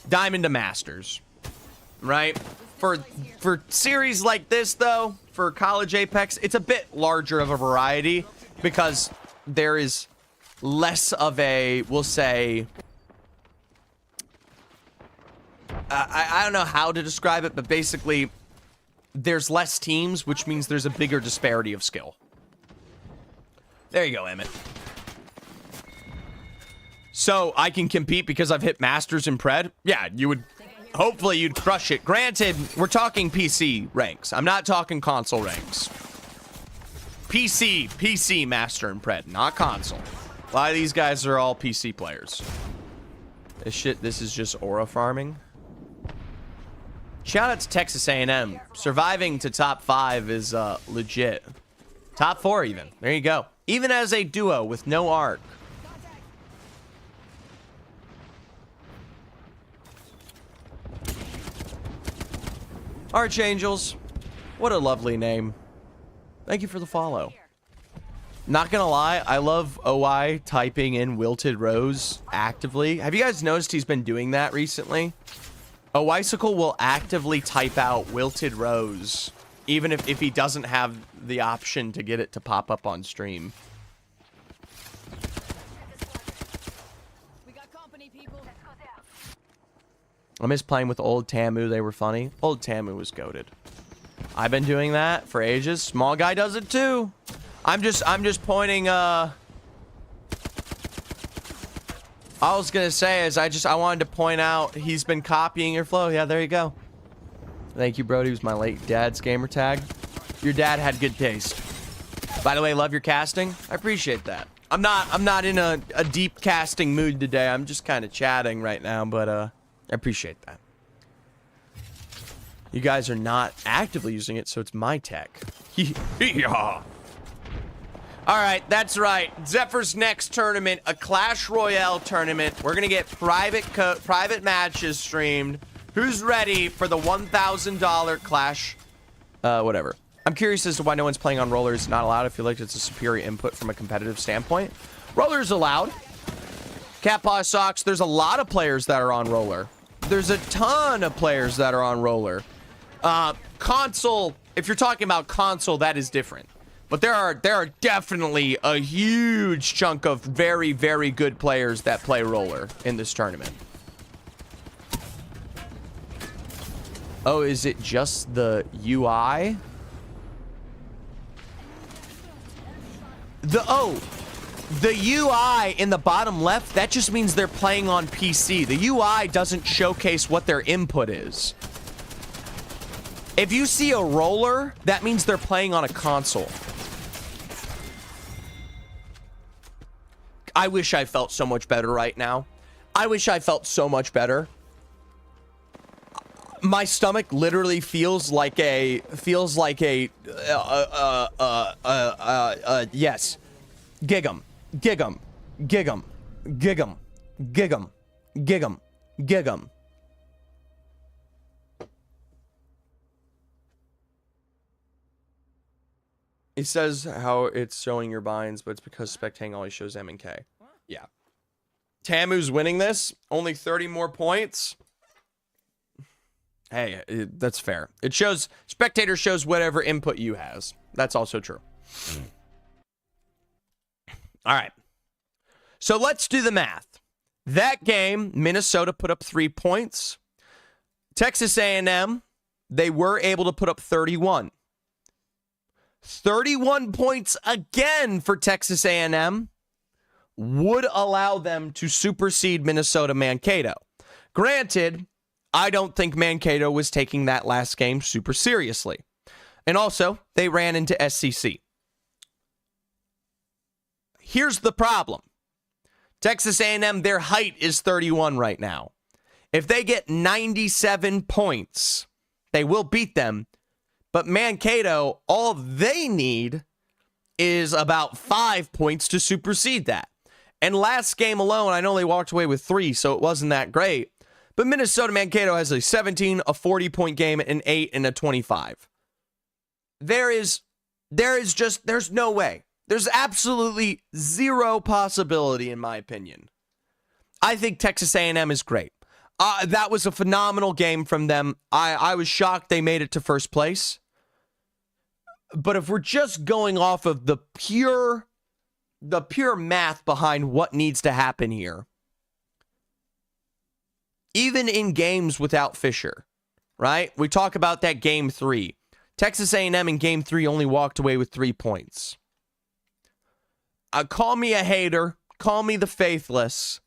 Diamond to Masters. Right? For series like this, though, for College Apex, it's a bit larger of a variety because there is less of a, we'll say, I don't know how to describe it, but basically there's less teams, which means there's a bigger disparity of skill. There you go, Emmett. So I can compete because I've hit Masters in Pred? Yeah, you would. Hopefully you'd crush it. Granted, we're talking PC ranks. I'm not talking console ranks. PC Master in Pred, not console. A lot of these guys are all PC players. This is just aura farming. Shout out to Texas A&M. Surviving to top 5 is legit. Top 4 even. There you go. Even as a duo with no arc. Archangels. What a lovely name. Thank you for the follow. Not gonna lie, I love OI typing in Wilted Rose actively. Have you guys noticed he's been doing that recently? Oisicle will actively type out Wilted Rose, even if he doesn't have the option to get it to pop up on stream. I miss playing with old Tamu. They were funny. Old Tamu was goated. I've been doing that for ages. Small guy does it too. I'm just pointing. I was gonna say is I wanted to point out he's been copying your flow. Yeah, there you go. Thank you, Brody. He was my late dad's gamer tag. Your dad had good taste. By the way, love your casting. I appreciate that. I'm not in a deep casting mood today. I'm just kind of chatting right now, but I appreciate that. You guys are not actively using it, so it's my tech. Yeah. All right, that's right. Zephyr's next tournament, a Clash Royale tournament. We're gonna get private matches streamed. Who's ready for the $1,000 Clash? Whatever. I'm curious as to why no one's playing on roller. It's not allowed. I feel like it's a superior input from a competitive standpoint. Roller's allowed. Cat Paw Socks. There's a lot of players that are on roller. There's a ton of players that are on roller. Console. If you're talking about console, that is different. But there are definitely a huge chunk of very, very good players that play roller in this tournament. Oh, is it just the UI? The UI in the bottom left, that just means they're playing on PC. The UI doesn't showcase what their input is. If you see a roller, that means they're playing on a console. I wish I felt so much better right now. I wish I felt so much better. My stomach literally feels like a yes. Gig'em. Gig'em. Gig'em. Gig'em. Gig'em. Gig'em. Gig'em. It says how it's showing your binds, but it's because Spectang always shows M and K. Yeah. Tamu's winning this. Only 30 more points. Hey, that's fair. It shows, Spectator shows whatever input you has. That's also true. All right. So let's do the math. That game, Minnesota put up 3 points. Texas A&M, they were able to put up 31. 31 points again for Texas A&M would allow them to supersede Minnesota Mankato. Granted, I don't think Mankato was taking that last game super seriously. And also, they ran into SCC. Here's the problem. Texas A&M, their height is 31 right now. If they get 97 points, they will beat them. But Mankato, all they need is about 5 points to supersede that. And last game alone, I know they walked away with 3, so it wasn't that great. But Minnesota Mankato has a 17, a 40-point game, an 8, and a 25. There's no way. There's absolutely zero possibility, in my opinion. I think Texas A&M is great. That was a phenomenal game from them. I was shocked they made it to first place. But if we're just going off of the pure math behind what needs to happen here, even in games without Fisher, right? We talk about that game 3. Texas A&M in game 3 only walked away with 3 points. Call me a hater. Call me the faithless.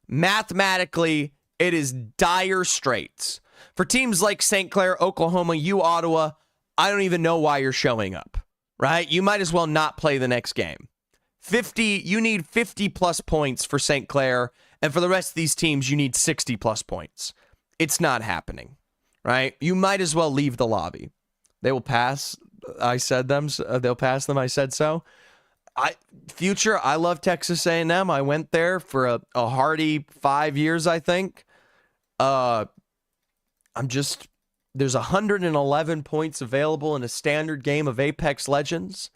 Mathematically, it is dire straits. For teams like St. Clair, Oklahoma, Ottawa, I don't even know why you're showing up, right? You might as well not play the next game. You need 50 plus points for St. Clair, and for the rest of these teams, you need 60 plus points. It's not happening, right? You might as well leave the lobby. They will pass. I said them. They'll pass them. I said so. I love Texas A&M. I went there for a hearty 5 years, I think. There's 111 points available in a standard game of Apex Legends,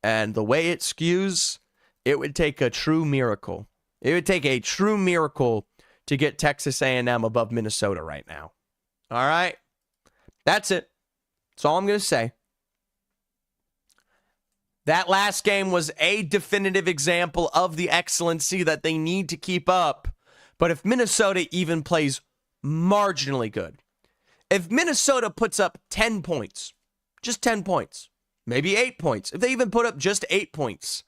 and the way it skews, it would take a true miracle. It would take a true miracle to get Texas A&M above Minnesota right now. All right? That's it. That's all I'm going to say. That last game was a definitive example of the excellency that they need to keep up. But if Minnesota even plays marginally good, if Minnesota puts up 10 points, just 10 points, maybe 8 points, if they even put up just 8 points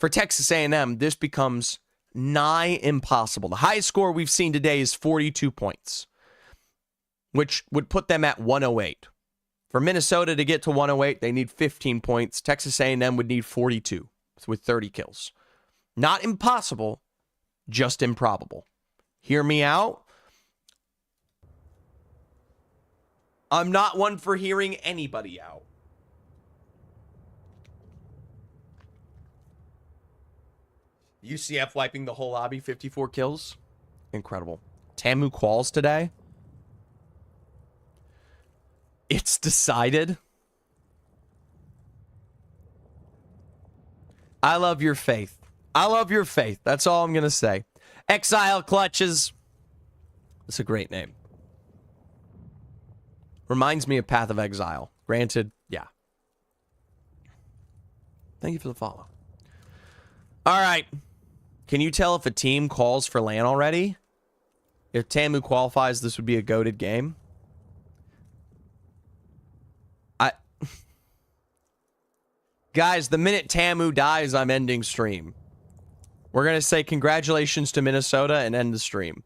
for Texas A&M, this becomes nigh impossible. The highest score we've seen today is 42 points, which would put them at 108. For Minnesota to get to 108, they need 15 points. Texas A&M would need 42 with 30 kills. Not impossible, just improbable. Hear me out. I'm not one for hearing anybody out. UCF wiping the whole lobby, 54 kills. Incredible. Tamu Qualls today. It's decided. I love your faith. I love your faith. That's all I'm going to say. Exile Clutches. That's a great name. Reminds me of Path of Exile. Granted, yeah. Thank you for the follow. All right. Can you tell if a team calls for LAN already? If Tamu qualifies, this would be a goated game. Guys, the minute Tamu dies, I'm ending stream. We're going to say congratulations to Minnesota and end the stream.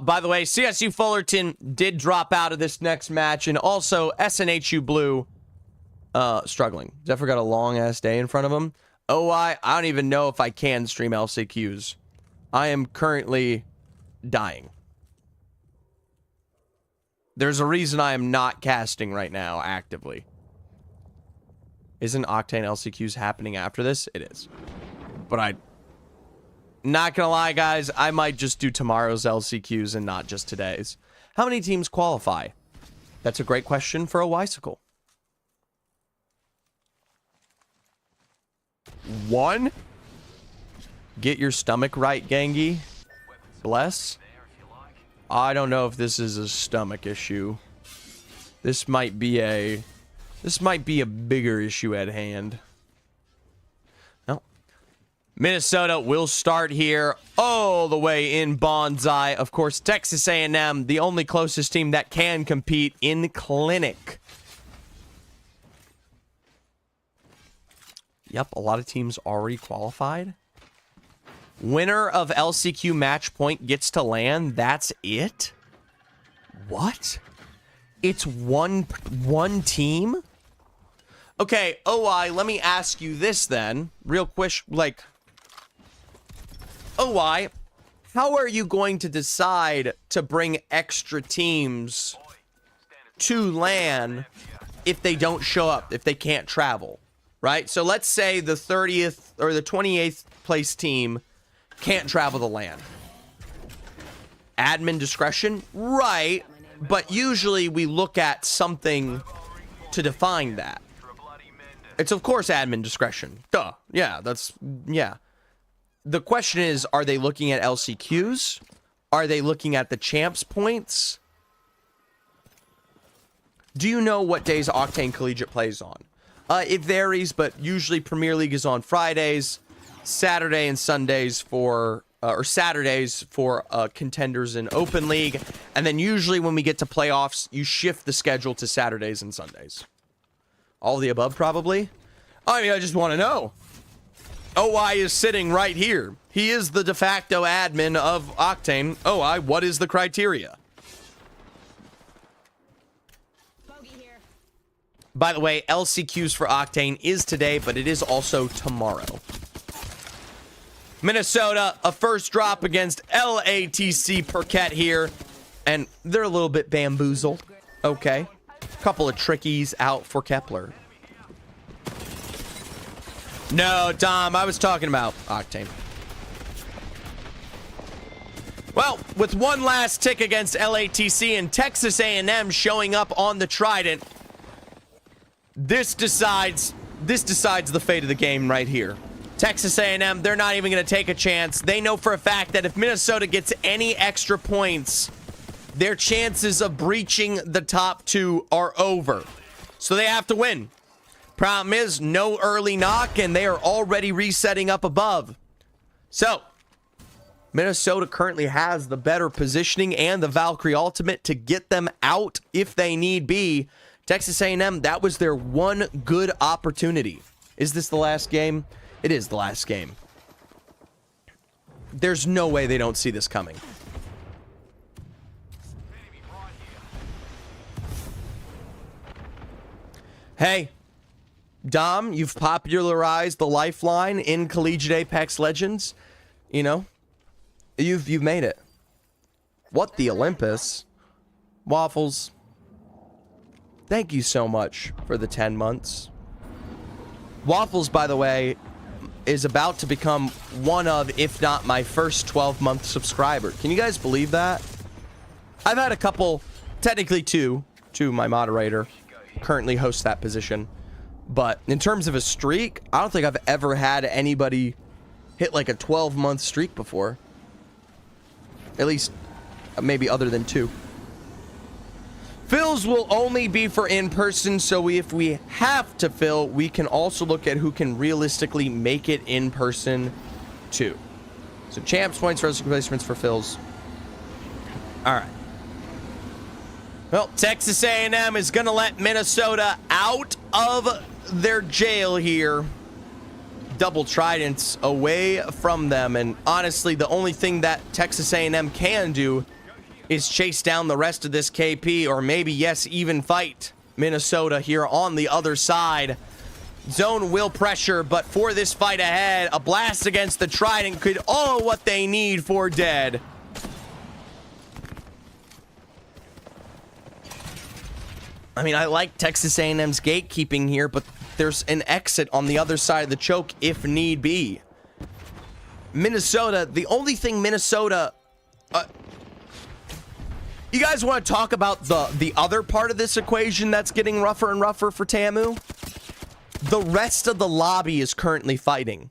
By the way, CSU Fullerton did drop out of this next match, and also SNHU Blue struggling. Zephyr got a long-ass day in front of him. I don't even know if I can stream LCQs. I am currently dying. There's a reason I am not casting right now, actively. Isn't Octane LCQs happening after this? It is. But not gonna lie, guys, I might just do tomorrow's LCQs and not just today's. How many teams qualify? That's a great question for a Wysicle. 1? Get your stomach right, Gangi. Bless. I don't know if this is a stomach issue. This might be a bigger issue at hand. No. Minnesota will start here all the way in Bonsai. Of course, Texas A&M, the only closest team that can compete in Clinic. Yep, a lot of teams already qualified. Winner of LCQ match point gets to LAN. That's it? What? It's one team? Okay, OI, let me ask you this then. Real quick, like... OI, how are you going to decide to bring extra teams to LAN if they don't show up, if they can't travel? Right? So let's say the 30th or the 28th place team can't travel the LAN. Admin discretion? Right. But usually we look at something to define that. It's of course admin discretion. Duh. Yeah, yeah. The question is, are they looking at LCQs Are they looking at the champs points? Do you know what days Octane Collegiate plays on? It varies, but usually Premier League is on Fridays, Saturday and Sundays for, or Saturdays for contenders in Open League. And then usually when we get to playoffs, you shift the schedule to Saturdays and Sundays. All the above, probably. I mean, I just want to know. OI is sitting right here. He is the de facto admin of Octane. OI, what is the criteria? By the way, LCQs for Octane is today, but it is also tomorrow. Minnesota, a first drop against LATC Perquette here. And they're a little bit bamboozled. Okay. Couple of trickies out for Kepler. No, Dom, I was talking about Octane. Well, with one last tick against LATC and Texas A&M showing up on the Trident, this decides the fate of the game right here. Texas A&M, they're not even going to take a chance. They know for a fact that if Minnesota gets any extra points, their chances of breaching the top two are over. So they have to win. Problem is, no early knock, and they are already resetting up above. So, Minnesota currently has the better positioning and the Valkyrie ultimate to get them out if they need be. Texas A&M, that was their one good opportunity. Is this the last game? It is the last game. There's no way they don't see this coming. Hey, Dom, you've popularized the lifeline in Collegiate Apex Legends. You know, you've made it. What the Olympus? Waffles. Thank you so much for the 10 months. Waffles, by the way, is about to become one of, if not my first 12-month subscriber. Can you guys believe that? I've had a couple, technically two, my moderator currently hosts that position. But in terms of a streak, I don't think I've ever had anybody hit like a 12-month streak before. At least, maybe other than two. Fills will only be for in-person, so if we have to fill, we can also look at who can realistically make it in person too. So champs points, wrestling replacements for fills. All right. Well, Texas A&M is going to let Minnesota out of their jail here. Double tridents away from them, and honestly, the only thing that Texas A&M can do is chase down the rest of this KP, or maybe, yes, even fight Minnesota here on the other side. Zone will pressure, but for this fight ahead, a blast against the Trident could all what they need for dead. I mean, I like Texas A&M's gatekeeping here, but there's an exit on the other side of the choke if need be. Minnesota, the only thing Minnesota... you guys want to talk about the other part of this equation that's getting rougher and rougher for Tamu? The rest of the lobby is currently fighting.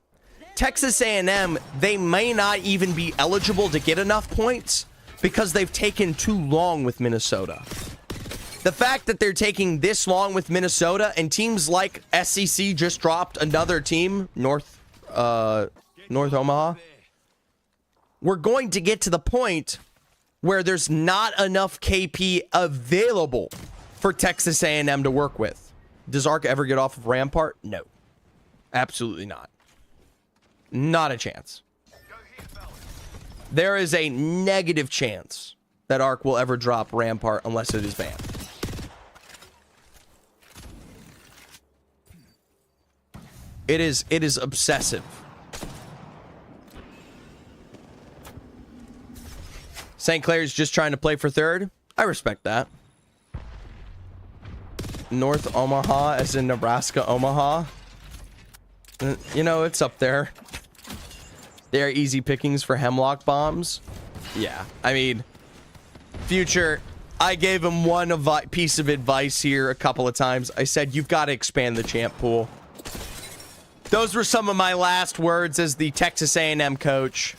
Texas A&M, they may not even be eligible to get enough points because they've taken too long with Minnesota. The fact that they're taking this long with Minnesota, and teams like SEC just dropped another team, North Omaha. We're going to get to the point where there's not enough KP available for Texas A&M to work with. Does Arc ever get off of Rampart? No. Absolutely not. Not a chance. There is a negative chance that Arc will ever drop Rampart unless it is banned. It is obsessive. St. Clair's just trying to play for third. I respect that. North Omaha, as in Nebraska, Omaha. You know, it's up there. They are easy pickings for hemlock bombs. Yeah, I mean, Future, I gave him one piece of advice here a couple of times. I said, you've got to expand the champ pool. Those were some of my last words as the Texas A&M coach.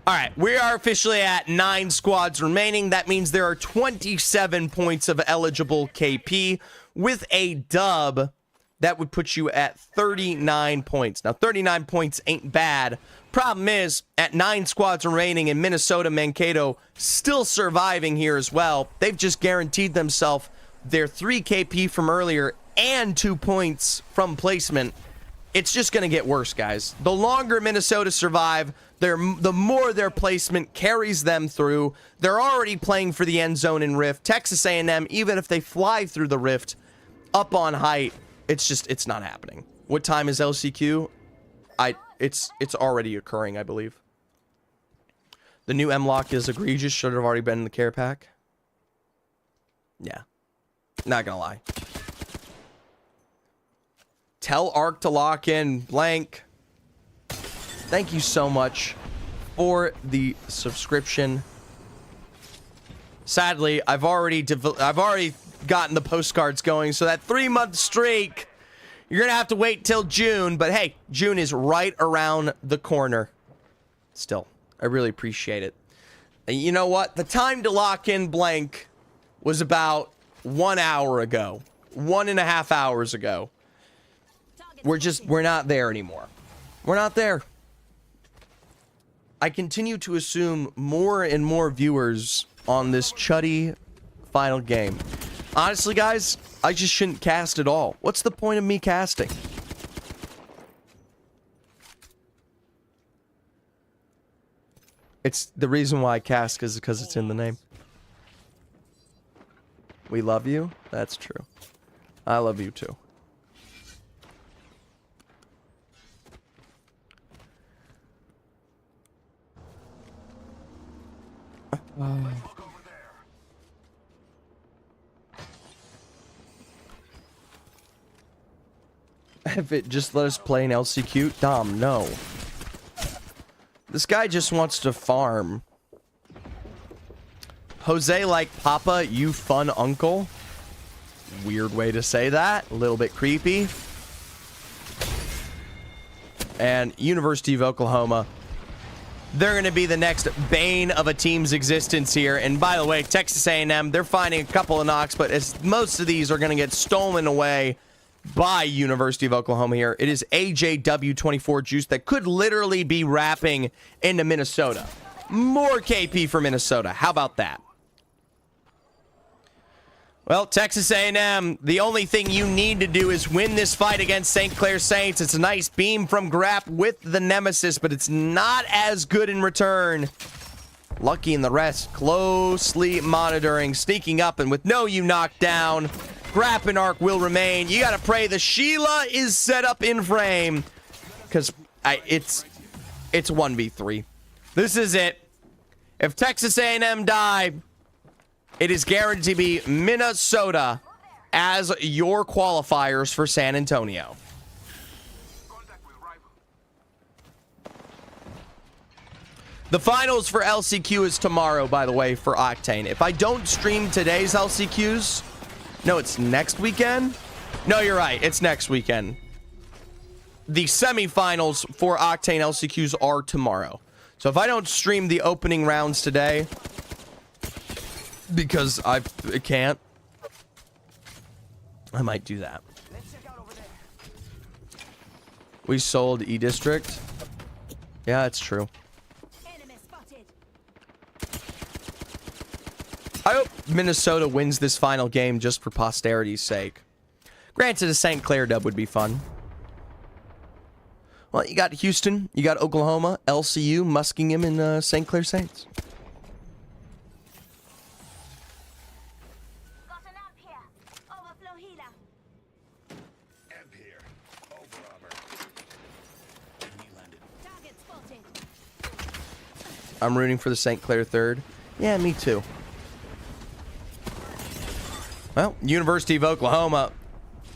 All right, we are officially at 9 squads remaining. That means there are 27 points of eligible KP. With a dub, that would put you at 39 points. Now, 39 points ain't bad. Problem is, at 9 squads remaining in Minnesota, Mankato still surviving here as well. They've just guaranteed themselves their 3 KP from earlier and 2 points from placement. It's just going to get worse, guys. The longer Minnesota survive, the more their placement carries them through. They're already playing for the end zone in Rift. Texas A&M, even if they fly through the Rift up on height, it's not happening. What time is LCQ? It's already occurring, I believe. The new M-Lock is egregious. Should have already been in the care pack. Yeah. Not gonna lie. Tell Arc to lock in. Blank. Thank you so much for the subscription. Sadly, I've already gotten the postcards going, so that 3-month streak, you're gonna have to wait till June. But hey, June is right around the corner. Still, I really appreciate it. And you know what? The time to lock in Blank was about 1 hour ago, 1.5 hours ago. We're not there anymore. We're not there. I continue to assume more and more viewers on this chuddy final game. Honestly, guys, I just shouldn't cast at all. What's the point of me casting? It's the reason why I cast is because it's in the name. We love you. That's true. I love you too. If it just let us play an LCQ, Dom, no. This guy just wants to farm. Jose like Papa, you fun uncle. Weird way to say that. A little bit creepy. And University of Oklahoma. They're going to be the next bane of a team's existence here. And by the way, Texas A&M, they're finding a couple of knocks, but most of these are going to get stolen away by University of Oklahoma here. It is AJW24 Juice that could literally be wrapping into Minnesota. More KP for Minnesota. How about that? Well, Texas A&M, the only thing you need to do is win this fight against St. Clair Saints. It's a nice beam from Grapp with the Nemesis, but it's not as good in return. Lucky and the rest closely monitoring, sneaking up, and with no you knocked down, Grapp and Arc will remain. You gotta pray the Sheila is set up in frame, because it's 1v3. This is it. If Texas A&M die, it is guaranteed to be Minnesota as your qualifiers for San Antonio. The finals for LCQ is tomorrow, by the way, for Octane. If I don't stream today's LCQs... No, it's next weekend? No, you're right. It's next weekend. The semifinals for Octane LCQs are tomorrow. So if I don't stream the opening rounds today, because I can't, I might do that. We sold E-District. Yeah, it's true. I hope Minnesota wins this final game just for posterity's sake. Granted, a St. Clair dub would be fun. Well, you got Houston, you got Oklahoma, LCU, Muskingum, and St. Clair Saints. Got an amp here. Overflow healer. Amp here. Over armor. Enemy landed. Target spotted. I'm rooting for the St. Clair third. Yeah, me too. Well, University of Oklahoma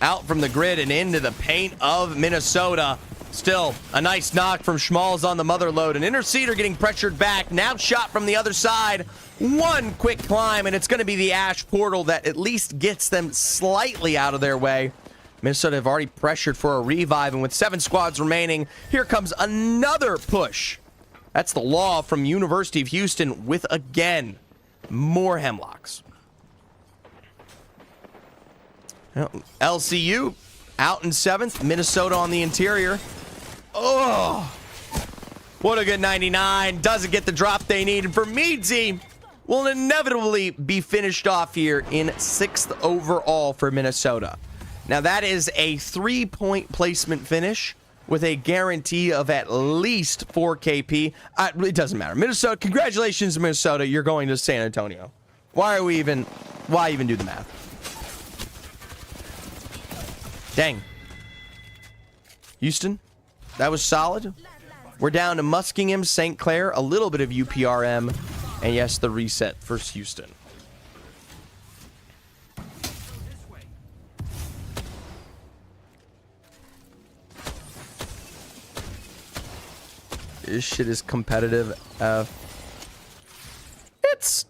out from the grid and into the paint of Minnesota. Still, a nice knock from Schmalz on the mother load. An Interceder getting pressured back. Now shot from the other side. One quick climb, and it's going to be the Ash portal that at least gets them slightly out of their way. Minnesota have already pressured for a revive, and with 7 squads remaining, here comes another push That's the law from University of Houston with, again, more hemlocks. LCU out in 7th. Minnesota on the interior. Oh, what a good 99. Doesn't get the drop they need. And for Meadsy, will inevitably be finished off here in 6th overall for Minnesota. Now, that is a 3-point placement finish with a guarantee of at least 4 KP. It doesn't matter. Minnesota, congratulations, Minnesota. You're going to San Antonio. Why even do the math? Dang. Houston, that was solid. We're down to Muskingum, St. Clair, a little bit of UPRM, and yes, the reset for Houston. This shit is competitive. It's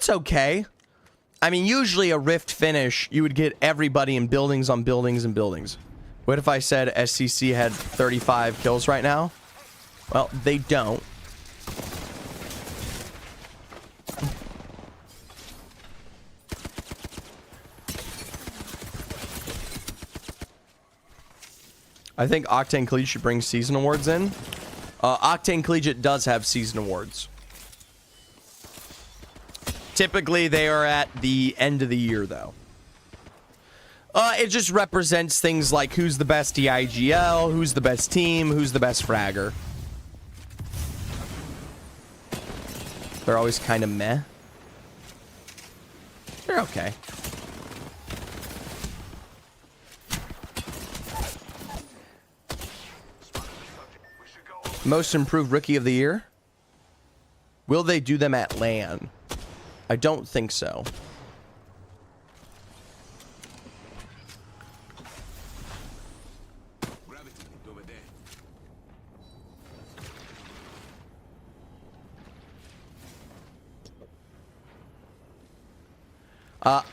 okay. I mean, usually a Rift finish, you would get everybody in buildings on buildings and buildings. What if I said SCC had 35 kills right now? Well, they don't. I think Octane Collegiate should bring season awards in. Octane Collegiate does have season awards. Typically, they are at the end of the year, though. It just represents things like who's the best DIGL, who's the best team, who's the best fragger. They're always kind of meh. They're okay. Most improved rookie of the year? Will they do them at LAN? I don't think so.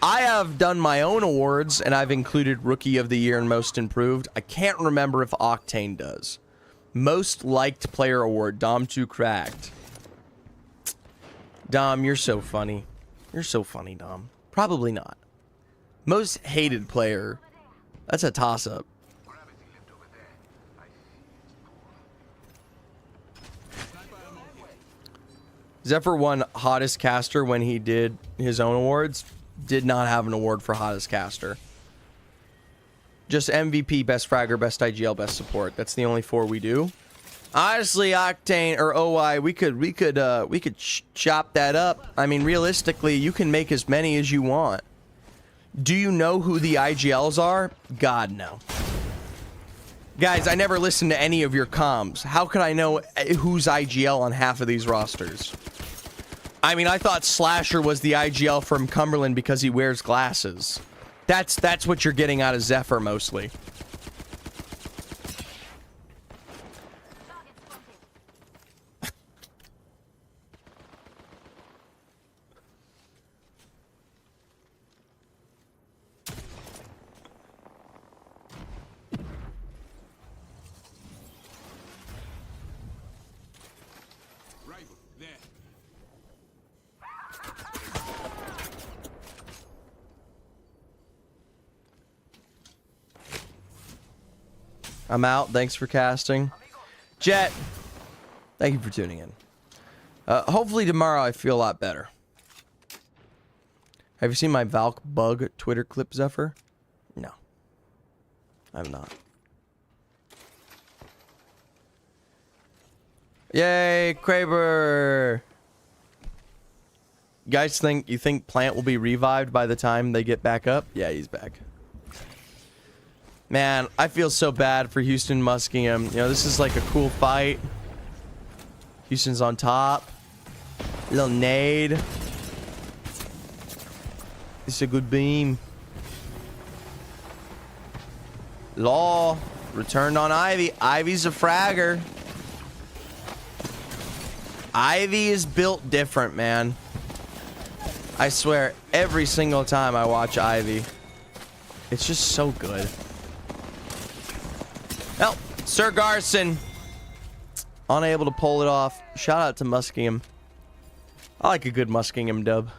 I have done my own awards, and I've included Rookie of the Year and Most Improved. I can't remember if Octane does. Most Liked Player Award, Dom 2 Cracked. Dom, you're so funny. You're so funny, Dom. Probably not. Most Hated Player. That's a toss-up. Zephyr won Hottest Caster when he did his own awards. Did not have an award for Hottest Caster. Just MVP, Best Fragger, Best IGL, Best Support. That's the only 4 we do. Honestly, Octane or OI, we could chop that up. I mean, realistically, you can make as many as you want. Do you know who the IGLs are? God, no. Guys, I never listened to any of your comms. How could I know who's IGL on half of these rosters? I mean, I thought Slasher was the IGL from Cumberland because he wears glasses. That's what you're getting out of Zephyr mostly. I'm out. Thanks for casting. Jet, thank you for tuning in. Hopefully tomorrow I feel a lot better. Have you seen my Valk bug Twitter clip, Zephyr? No. I have not. Yay, Kraber! You guys think Plant will be revived by the time they get back up? Yeah, he's back. Man, I feel so bad for Houston Muskingum. You know, this is like a cool fight. Houston's on top. Little nade. It's a good beam. Law. Returned on Ivy. Ivy's a fragger. Ivy is built different, man. I swear, every single time I watch Ivy, it's just so good. Well, Sir Garson unable to pull it off. Shout out to Muskingham. I like a good Muskingham dub.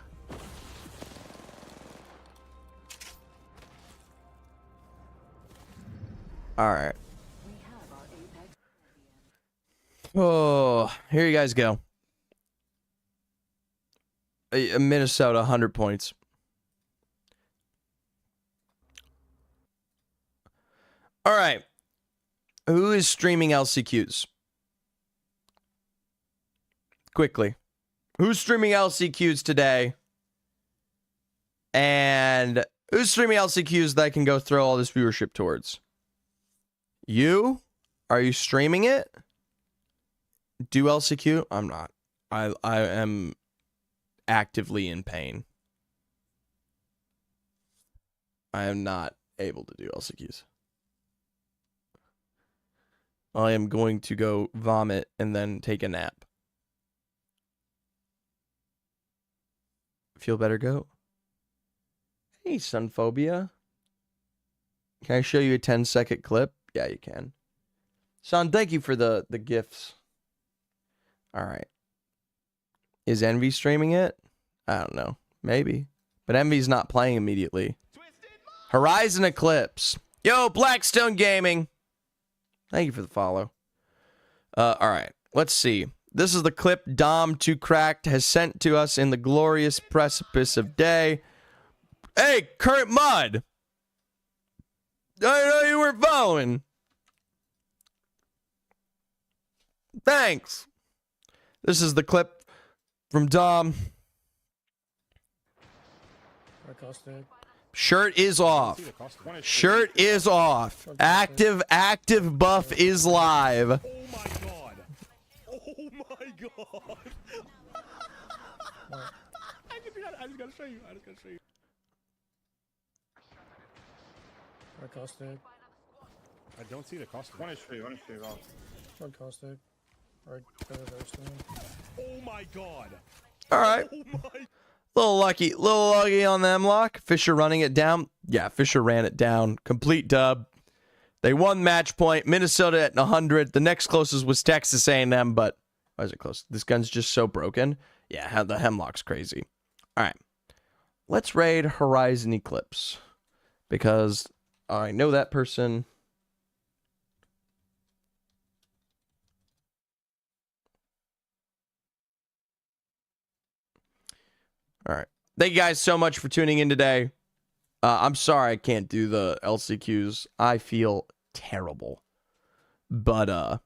Alright. Oh, here you guys go. Minnesota, 100 points. Alright. Who is streaming LCQs? Quickly. Who's streaming LCQs today? And who's streaming LCQs that I can go throw all this viewership towards? You? Are you streaming it? Do LCQ? I'm not. I am actively in pain. I am not able to do LCQs. I am going to go vomit and then take a nap. Feel better, goat? Hey, Sunphobia. Can I show you a 10-second clip? Yeah, you can. Son, thank you for the gifts. All right. Is Envy streaming it? I don't know. Maybe. But Envy's not playing immediately. Horizon Eclipse. Yo, Blackstone Gaming. Thank you for the follow. All right. Let's see. This is the clip Dom 2 Cracked has sent to us in the glorious precipice of day. Hey, Current Mud. I didn't know you were following. Thanks. This is the clip from Dom. Shirt is off. Shirt is off. Active buff is live. Oh my god. Oh my god. I just gotta show you. Caustic. I don't see the costume. One HP off. One caustic. Right, Oh my god. All right. Oh my. Little lucky on the Hemlock. Fisher running it down. Yeah, Fisher ran it down. Complete dub. They won match point. Minnesota at 100. The next closest was Texas A&M, but why is it close? This gun's just so broken. Yeah, the Hemlock's crazy. All right. Let's raid Horizon Eclipse because I know that person. All right. Thank you guys so much for tuning in today. I'm sorry I can't do the LCQs. I feel terrible. But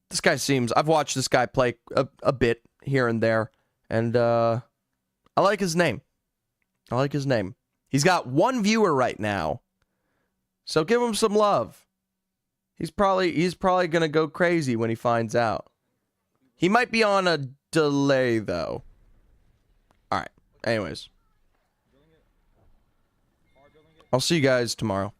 this guy seems... I've watched this guy play a bit here and there. And I like his name. He's got 1 viewer right now. So give him some love. He's probably going to go crazy when he finds out. He might be on a delay, though. All right. Anyways. I'll see you guys tomorrow.